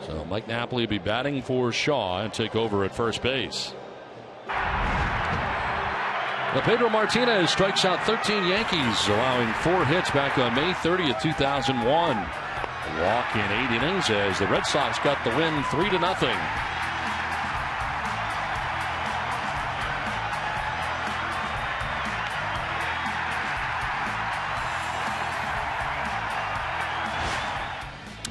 So Mike Napoli will be batting for Shaw and take over at first base. Now Pedro Martinez strikes out 13 Yankees, allowing 4 hits back on May 30th, 2001. Walk in 8 innings as the Red Sox got the win 3-0.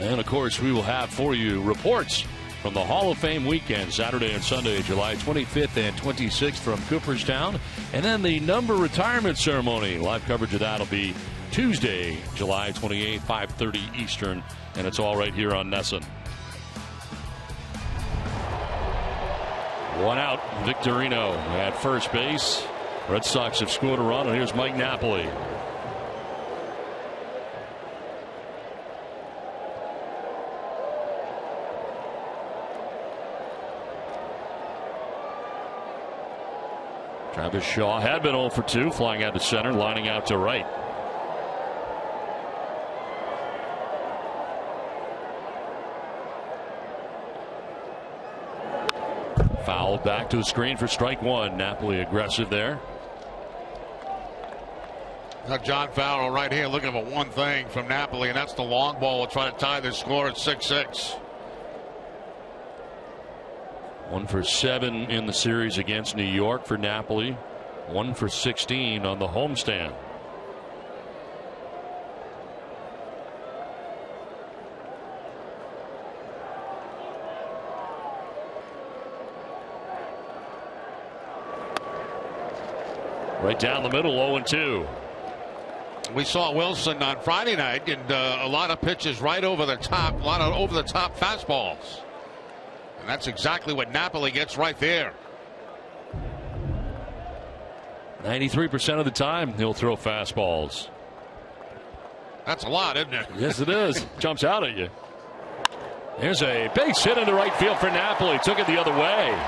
And of course, we will have for you reports from the Hall of Fame weekend, Saturday and Sunday, July 25th and 26th from Cooperstown. And then the number retirement ceremony. Live coverage of that will be Tuesday, July 28th, 5:30 Eastern. And it's all right here on NESN. 1 out, Victorino at first base. Red Sox have scored a run, and here's Mike Napoli. Travis Shaw had been 0 for 2, flying out to center, lining out to right. Fouled back to the screen for strike 1. Napoli aggressive there. Now John Farrell right here looking for one thing from Napoli, and that's the long ball. Will try to tie this score at 6-6. 1 for 7 in the series against New York for Napoli. 1 for 16 on the homestand. Right down the middle, 0-2. We saw Wilson on Friday night, and a lot of pitches right over the top, a lot of over the top fastballs. And that's exactly what Napoli gets right there. 93% of the time he'll throw fastballs. That's a lot, isn't it? Yes, it is. Jumps out at you. There's a base hit into right field for Napoli. Took it the other way.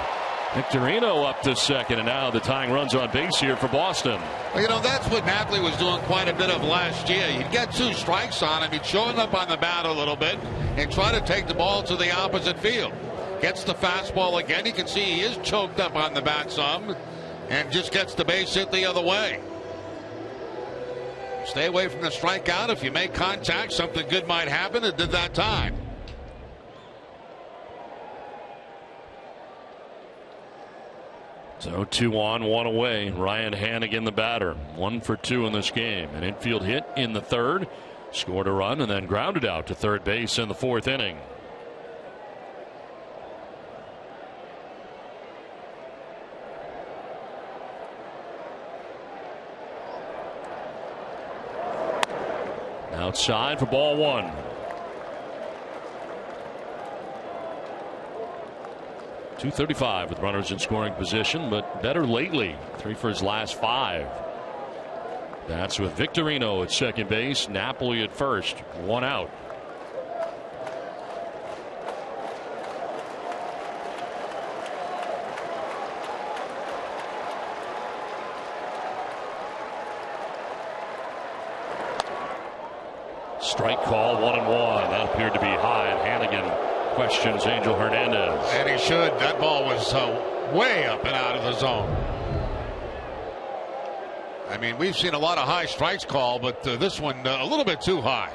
Victorino up to second, and now the tying runs on base here for Boston. Well, you know, that's what Napoli was doing quite a bit of last year. You'd get 2 strikes on him. He'd showing up on the bat a little bit and try to take the ball to the opposite field. Gets the fastball again. You can see he is choked up on the bat some, and just gets the base hit the other way. Stay away from the strikeout. If you make contact, something good might happen. It did that time. So 2 on, 1 away. Ryan Hannigan, the batter. 1 for 2 in this game. An infield hit in the 3rd. Scored a run and then grounded out to third base in the 4th inning. Outside for ball 1. .235 with runners in scoring position, but better lately. 3 for his last 5. That's with Victorino at second base, Napoli at first, 1 out. Strike call, 1-1. That appeared to be high, and Hannigan questions Angel Hernandez. And he should. That ball was way up and out of the zone. I mean, we've seen a lot of high strikes called, but this one a little bit too high.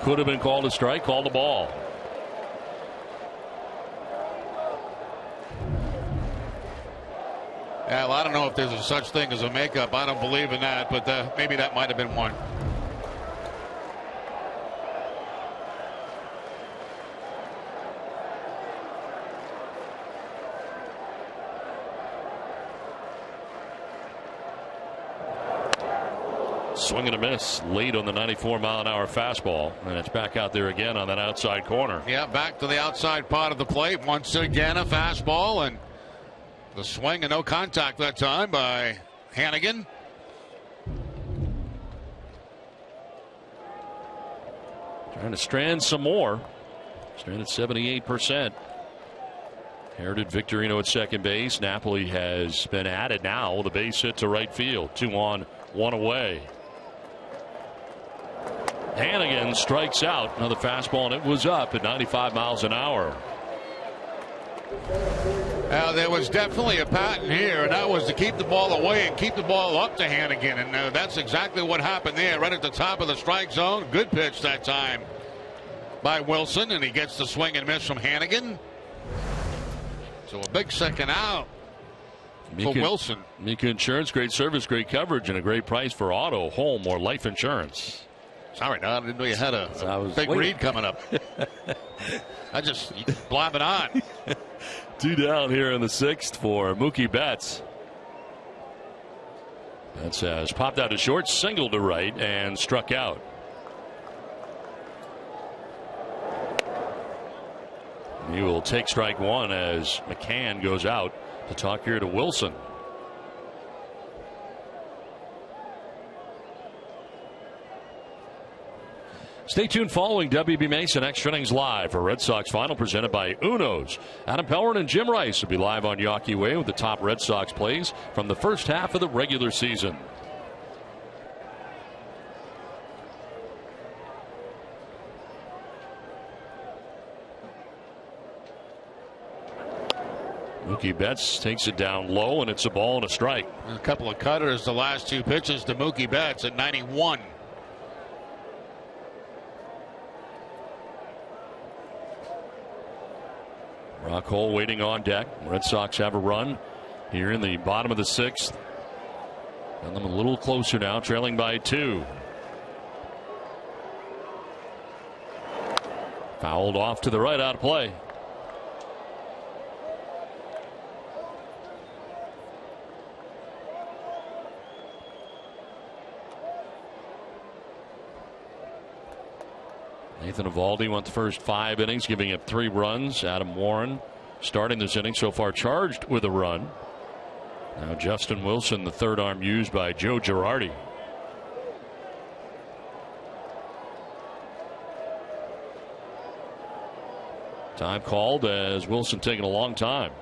Could have been called a strike, called a ball. Yeah, well, I don't know if there's a such thing as a makeup. I don't believe in that, but maybe that might have been one. Swing and a miss late on the 94-mile-an-hour fastball, and it's back out there again on that outside corner. Yeah, back to the outside part of the plate. Once again, a fastball, and the swing and no contact that time by Hannigan. Trying to strand some more. Stranded 78%. Heritage Victorino at second base. Napoli has been added now with a base hit to right field. 2 on, 1 away. Hannigan strikes out. Another fastball, and it was up at 95 miles an hour. There was definitely a pattern here, and that was to keep the ball away and keep the ball up to Hannigan. And that's exactly what happened there, right at the top of the strike zone. Good pitch that time by Wilson, and he gets the swing and miss from Hannigan. So a big second out for Wilson. Mika Insurance, great service, great coverage, and a great price for auto, home, or life insurance. Sorry, Don, I didn't know you had a big read coming up. I just blabbing on. 2 down here in the 6th for Mookie Betts. Betts has popped out to short, singled to right, and struck out. He will take strike 1 as McCann goes out to talk here to Wilson. Stay tuned following WB Mason Extra Innings Live for Red Sox Final presented by Uno's. Adam Pellerin and Jim Rice will be live on Yawkey Way with the top Red Sox plays from the first half of the regular season. Mookie Betts takes it down low, and it's a ball and a strike. A couple of cutters the last 2 pitches to Mookie Betts at 91. Rockhold waiting on deck. Red Sox have a run here in the bottom of the 6th. And them a little closer now, trailing by 2. Fouled off to the right, out of play. Nathan Eovaldi went the first 5 innings, giving up 3 runs. Adam Warren starting this inning so far charged with a run. Now Justin Wilson, the third arm used by Joe Girardi. Time called as Wilson taking a long time.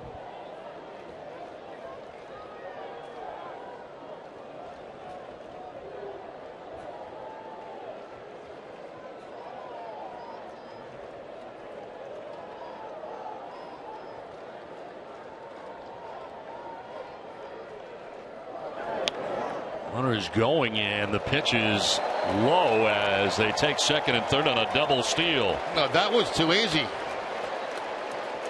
Runners going, and the pitch is low as they take second and third on a double steal. No, that was too easy.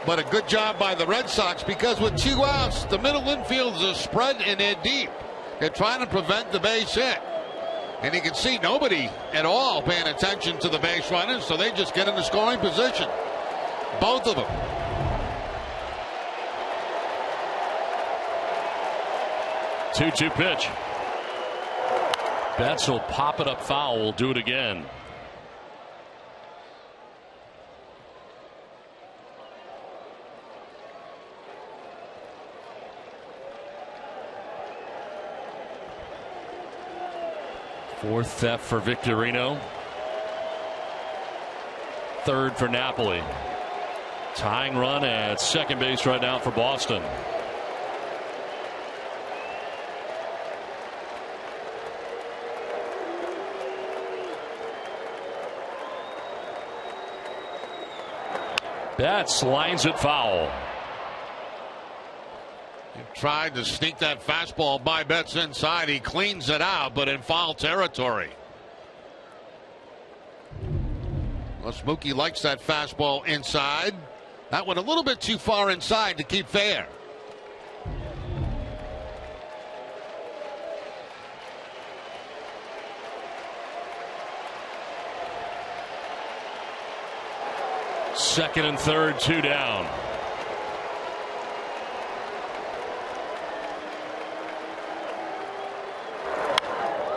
But a good job by the Red Sox, because with 2 outs, the middle infielders are spread and they're deep. They're trying to prevent the base hit. And you can see nobody at all paying attention to the base runners, so they just get in the scoring position. Both of them. 2-2 pitch. Betts will pop it up foul. Do it again. Fourth theft for Victorino. Third for Napoli. Tying run at second base right now for Boston. Betts lines it foul. He tried to sneak that fastball by Betts inside. He cleans it out, but in foul territory. Well, Smokey likes that fastball inside. That went a little bit too far inside to keep fair. Second and third, 2 down.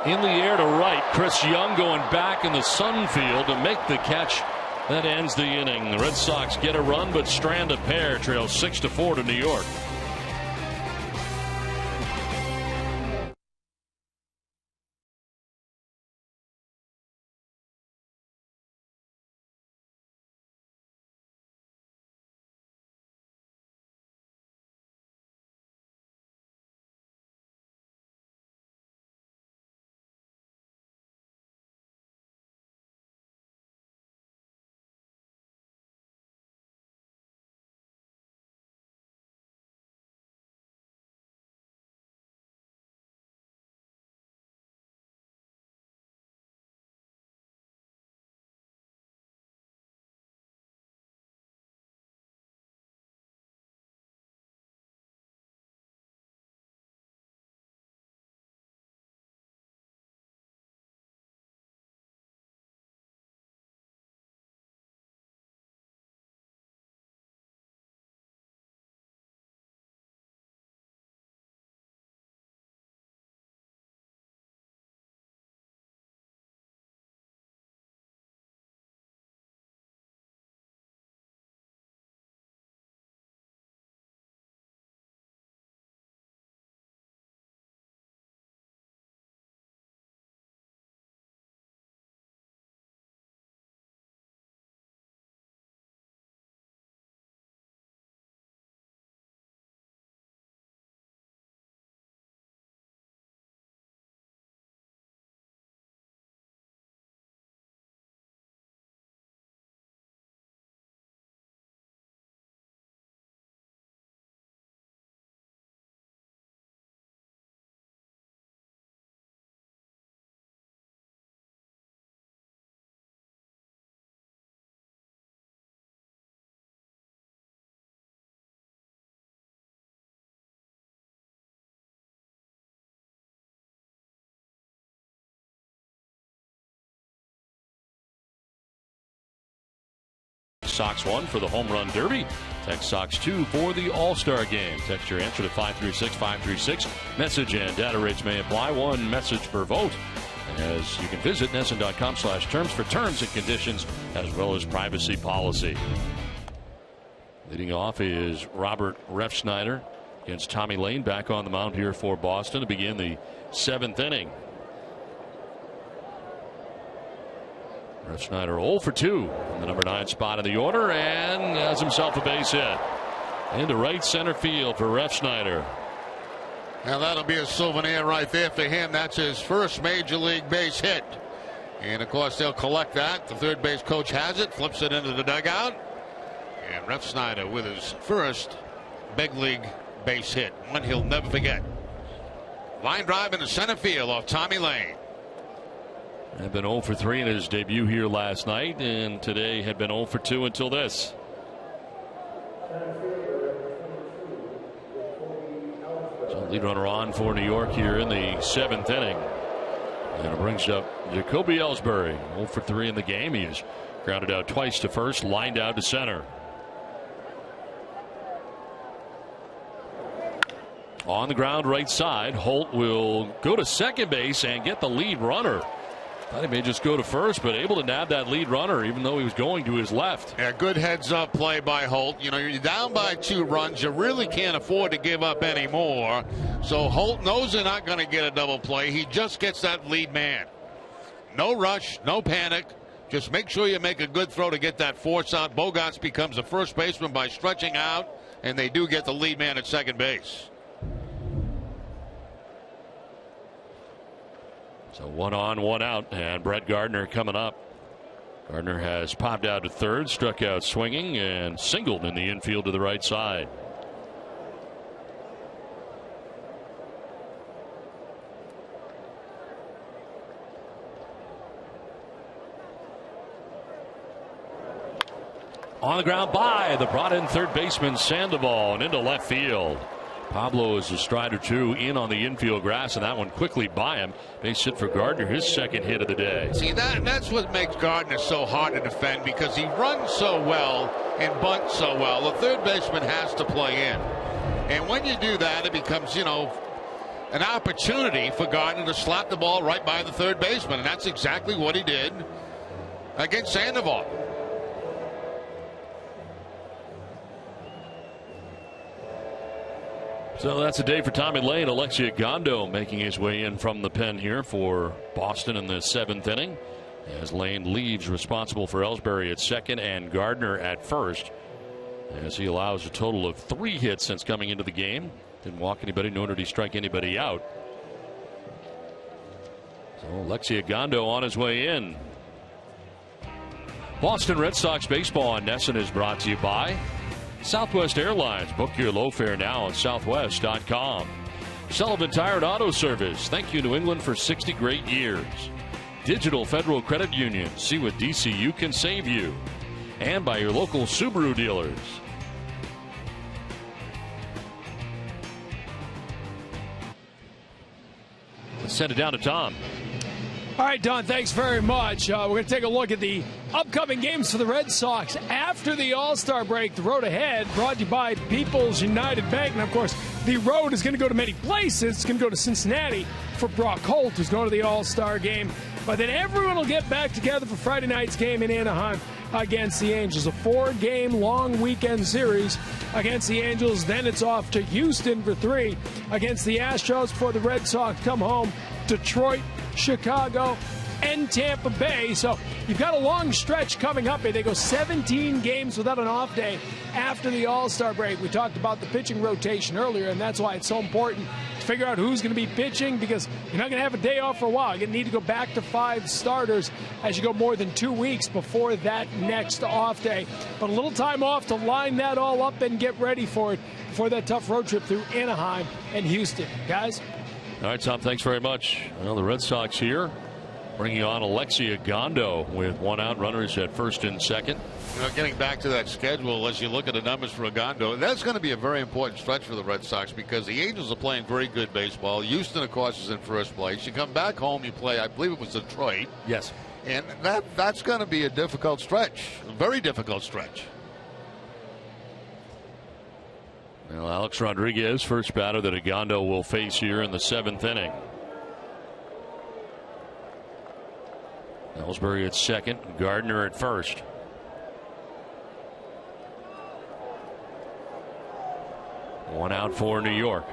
In the air to right, Chris Young going back in the sun field to make the catch that ends the inning. The Red Sox get a run but strand a pair. Trail 6-4 to New York. Sox 1 for the Home Run Derby. Text Sox 2 for the All-Star Game. Text your answer to 536-536. Message and data rates may apply. One message per vote. As you can visit NESN.com/terms for terms and conditions as well as privacy policy. Leading off is Robert Refsyder against Tommy Lane, back on the mound here for Boston to begin the 7th inning. Refsyder 0 for 2 in the number 9 spot in the order and has himself a base hit into right center field for Refsyder. Now that'll be a souvenir right there for him. That's his first major league base hit. And of course they'll collect that. The third base coach has it, flips it into the dugout. And Refsyder with his first big league base hit. One he'll never forget. Line drive into center field off Tommy Lane. Had been 0 for 3 in his debut here last night, and today had been 0 for 2 until this. So lead runner on for New York here in the 7th inning. And it brings up Jacoby Ellsbury, 0 for 3 in the game. He is grounded out twice to first, lined out to center. On the ground right side, Holt will go to second base and get the lead runner. Thought he may just go to first, but able to nab that lead runner even though he was going to his left. Yeah, good heads-up play by Holt. You know, you're down by 2 runs. You really can't afford to give up any more. So Holt knows they're not going to get a double play. He just gets that lead man. No rush, no panic. Just make sure you make a good throw to get that force out. Bogaerts becomes a first baseman by stretching out, and they do get the lead man at second base. So 1 on, 1 out, and Brett Gardner coming up. Gardner has popped out to third, struck out swinging, and singled in the infield to the right side. On the ground by the brought in third baseman Sandoval and into left field. Pablo is a stride or 2 in on the infield grass, and that one quickly by him. Base hit for Gardner, his second hit of the day. See, that's what makes Gardner so hard to defend, because he runs so well and bunts so well. The third baseman has to play in. And when you do that, it becomes, you know, an opportunity for Gardner to slap the ball right by the third baseman. And that's exactly what he did against Sandoval. So that's a day for Tommy Lane. Alexia Gondo making his way in from the pen here for Boston in the 7th inning, as Lane leaves responsible for Ellsbury at second and Gardner at first, as he allows a total of 3 hits since coming into the game. Didn't walk anybody, nor did he strike anybody out. So Alexia Gondo on his way in. Boston Red Sox baseball on NESN is brought to you by Southwest Airlines. Book your low fare now on southwest.com. Sullivan Tire and Auto Service. Thank you, New England, for 60 great years. Digital Federal Credit Union. See what DCU can save you. And by your local Subaru dealers. Let's send it down to Tom. All right, Don, thanks very much. We're going to take a look at the upcoming games for the Red Sox after the All-Star break. The road ahead brought to you by People's United Bank. And, of course, the road is going to go to many places. It's going to go to Cincinnati for Brock Holt, who's going to the All-Star game. But then everyone will get back together for Friday night's game in Anaheim against the Angels. A 4-game long weekend series against the Angels. Then it's off to Houston for 3 against the Astros before the Red Sox come home. Detroit, Chicago, and Tampa Bay. So you've got a long stretch coming up. They go 17 games without an off day after the All-Star break. We talked about the pitching rotation earlier, and that's why it's so important to figure out who's going to be pitching, because you're not going to have a day off for a while. You're going to need to go back to 5 starters as you go more than 2 weeks before that next off day. But a little time off to line that all up and get ready for it before that tough road trip through Anaheim and Houston. Guys? All right, Tom, thanks very much. Well, the Red Sox here bringing on Alexia Gondo with 1 out, runners at first and second. You know, getting back to that schedule, as you look at the numbers for Gondo, that's going to be a very important stretch for the Red Sox, because the Angels are playing very good baseball. Houston, of course, is in first place. You come back home, you play, I believe it was Detroit. Yes. And that's going to be a difficult stretch, a very difficult stretch. Well, Alex Rodriguez, first batter that Gondo will face here in the 7th inning. Ellsbury at second, Gardner at first. One out for New York.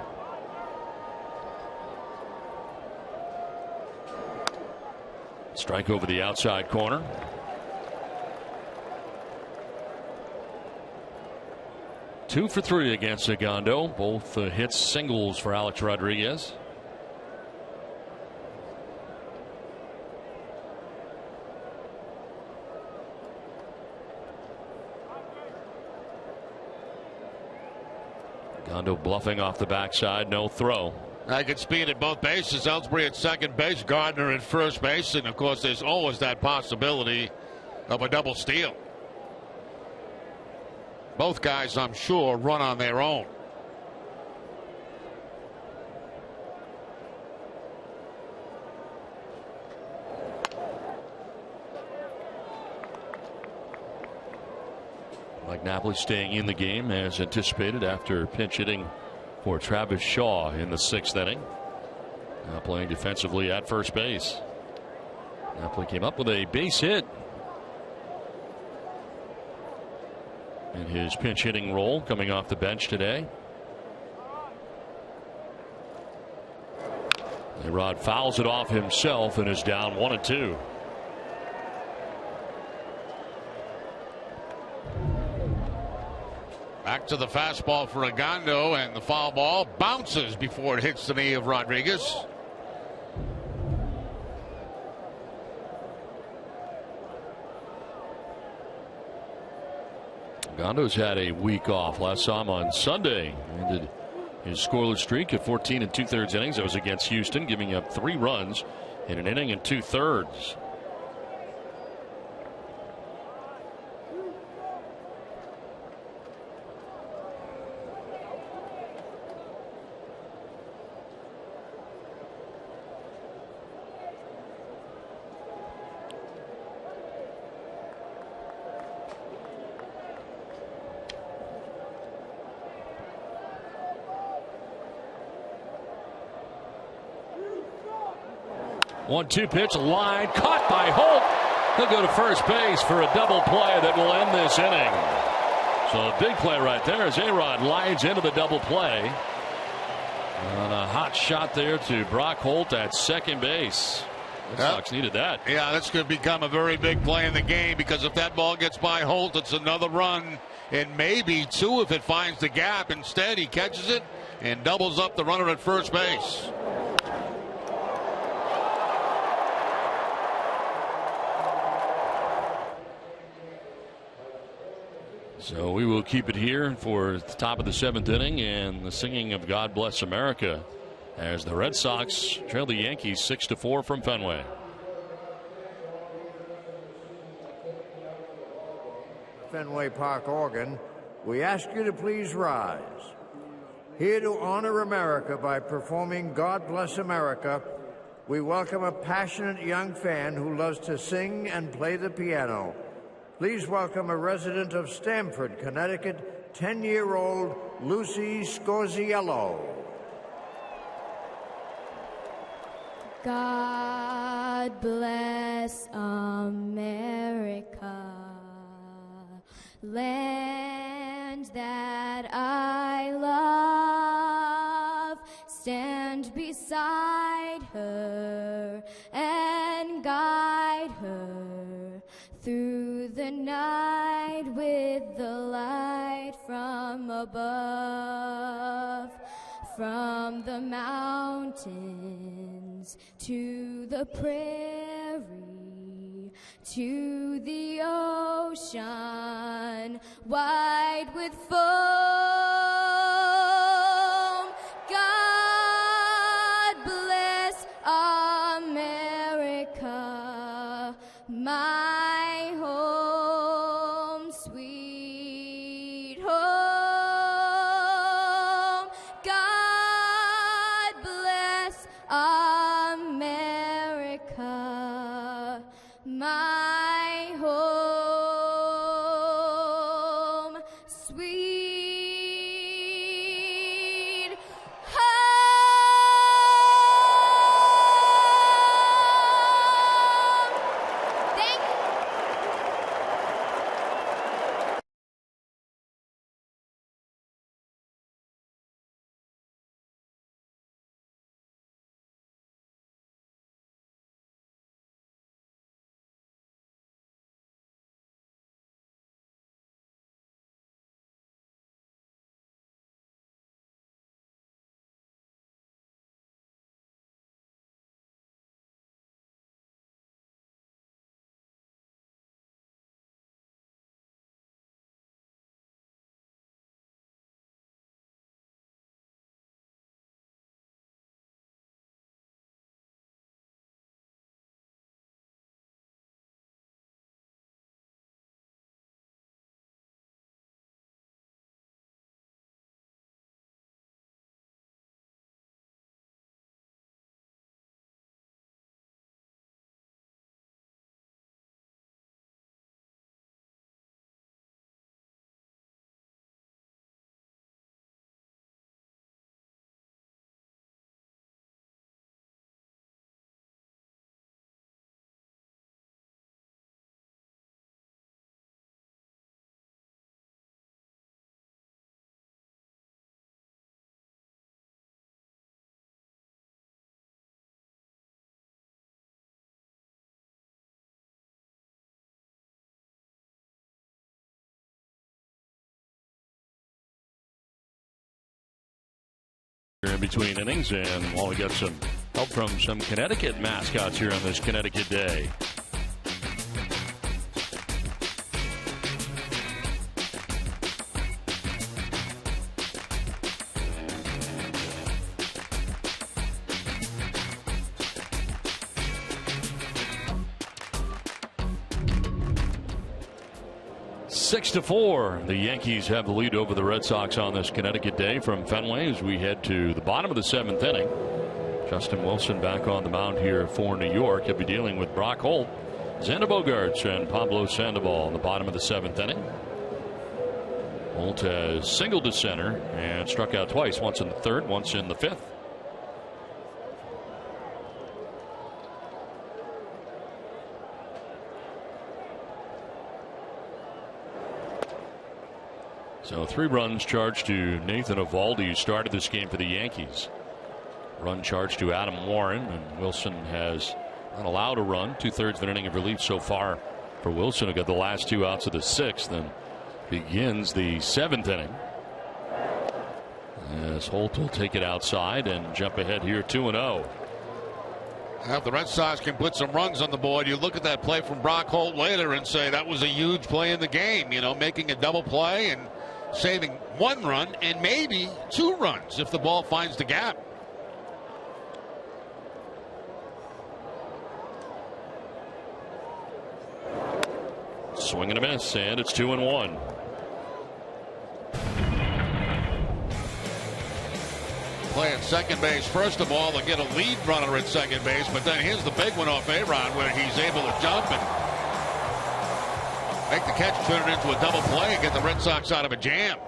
Strike over the outside corner. Two for 3 against Gondo. Both hits singles for Alex Rodriguez. Gondo bluffing off the backside, no throw. I could speed at both bases. Ellsbury at second base, Gardner at first base, and of course there's always that possibility of a double steal. Both guys, I'm sure, run on their own. Mike Napoli staying in the game as anticipated after pinch hitting for Travis Shaw in the 6th inning. Now playing defensively at first base. Napoli came up with a base hit in his pinch hitting role coming off the bench today. A-Rod fouls it off himself and is down 1-2. Back to the fastball for Agondo, and the foul ball bounces before it hits the knee of Rodriguez. Agondo's had a week off. Last saw him on Sunday. Ended his scoreless streak at 14 2/3 innings. That was against Houston, giving up 3 runs in an inning and 2/3. One-two pitch, line caught by Holt. He'll go to first base for a double play that will end this inning. So a big play right there as A-Rod lines into the double play. And a hot shot there to Brock Holt at second base. The Sox needed that. Yeah, that's going to become a very big play in the game, because if that ball gets by Holt, it's another run and maybe 2 if it finds the gap. Instead, he catches it and doubles up the runner at first base. So we will keep it here for the top of the 7th inning and the singing of God Bless America as the Red Sox trail the Yankees 6-4 from Fenway. Fenway Park organ, we ask you to please rise. Here to honor America by performing God Bless America, we welcome a passionate young fan who loves to sing and play the piano. Please welcome a resident of Stamford, Connecticut, 10-year-old Lucy Scorziello. God bless America, land that I love. Stand beside her and guide her through the night with the light from above. From the mountains to the prairie to the ocean wide with foam. God bless America, my home, sweet home. God bless America, my home, sweet home. Thank in between innings. And while we got some help from some Connecticut mascots here on this Connecticut day. Six to 4. The Yankees have the lead over the Red Sox on this Connecticut day from Fenway as we head to the bottom of the 7th inning. Justin Wilson back on the mound here for New York. He'll be dealing with Brock Holt, Xander Bogaerts, and Pablo Sandoval in the bottom of the 7th inning. Holt has singled to center and struck out twice, once in the 3rd, once in the 5th. So 3 runs charged to Nathan Eovaldi, who started this game for the Yankees. Run charged to Adam Warren, and Wilson has not allowed a run. 2/3 of an inning of relief so far for Wilson, who got the last 2 outs of the 6th, and begins the 7th inning. As Holt will take it outside and jump ahead here 2-0. If the Red Sox can put some runs on the board, you look at that play from Brock Holt later and say that was a huge play in the game. You know, making a double play and saving 1 run and maybe 2 runs if the ball finds the gap. Swing and a miss, and it's 2-1. Play at second base. First of all, they'll get a lead runner at second base, but then here's the big one off A-Rod where he's able to jump and make the catch, turn it into a double play, and get the Red Sox out of a jam.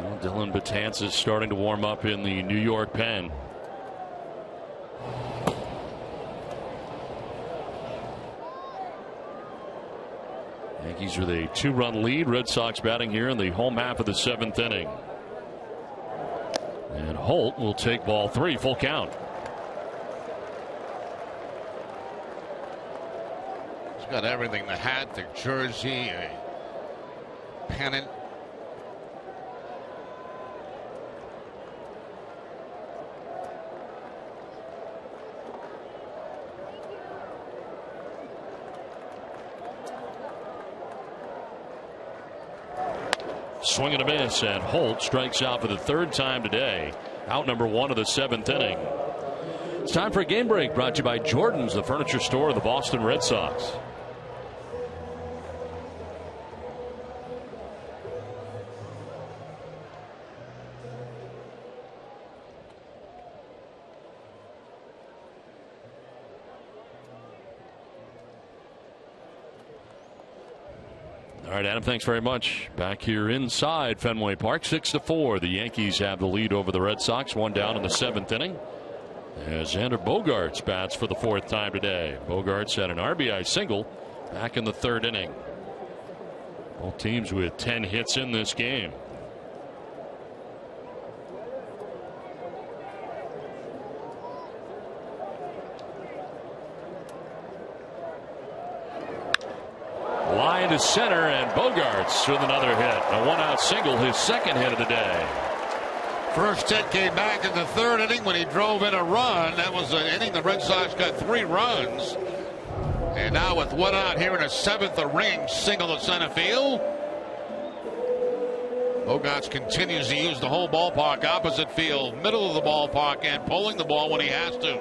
Well, Dylan Betances is starting to warm up in the New York pen. Yankees with a 2-run lead. Red Sox batting here in the home half of the 7th inning. And Holt will take ball 3, full count. He's got everything, the hat, the jersey, a pennant. Swing and a miss, and Holt strikes out for the 3rd time today. Out number 1 of the 7th inning. It's time for a game break, brought to you by Jordan's, the furniture store of the Boston Red Sox. All right, Adam, thanks very much. Back here inside Fenway Park, 6-4. The Yankees have the lead over the Red Sox, 1 down in the 7th inning. As Xander Bogaerts bats for the 4th time today. Bogaerts had an RBI single back in the 3rd inning. Both teams with 10 hits in this game. Line to center, and Bogaerts with another hit. A 1-out single, his 2nd hit of the day. First hit came back in the 3rd inning when he drove in a run. That was an inning the Red Sox got 3 runs. And now with 1 out here in the 7th, a ring single to center field. Bogaerts continues to use the whole ballpark, opposite field, middle of the ballpark, and pulling the ball when he has to.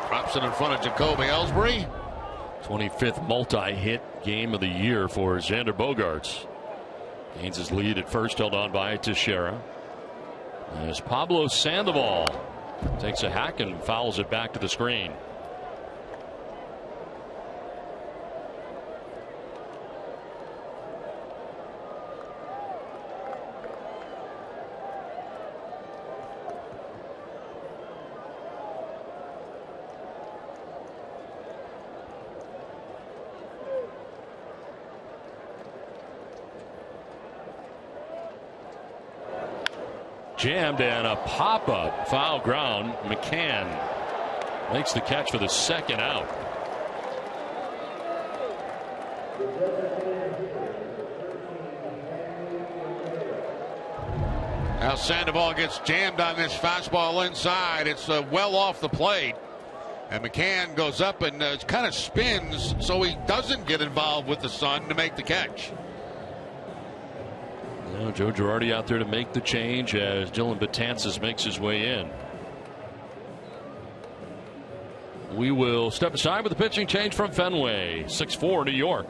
Drops it in front of Jacoby Ellsbury. 25th multi-hit game of the year for Xander Bogaerts. Gains his lead at first, held on by Teixeira. As Pablo Sandoval takes a hack and fouls it back to the screen. Jammed, and a pop-up foul ground. McCann Makes the catch for the second out. Now Sandoval gets jammed on this fastball inside. It's well off the plate. And McCann goes up and kind of spins so he doesn't get involved with the sun to make the catch. Now Joe Girardi out there to make the change as Dylan Betances makes his way in. We will step aside with the pitching change from Fenway. 6-4 New York.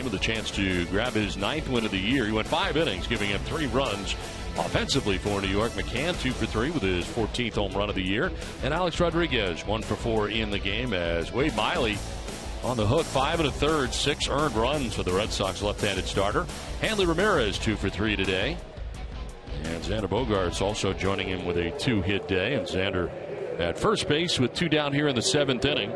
With a chance to grab his 9th win of the year. He went 5 innings, giving up 3 runs offensively for New York. McCann 2 for 3 with his 14th home run of the year. And Alex Rodriguez 1 for 4 in the game as Wade Miley on the hook. 5 1/3, 6 earned runs for the Red Sox left-handed starter. Hanley Ramirez 2 for 3 today. And Xander Bogaerts also joining him with a 2-hit day. And Xander at first base with 2 down here in the 7th inning.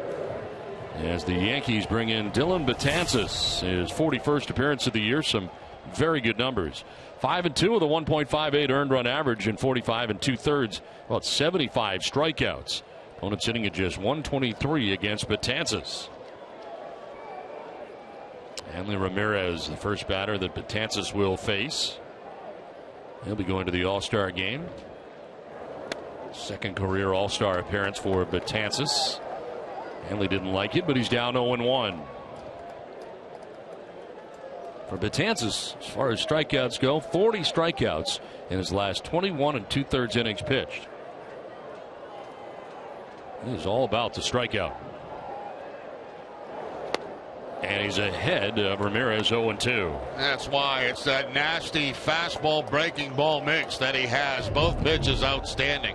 As the Yankees bring in Dylan Betances, his 41st appearance of the year. Some very good numbers. 5-2 with a 1.58 earned run average in 45 2/3, about 75 strikeouts. Opponents hitting at just 123 against Betances. Hanley Ramirez, the first batter that Betances will face. He'll be going to the All-Star game. Second career All-Star appearance for Betances. Hanley didn't like it, but he's down 0-1. For Betances, as far as strikeouts go, 40 strikeouts in his last 21 2/3 innings pitched. He is all about the strikeout. And he's ahead of Ramirez 0-2. That's why it's that nasty fastball breaking ball mix that he has. Both pitches outstanding.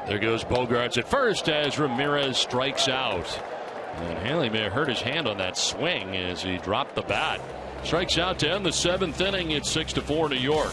There goes Bogaerts at first as Ramirez strikes out. And Hanley may have hurt his hand on that swing as he dropped the bat. Strikes out to end the 7th inning. It's 6-4 New York.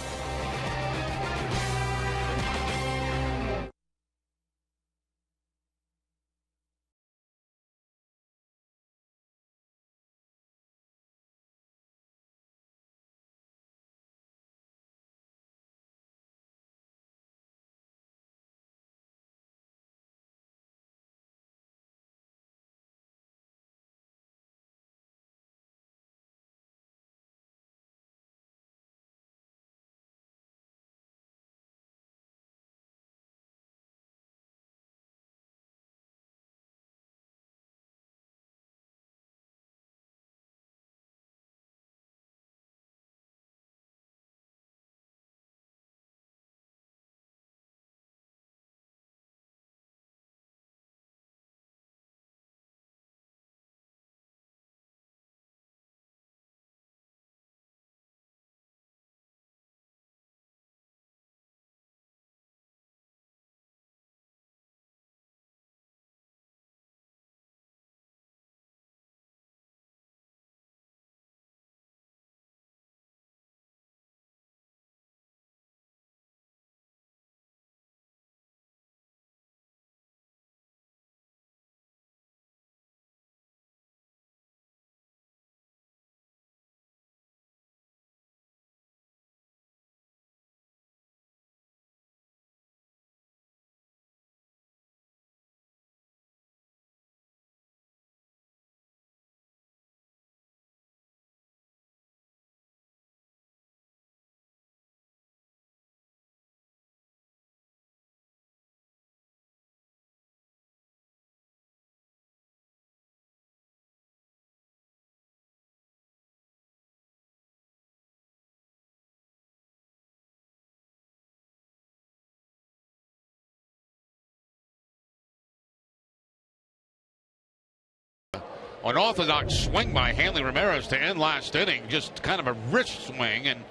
unorthodox swing by Hanley Ramirez to end last inning. Just kind of a wrist swing, and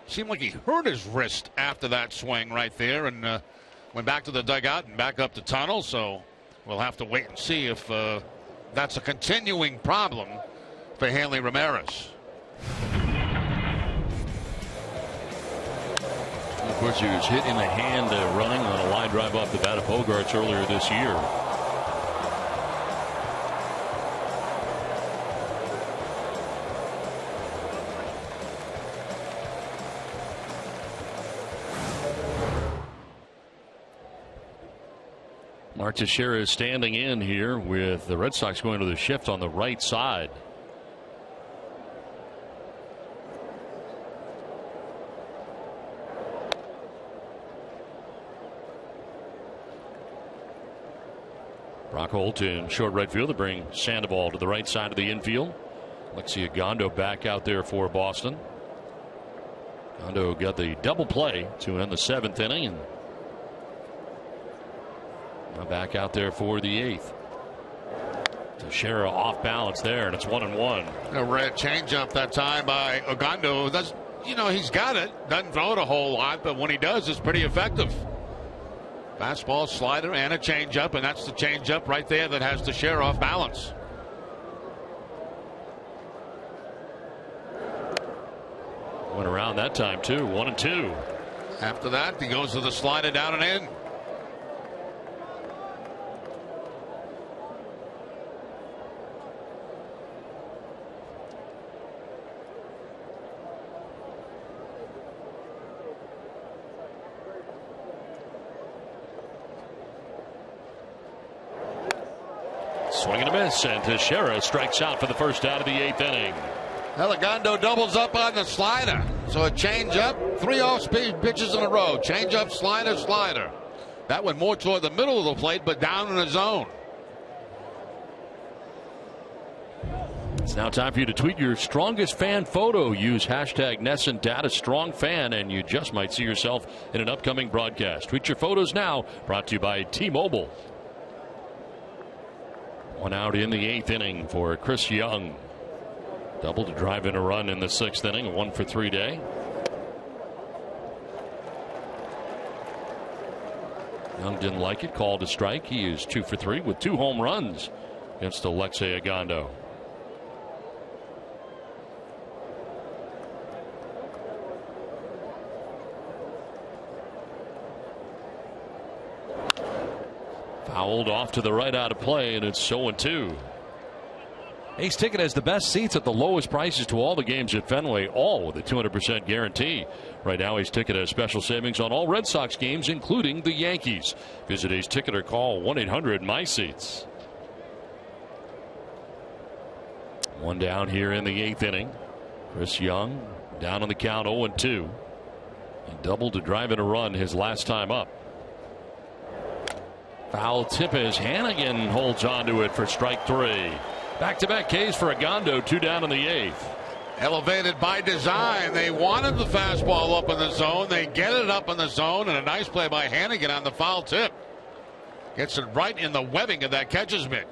seemed like he hurt his wrist after that swing right there, and went back to the dugout and back up the tunnel. So we'll have to wait and see if that's a continuing problem for Hanley Ramirez. Of course, he was hit in the hand running on a line drive off the bat of Bogarts earlier this year. Mark Teixeira is standing in here with the Red Sox going to the shift on the right side. Brock Holt in short right field to bring Sandoval to the right side of the infield. Alexi Ogando back out there for Boston. Ogando got the double play to end the 7th inning, and now back out there for the 8th. Teixeira off balance there, and it's 1-1. A red changeup that time by Ogando. That's, you know, he's got it. Doesn't throw it a whole lot, but when he does, it's pretty effective. Fastball, slider, and a changeup, and that's the changeup right there that has Teixeira off balance. Went around that time too. 1-2. After that, he goes to the slider down and in. Swing and a miss, and Teixeira strikes out for the first out of the 8th inning. Ogando doubles up on the slider. So a change up, 3 off-speed pitches in a row. Change up, slider, slider. That went more toward the middle of the plate, but down in the zone. It's now time for you to tweet your strongest fan photo. Use hashtag NESN-StrongFan, and you just might see yourself in an upcoming broadcast. Tweet your photos now. Brought to you by T-Mobile. 1 out in the 8th inning for Chris Young. Double to drive in a run in the 6th inning. A 1-for-3 day. Young didn't like it. Called a strike. He is 2-for-3 with 2 home runs against Alexei Ogando. Fouled off to the right out of play, and it's 0-2. Ace Ticket has the best seats at the lowest prices to all the games at Fenway, all with a 200% guarantee. Right now, Ace Ticket has special savings on all Red Sox games, including the Yankees. Visit Ace Ticket or call 1-800-MY-SEATS. 1 down here in the 8th inning. Chris Young down on the count, 0-2. He doubled to drive in a run his last time up. Foul tip as Hannigan holds onto it for strike 3. Back-to-back Ks for Ogando, 2 down in the 8th. Elevated by design. They wanted the fastball up in the zone. They get it up in the zone, and a nice play by Hannigan on the foul tip. Gets it right in the webbing of that catcher's mitt.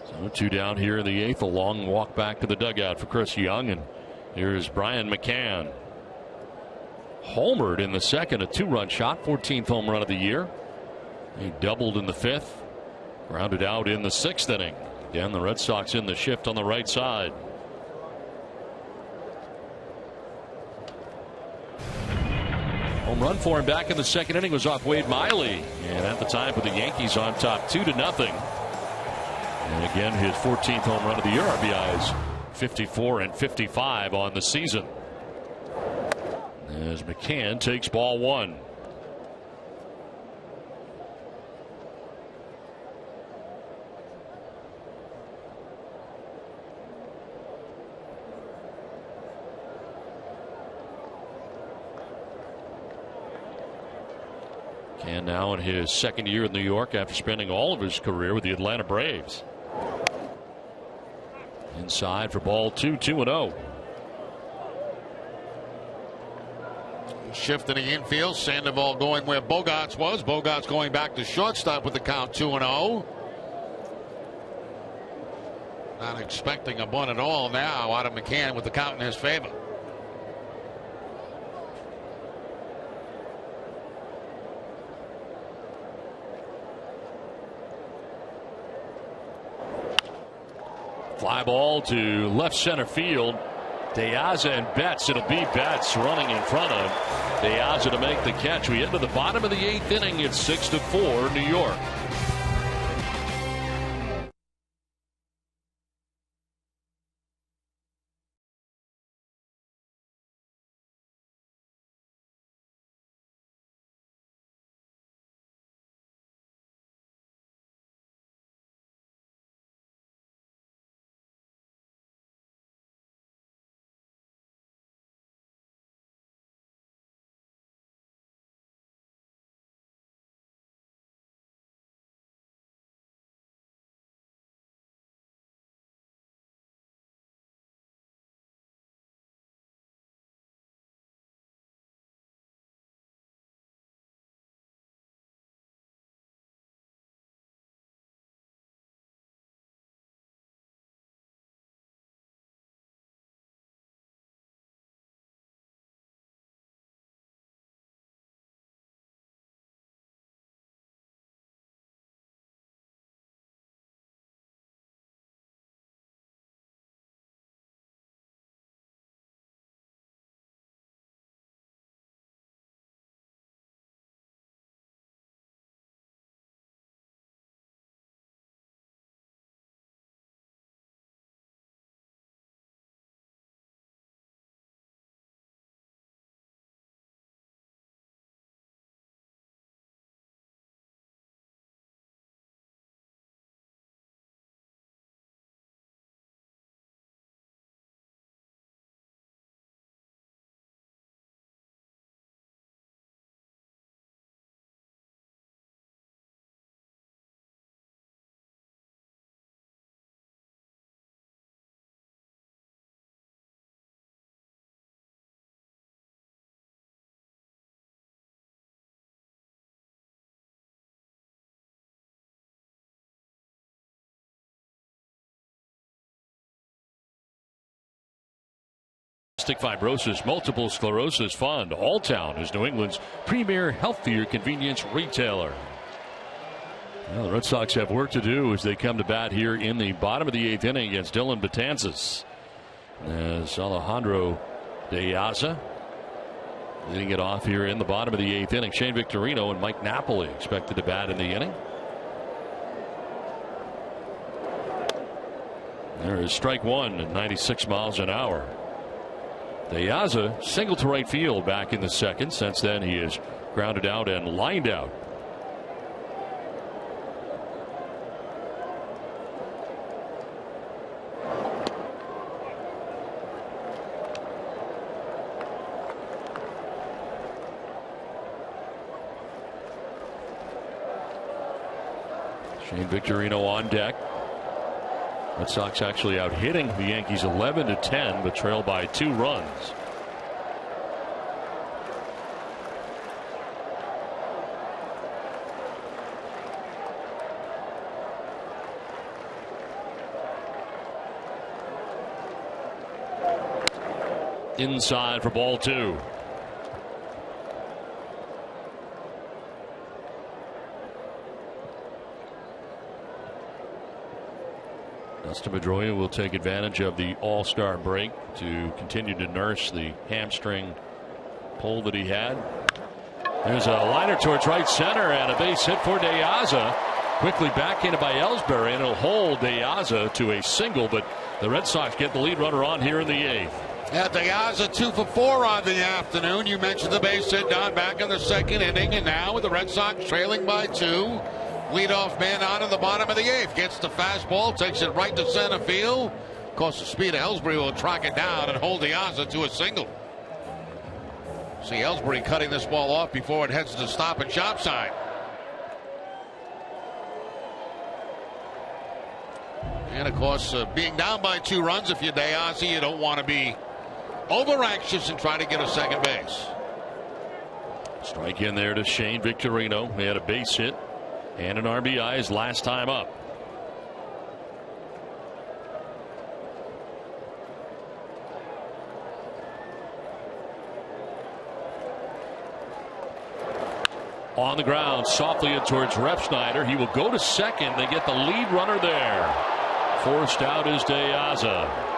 So 2 down here in the 8th. A long walk back to the dugout for Chris Young, and here's Brian McCann. Homered in the 2nd, a 2-run shot, 14th home run of the year. He doubled in the 5th, grounded out in the 6th inning. Again, the Red Sox in the shift on the right side. Home run for him back in the 2nd inning was off Wade Miley, and at the time put the Yankees on top 2-0. And again, his 14th home run of the year. RBIs 54 and 55 on the season. As McCann takes ball 1. McCann now in his 2nd year in New York after spending all of his career with the Atlanta Braves. Inside for ball 2, 2-0. shift in the infield. Sandoval going where Bogarts was. Bogarts going back to shortstop with the count 2-0. Not expecting a bunt at all now out of McCann with the count in his favor. Fly ball to left center field. De Aza and Betts. It'll be Betts running in front of De Aza to make the catch. We head to the bottom of the 8th inning. It's 6-4 New York. Cystic fibrosis, multiple sclerosis fund. Alltown is New England's premier healthier convenience retailer. Well, the Red Sox have work to do as they come to bat here in the bottom of the 8th inning against Dylan Betances. As Alejandro De Aza leading it off here in the bottom of the 8th inning. Shane Victorino and Mike Napoli expected to bat in the inning. There is strike one at 96 miles an hour. De Aza single to right field back in the second. Since then, he is grounded out and lined out. Shane Victorino on deck. Red Sox actually out hitting the Yankees 11-10, but trailed by 2 runs. Inside for ball 2. Dustin Pedroia will take advantage of the All-Star break to continue to nurse the hamstring pull that he had. There's a liner towards right center and a base hit for De Aza. Quickly backhanded by Ellsbury, and it'll hold De Aza to a single, but the Red Sox get the lead runner on here in the 8th. Yeah, De Aza 2 for 4 on the afternoon. You mentioned the base hit down back in the second inning, and now with the Red Sox trailing by 2. Leadoff man out in the bottom of the 8th. Gets the fastball, takes it right to center field. Of course, the speed of Ellsbury will track it down and hold De Aza to a single. See Ellsbury cutting this ball off before it heads to the stop and shop sign. And of course, being down by 2 runs, if you're De Aza, you don't want to be over anxious and try to get a second base. Strike in there to Shane Victorino. He had a base hit and an RBI his last time up. On the ground, softly in towards Refsyder. He will go to second. They get the lead runner there. Forced out is De Aza.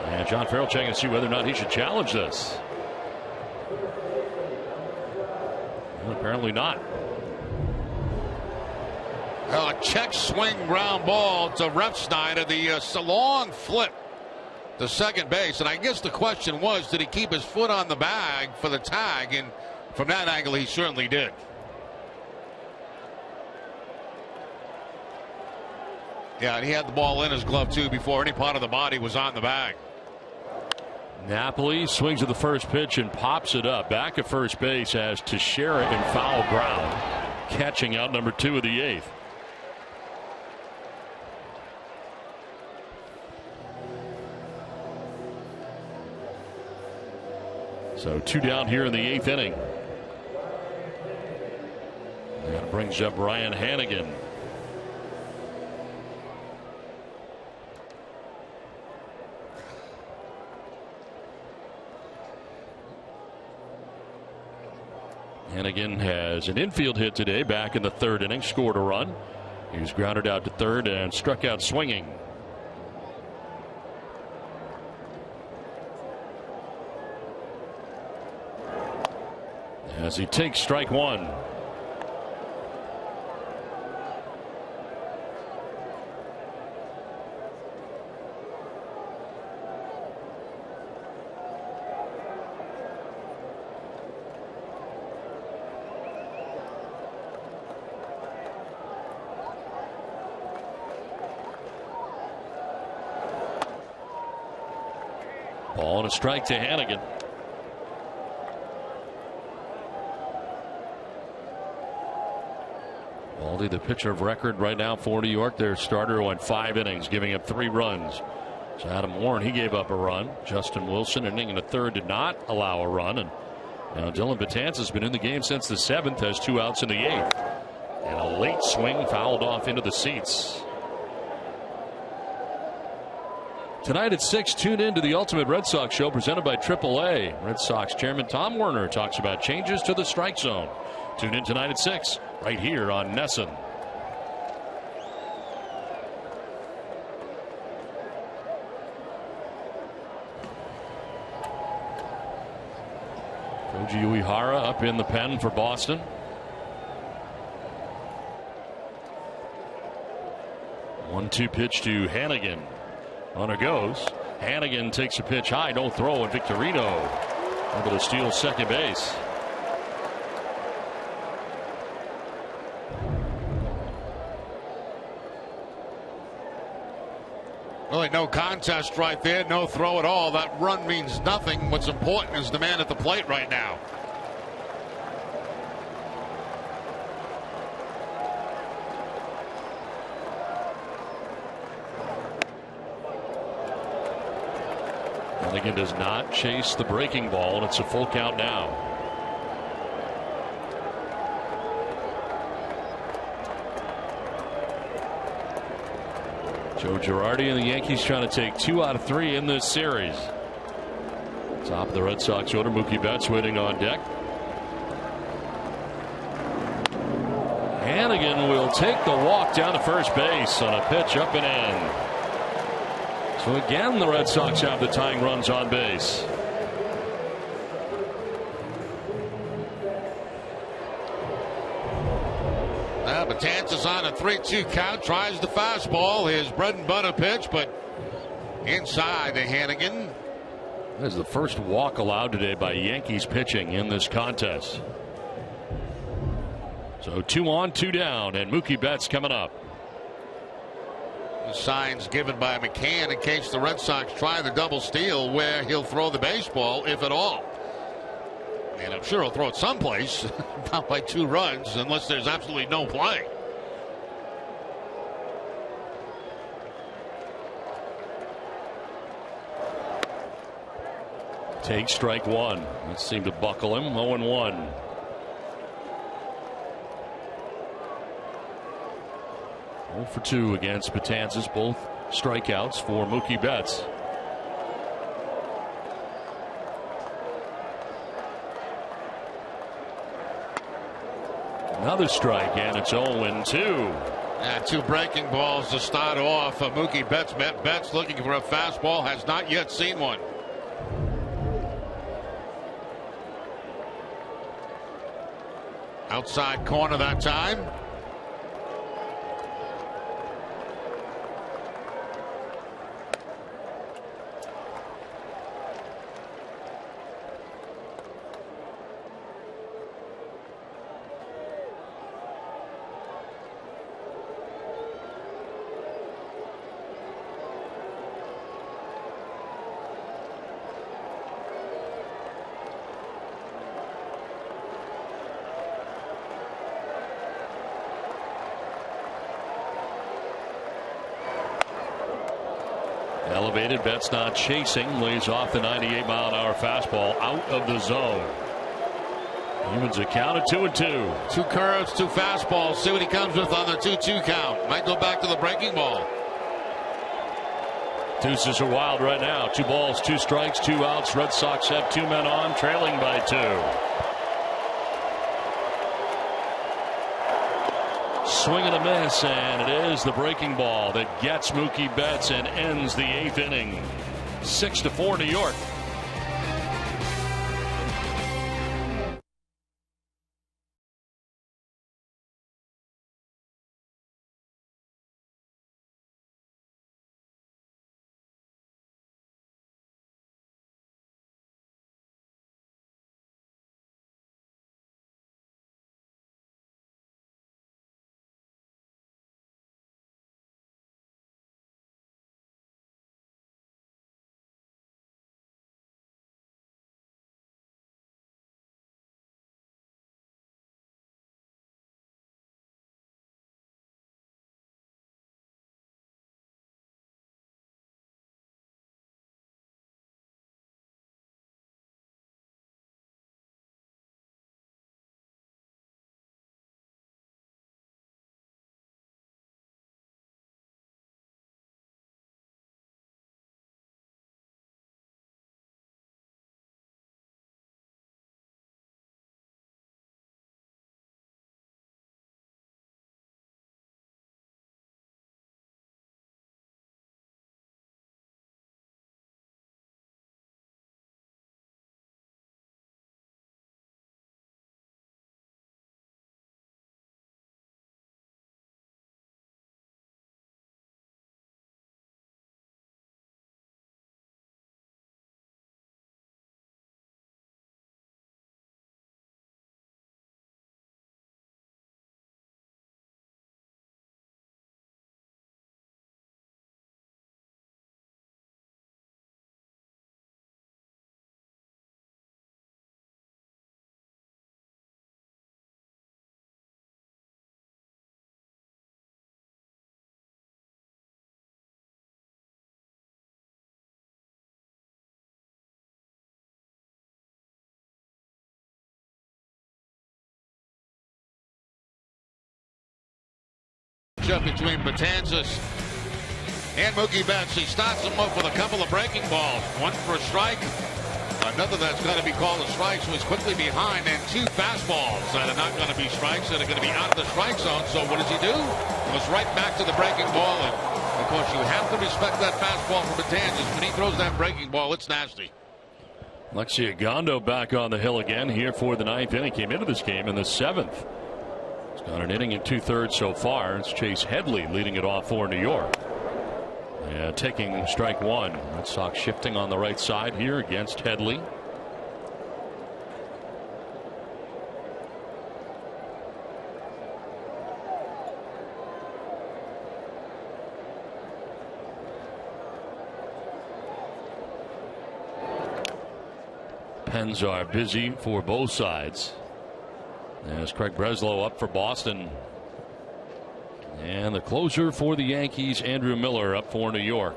And John Farrell checking to see whether or not he should challenge this. Well, apparently not. A check swing ground ball to Refsyder. The long flip to second base. And I guess the question was, did he keep his foot on the bag for the tag? And from that angle, he certainly did. Yeah, and he had the ball in his glove, too, before any part of the body was on the bag. Napoli swings at the first pitch and pops it up. Back at first base as Teixeira in foul ground. Catching out number 2 of the 8th. So 2 down here in the 8th inning. That brings up Ryan Hannigan. Hannigan has an infield hit today back in the 3rd inning, scored a run. He was grounded out to 3rd and struck out swinging. As he takes strike 1. Ball and a strike to Hannigan. Baldy, the pitcher of record right now for New York. Their starter went 5 innings, giving up 3 runs. So Adam Warren, he gave up a run. Justin Wilson, an inning and a third, did not allow a run. And now Dylan Betances has been in the game since the 7th, has 2 outs in the 8th. And a late swing fouled off into the seats. Tonight at 6, tune in to the Ultimate Red Sox Show presented by AAA. Red Sox Chairman Tom Werner talks about changes to the strike zone. Tune in tonight at 6, right here on NESN. Koji Uehara up in the pen for Boston. One-two pitch to Hannigan. Runner goes. Hannigan takes a pitch high, no throw, and Victorino able to steal second base. Really no contest right there, no throw at all. That run means nothing. What's important is the man at the plate right now. Hannigan does not chase the breaking ball, and it's a full count now. Joe Girardi and the Yankees trying to take 2 out of 3 in this series. Top of the Red Sox order, Mookie Betts waiting on deck. Hannigan will take the walk down to first base on a pitch up and in. So again, the Red Sox have the tying runs on base. Betances on a 3-2 count, tries the fastball, his bread and butter pitch, but inside to Hannigan. This is the first walk allowed today by Yankees pitching in this contest. So 2 on, 2 down, and Mookie Betts coming up. The signs given by McCann in case the Red Sox try the double steal where he'll throw the baseball, if at all. And I'm sure he'll throw it someplace, not by 2 runs, unless there's absolutely no play. Take strike one. That seemed to buckle him. 0-1. For 2 against Betances, both strikeouts for Mookie Betts. Another strike, and it's 0-2. Yeah, 2 breaking balls to start off. Mookie Betts. Betts looking for a fastball, has not yet seen one. Outside corner that time. Elevated, Betts not chasing, lays off the 98-mile-an-hour fastball out of the zone. Humans a count of 2-2. 2 curves, 2 fastballs. See what he comes with on the 2-2 count. Might go back to the breaking ball. Deuces are wild right now. 2 balls, 2 strikes, 2 outs. Red Sox have 2 men on, trailing by 2. Swing and a miss, and it is the breaking ball that gets Mookie Betts and ends the 8th inning. 6-4 New York. Up between Betances and Mookie Betts. He starts him off with a couple of breaking balls. One for a strike, another that's going to be called a strike, so he's quickly behind, and 2 fastballs that are not going to be strikes, that are going to be out of the strike zone. So what does he do? He goes right back to the breaking ball, and of course you have to respect that fastball from Betances. When he throws that breaking ball, it's nasty. Alexia Gondo back on the hill again here for the 9th inning. Came into this game in the 7th. Got an inning and 2/3 so far. It's Chase Headley leading it off for New York. Yeah, taking strike 1. Red Sox shifting on the right side here against Headley. Pens are busy for both sides. As Craig Breslow up for Boston. And the closer for the Yankees, Andrew Miller, up for New York.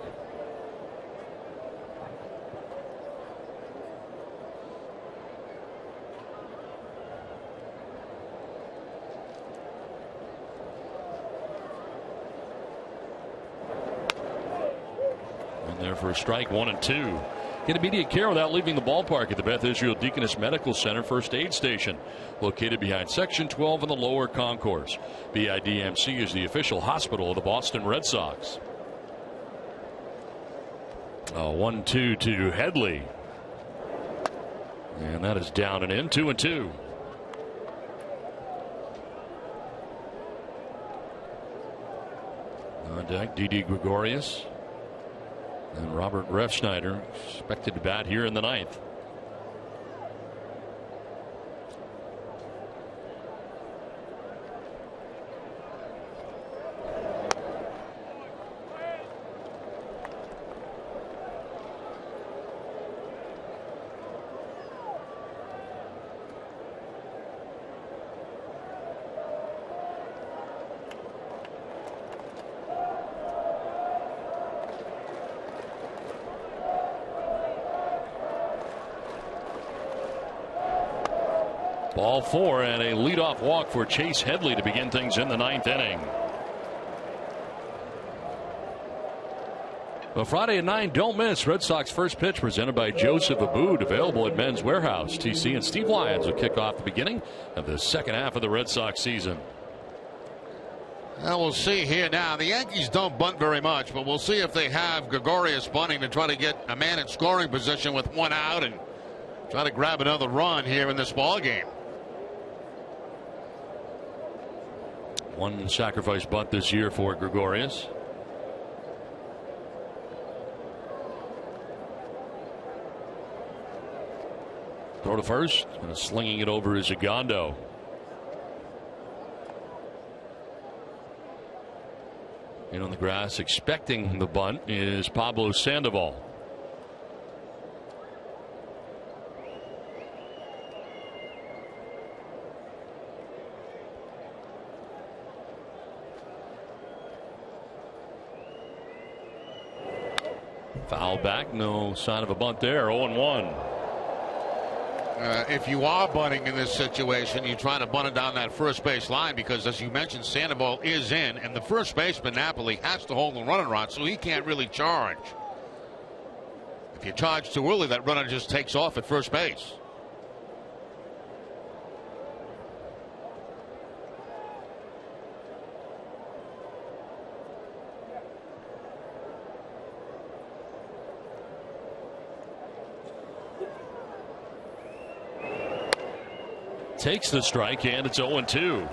there for a strike, 1-2. Get immediate care without leaving the ballpark at the Beth Israel Deaconess Medical Center First Aid Station, located behind Section 12 in the lower concourse. BIDMC is the official hospital of the Boston Red Sox. 1-2 to Headley. And that is down and in, 2-2. On deck, Didi Gregorius. And Robert Refsyder expected to bat here in the ninth. Ball 4 and a leadoff walk for Chase Headley to begin things in the ninth inning. Well, Friday at 9, don't miss Red Sox first pitch presented by Joseph Abboud, available at Men's Warehouse. TC and Steve Lyons will kick off the beginning of the second half of the Red Sox season. Well, we'll see here now. The Yankees don't bunt very much, but we'll see if they have Gregorius bunting to try to get a man in scoring position with one out and try to grab another run here in this ball game. One sacrifice bunt this year for Gregorius. Throw to first, and slinging it over is Agondo. In on the grass, expecting the bunt, is Pablo Sandoval. Foul back, no sign of a bunt there. 0-1. If you are bunting in this situation, you try to bunt it down that first base line because, as you mentioned, Sandoval is in, and the first baseman, Napoli, has to hold the running rod, so he can't really charge. If you charge too early, that runner just takes off at first base. Takes the strike, and it's 0-2.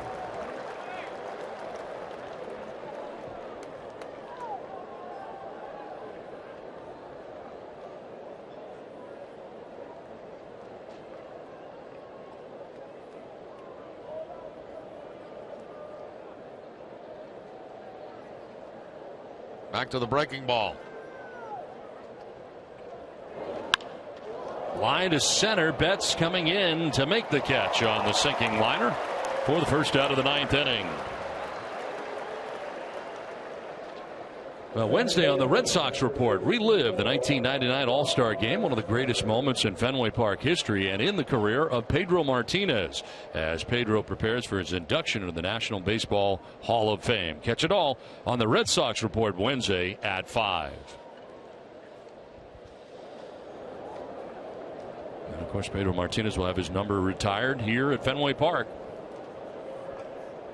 Back to the breaking ball. Line to center. Betts coming in to make the catch on the sinking liner for the first out of the ninth inning. Well, Wednesday on the Red Sox Report, relive the 1999 All-Star Game, one of the greatest moments in Fenway Park history and in the career of Pedro Martinez, as Pedro prepares for his induction into the National Baseball Hall of Fame. Catch it all on the Red Sox Report Wednesday at 5. And of course, Pedro Martinez will have his number retired here at Fenway Park.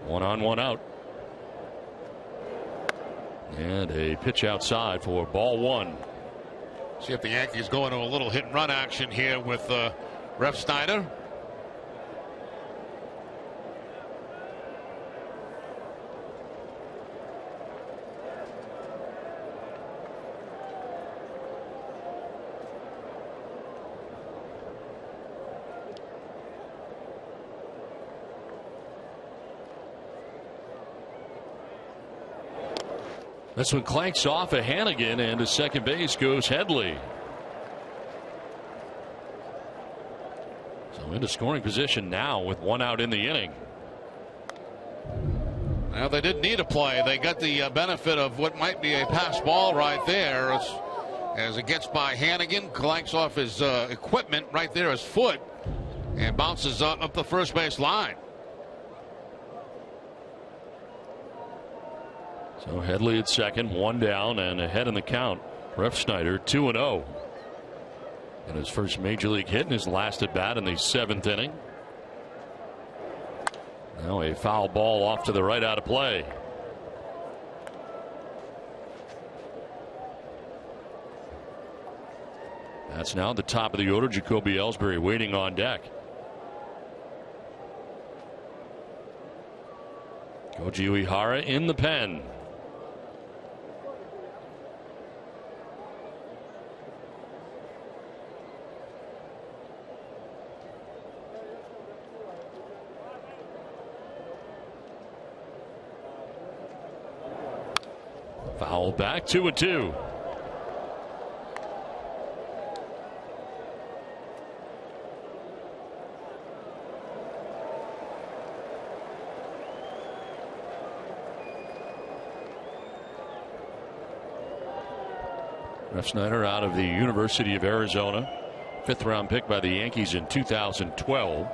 1 on, 1 out. And a pitch outside for ball 1. See if the Yankees go into a little hit and run action here with Refsyder. This one clanks off of Hannigan, and to second base goes Headley. So into scoring position now with 1 out in the inning. Well, they didn't need a play. They got the benefit of what might be a pass ball right there as it gets by Hannigan, clanks off his equipment right there, his foot, and bounces up the first base line. So Headley at second, 1 down and ahead in the count Refsyder 2-0. And his first major league hit in his last at bat in the 7th inning. Now a foul ball off to the right, out of play. That's now the top of the order. Jacoby Ellsbury waiting on deck. Koji Uehara in the pen. Foul back, 2-2. Refsyder out of the University of Arizona, 5th round pick by the Yankees in 2012.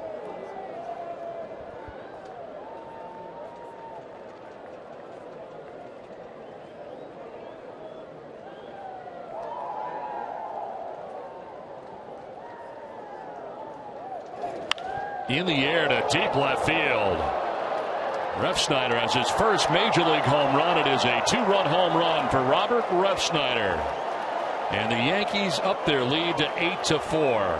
In the air to deep left field. Refsyder has his first major league home run. It is a 2-run home run for Robert Refsyder. And the Yankees up their lead to 8-4.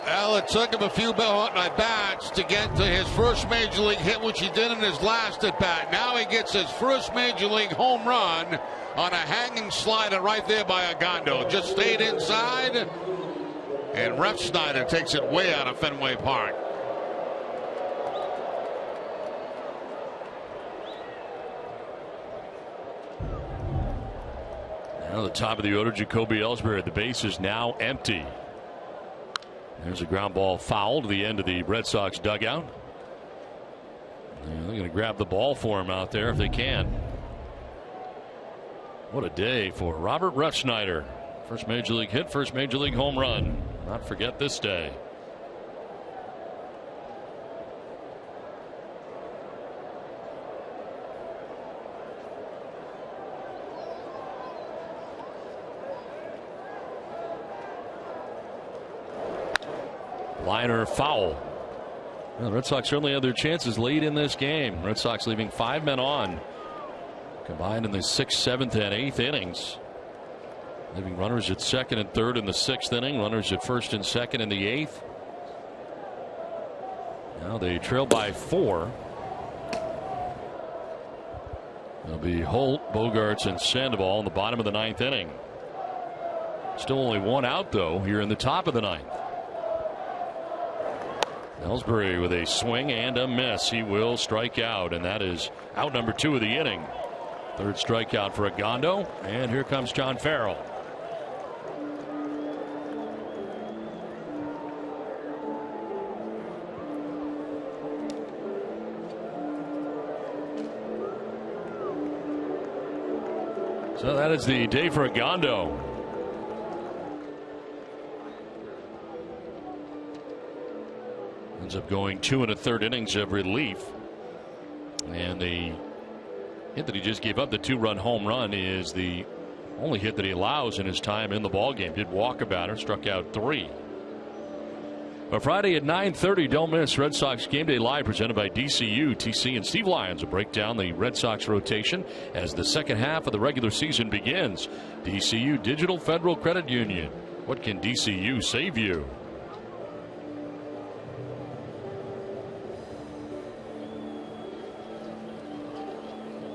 Well, it took him a few at-bats to get to his first major league hit, which he did in his last at-bat. Now he gets his first major league home run on a hanging slider right there by Agondo. Just stayed inside, and Refsyder takes it way out of Fenway Park. Now the top of the order, Jacoby Ellsbury. The base is now empty. There's a ground ball foul to the end of the Red Sox dugout. They're going to grab the ball for him out there if they can. What a day for Robert Refsyder. First major league hit, first major league home run. Not forget this day. Liner foul. Well, the Red Sox certainly had their chances late in this game. Red Sox leaving 5 men on, combined in the 6th, 7th, and 8th innings. Leaving runners at 2nd and 3rd in the 6th inning, runners at 1st and 2nd in the 8th. Now they trail by 4. It'll be Holt, Bogarts, and Sandoval in the bottom of the 9th inning. Still only 1 out, though, here in the top of the 9th. Ellsbury with a swing and a miss. He will strike out, and that is out number 2 of the inning. 3rd strikeout for Agondo, and here comes John Farrell. So that is the day for Agondo. Ends up going 2 1/3 innings of relief. And the hit that he just gave up, the 2-run home run, is the only hit that he allows in his time in the ballgame. Did walk a batter, struck out 3. But Friday at 9:30, don't miss Red Sox Game Day Live, presented by DCU. TC and Steve Lyons will break down the Red Sox rotation as the second half of the regular season begins. DCU Digital Federal Credit Union. What can DCU save you?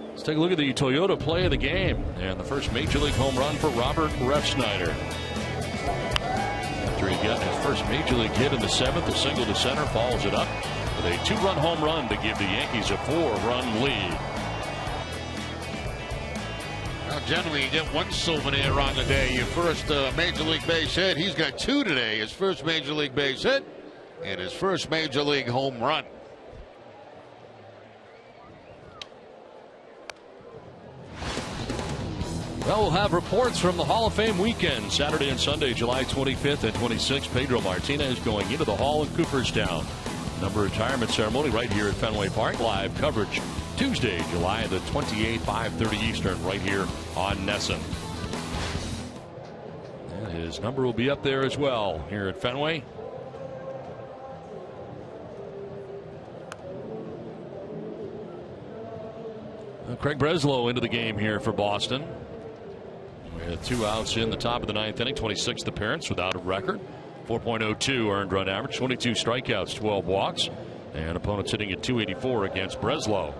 Let's take a look at the Toyota play of the game, and the first major league home run for Robert Refsyder. After he got his first major league hit in the 7th, a single to center, follows it up with a 2-run home run to give the Yankees a 4-run lead. Now, generally, you get 1 souvenir on the day. Your first major league base hit. He's got 2 today. His first major league base hit and his first major league home run. Well, we'll have reports from the Hall of Fame weekend, Saturday and Sunday, July 25th and 26th. Pedro Martinez going into the Hall in Cooperstown. Number retirement ceremony right here at Fenway Park. Live coverage Tuesday, July the 28th, 5:30 Eastern, right here on NESN. And his number will be up there as well here at Fenway. Craig Breslow into the game here for Boston. With 2 outs in the top of the 9th inning, 26th appearance without a record. 4.02 earned run average, 22 strikeouts, 12 walks, and opponents hitting at 284 against Breslow.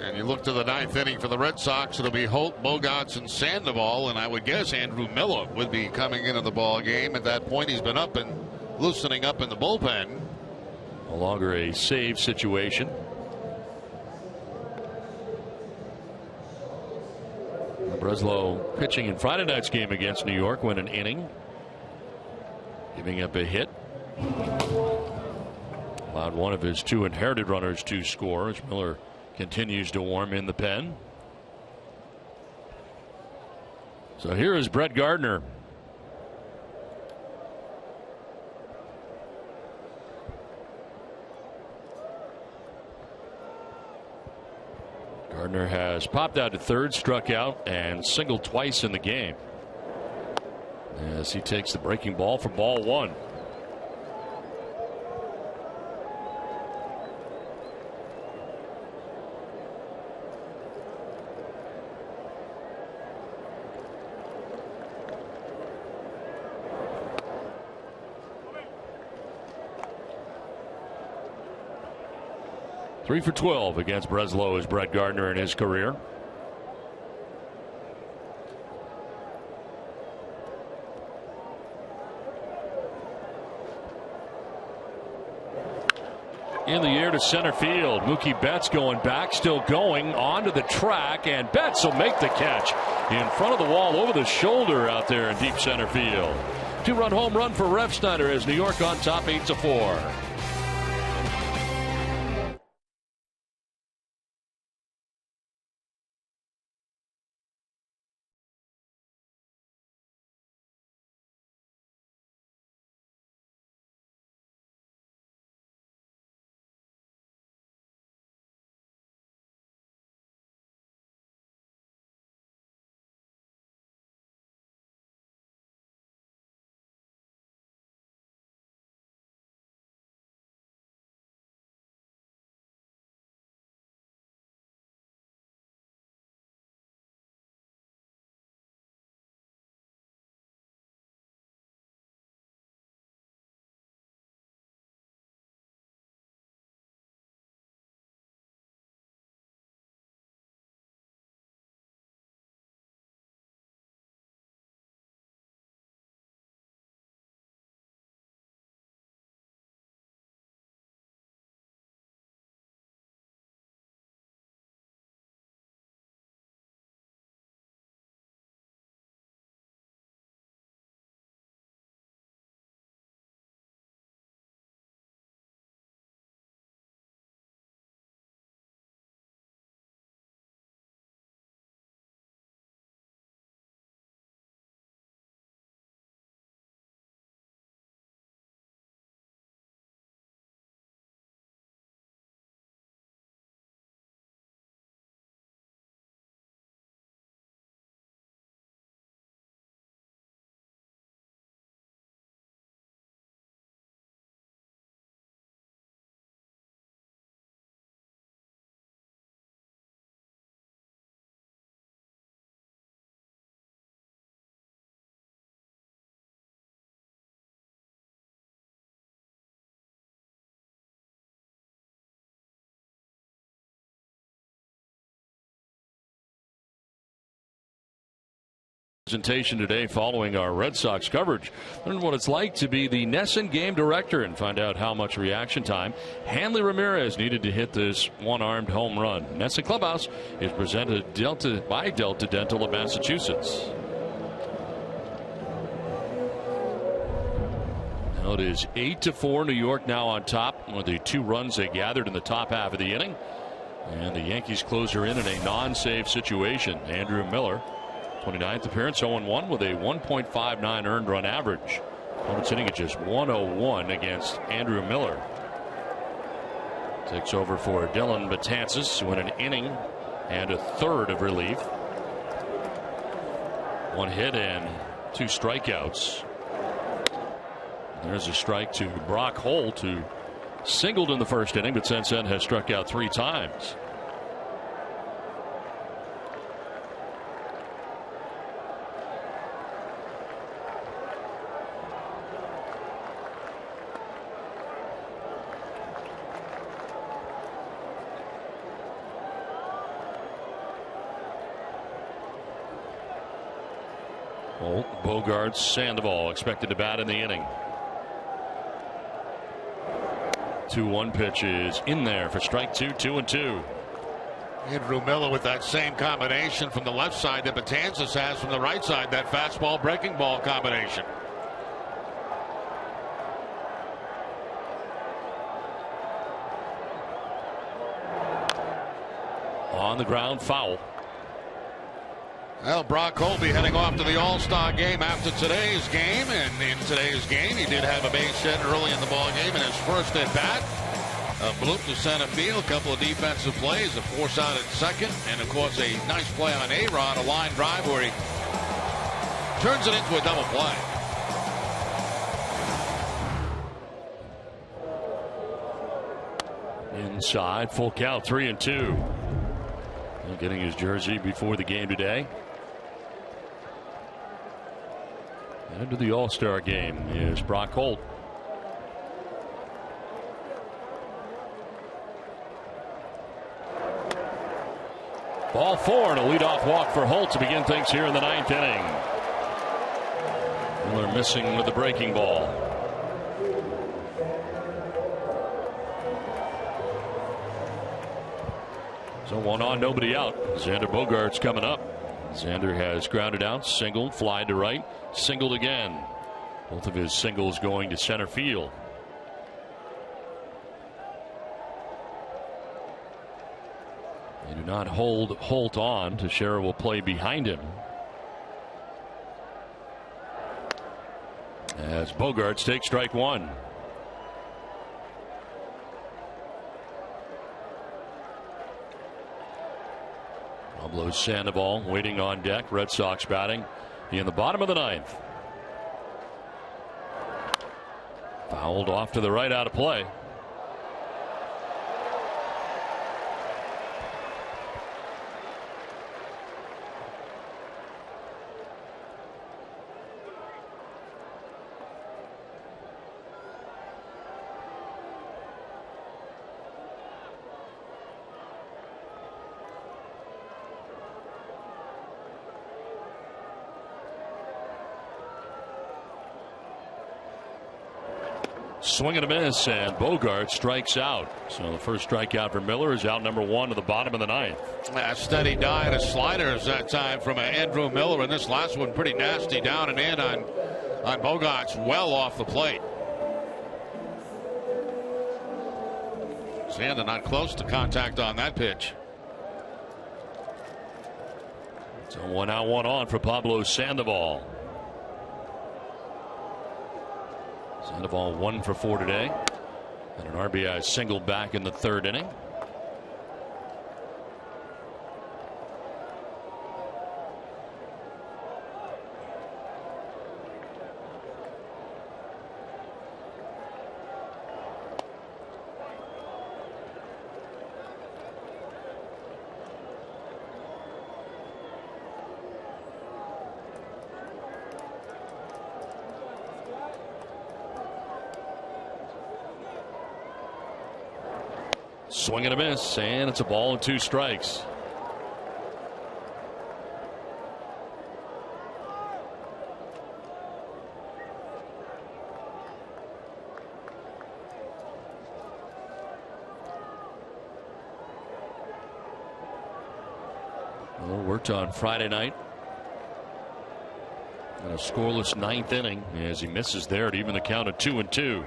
And you look to the 9th inning for the Red Sox. It'll be Holt, Bogarts, and Sandoval, and I would guess Andrew Miller would be coming into the ball game. At that point, he's been up and loosening up in the bullpen. No longer a save situation. Breslow pitching in Friday night's game against New York, went an inning, giving up a hit. Allowed one of his 2 inherited runners to score as Miller continues to warm in the pen. So here is Brett Gardner. Gardner has popped out to third, struck out, and singled twice in the game as he takes the breaking ball for ball 1. Three for 12 against Breslow is Brett Gardner in his career. In the air to center field. Mookie Betts going back, still going onto the track, and Betts will make the catch in front of the wall over the shoulder out there in deep center field. 2-run home run for Refsyder as New York on top 8-4. Presentation today following our Red Sox coverage. Learn what it's like to be the NESN game director and find out how much reaction time Hanley Ramirez needed to hit this one-armed home run. NESN Clubhouse is presented by Delta Dental of Massachusetts. Now it is 8-4. New York now on top with the 2 runs they gathered in the top half of the inning. And the Yankees closer in a non-save situation. Andrew Miller 29th appearance, 0-1 with a 1.59 earned run average. Opponent's hitting at just 101 against Andrew Miller. Takes over for Dylan Betances, who went an inning and a third of relief. 1 hit and 2 strikeouts. There's a strike to Brock Holt, who singled in the first inning, but since then has struck out 3 times. Holt, Bogaerts, Sandoval expected to bat in the inning. 2-1 pitch is in there for strike 2, 2-2. Andrew Miller with that same combination from the left side that Betances has from the right side, that fastball breaking ball combination. On the ground, foul. Well, Brock Holt be heading off to the All-Star game after today's game, and in today's game he did have a base hit early in the ball game in his first at bat. A bloop to center field, a couple of defensive plays, a force out at second, and of course a nice play on A-Rod, a line drive where he turns it into a double play. Inside, full count, 3-2. Getting his jersey before the game today. Into the All-Star game is Brock Holt. Ball 4 and a leadoff walk for Holt to begin things here in the 9th inning. Miller missing with the breaking ball. So 1 on, nobody out. Xander Bogaerts coming up. Xander has grounded out, singled, fly to right, singled again. Both of his singles going to center field. They do not hold Holt on. Teixeira will play behind him. As Bogaerts takes strike 1. Pablo Sandoval waiting on deck. Red Sox batting in the bottom of the 9th. Fouled off to the right, out of play. Swing and a miss, and Bogaerts strikes out. So the first strikeout for Miller is out number 1 to the bottom of the 9th. A steady diet of sliders that time from Andrew Miller, and this last one pretty nasty, down and in on Bogaerts, well off the plate. Xander not close to contact on that pitch. So 1 out, 1 on for Pablo Sandoval. Sandoval 1 for 4 today, and an RBI single back in the 3rd inning. Swing and a miss, and it's a ball and 2 strikes. Well, worked on Friday night. And a scoreless 9th inning as he misses there to even the count of 2-2.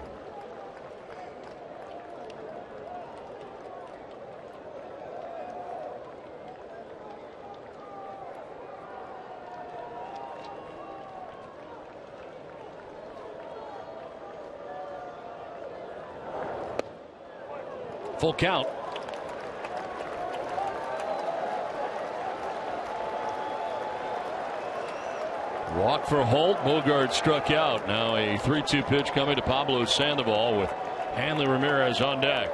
Full count. Walk for Holt. Bogart struck out. Now a 3-2 pitch coming to Pablo Sandoval with Hanley Ramirez on deck.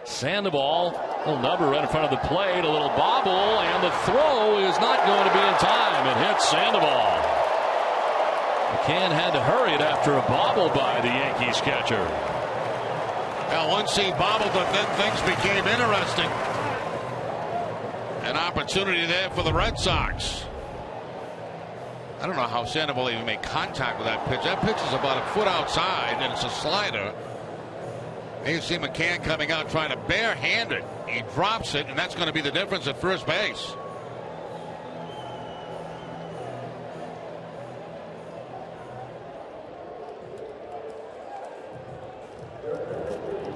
Sandoval, a little number right in front of the plate, a little bobble, and the throw is not going to be in time. It hits Sandoval. McCann had to hurry it after a bobble by the Yankees catcher. Now, once he bobbled it, then things became interesting. An opportunity there for the Red Sox. I don't know how Sandoval even made contact with that pitch. That pitch is about a foot outside, and it's a slider. And you see McCann coming out trying to barehand it. He drops it, and that's going to be the difference at first base.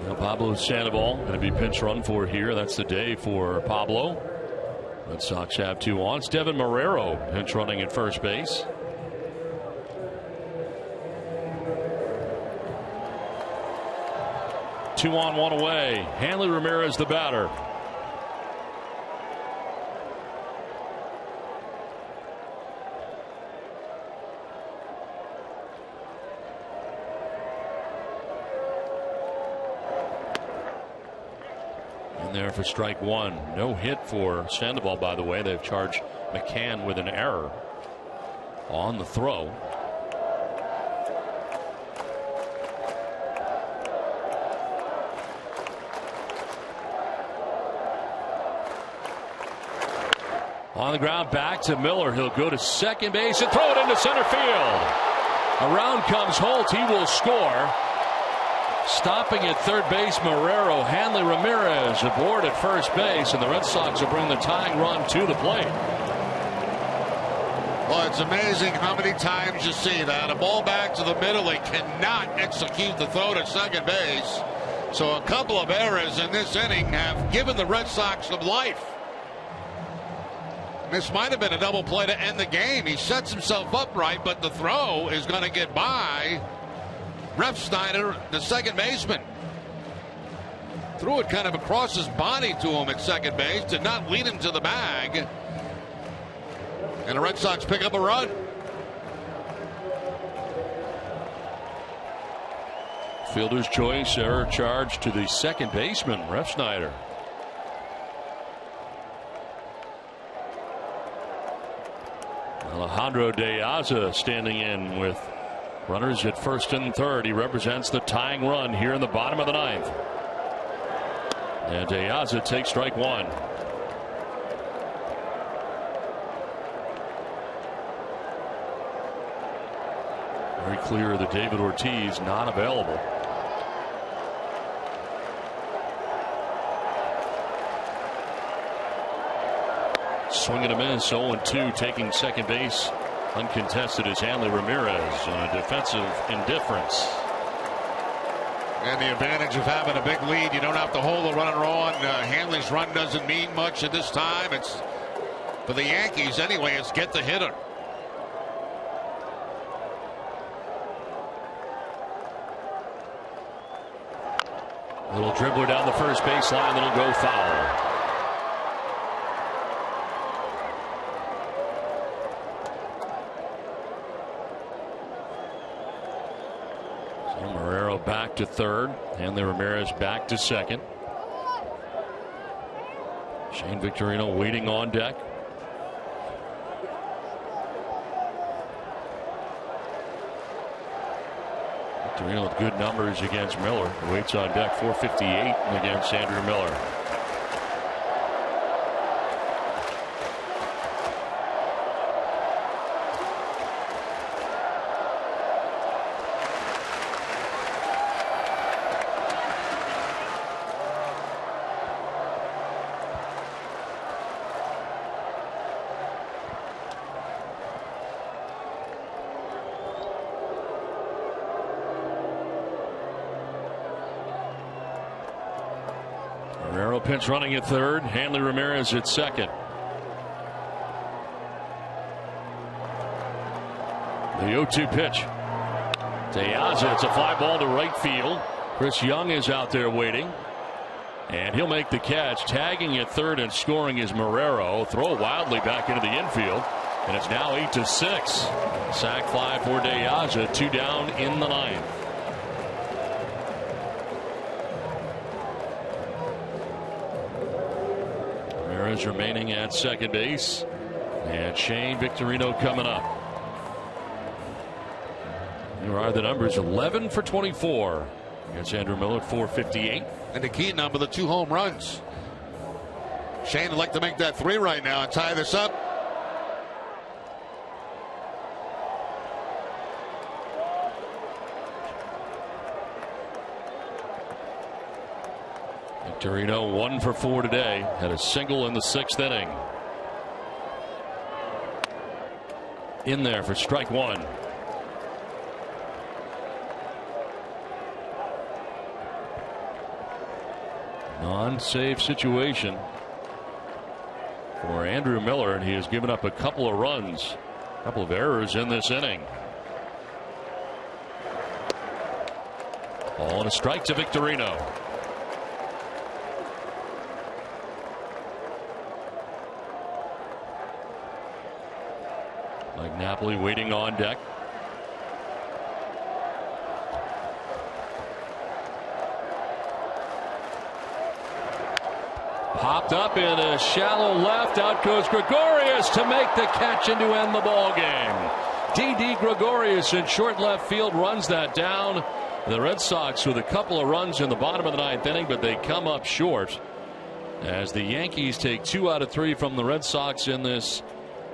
Now Pablo Sandoval going to be pinch run for here. That's the day for Pablo. Red Sox have 2 on. It's Devin Marrero pinch running at first base. Two on, 1 away. Hanley Ramirez, the batter. In there for strike 1. No hit for Sandoval, by the way. They've charged McCann with an error on the throw. On the ground, back to Miller. He'll go to second base and throw it into center field. Around comes Holt. He will score. Stopping at third base, Marrero. Hanley Ramirez aboard at first base, and the Red Sox will bring the tying run to the plate. Well, it's amazing how many times you see that. A ball back to the middle. They cannot execute the throw to second base. So a couple of errors in this inning have given the Red Sox some life. This might have been a double play to end the game. He sets himself up right, but the throw is going to get by Refsyder, the second baseman. Threw it kind of across his body to him at second base. Did not lead him to the bag. And the Red Sox pick up a run. Fielder's choice, error charge to the second baseman, Refsyder. Alejandro De Aza standing in with runners at first and third. He represents the tying run here in the bottom of the 9th. And De Aza takes strike 1. Very clear that David Ortiz not available. Swing and a miss, 0-2, taking second base uncontested is Hanley Ramirez on a defensive indifference. And the advantage of having a big lead, you don't have to hold the runner on. Hanley's run doesn't mean much at this time. It's for the Yankees anyway. It's get the hitter. Little dribbler down the first baseline that'll go foul. Marrero back to third. Hanley Ramirez back to second. Shane Victorino waiting on deck. Victorino with good numbers against Miller. Waits on deck, 458 against Andrew Miller. Pinch running at third. Hanley Ramirez at second. The 0-2 pitch. De Aza, it's a fly ball to right field. Chris Young is out there waiting. And he'll make the catch. Tagging at third and scoring is Marrero. Throw wildly back into the infield. And it's now 8-6. Sac fly for De Aza. 2 down in the ninth. Ramirez remaining at second base. And Shane Victorino coming up. Here are the numbers. 11 for 24 against Andrew Miller at .458. And the key number, the 2 home runs. Shane would like to make that 3 right now and tie this up. Victorino 1 for 4 today. Had a single in the 6th inning. In there for strike 1. Non-save situation for Andrew Miller, and he has given up a couple of runs, a couple of errors in this inning. Ball and a strike to Victorino. Mike Napoli waiting on deck. Popped up in a shallow left. Out goes Gregorius to make the catch and to end the ball game. D.D. Gregorius in short left field runs that down. The Red Sox with a couple of runs in the bottom of the 9th inning, but they come up short as the Yankees take 2 out of 3 from the Red Sox in this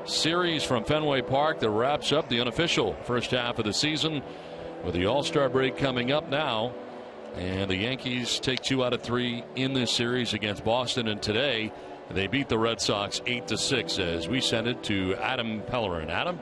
series from Fenway Park that wraps up the unofficial first half of the season with the All-Star break coming up now. And the Yankees take 2 out of 3 in this series against Boston. And today they beat the Red Sox 8-6 as we send it to Adam Pellerin. Adam?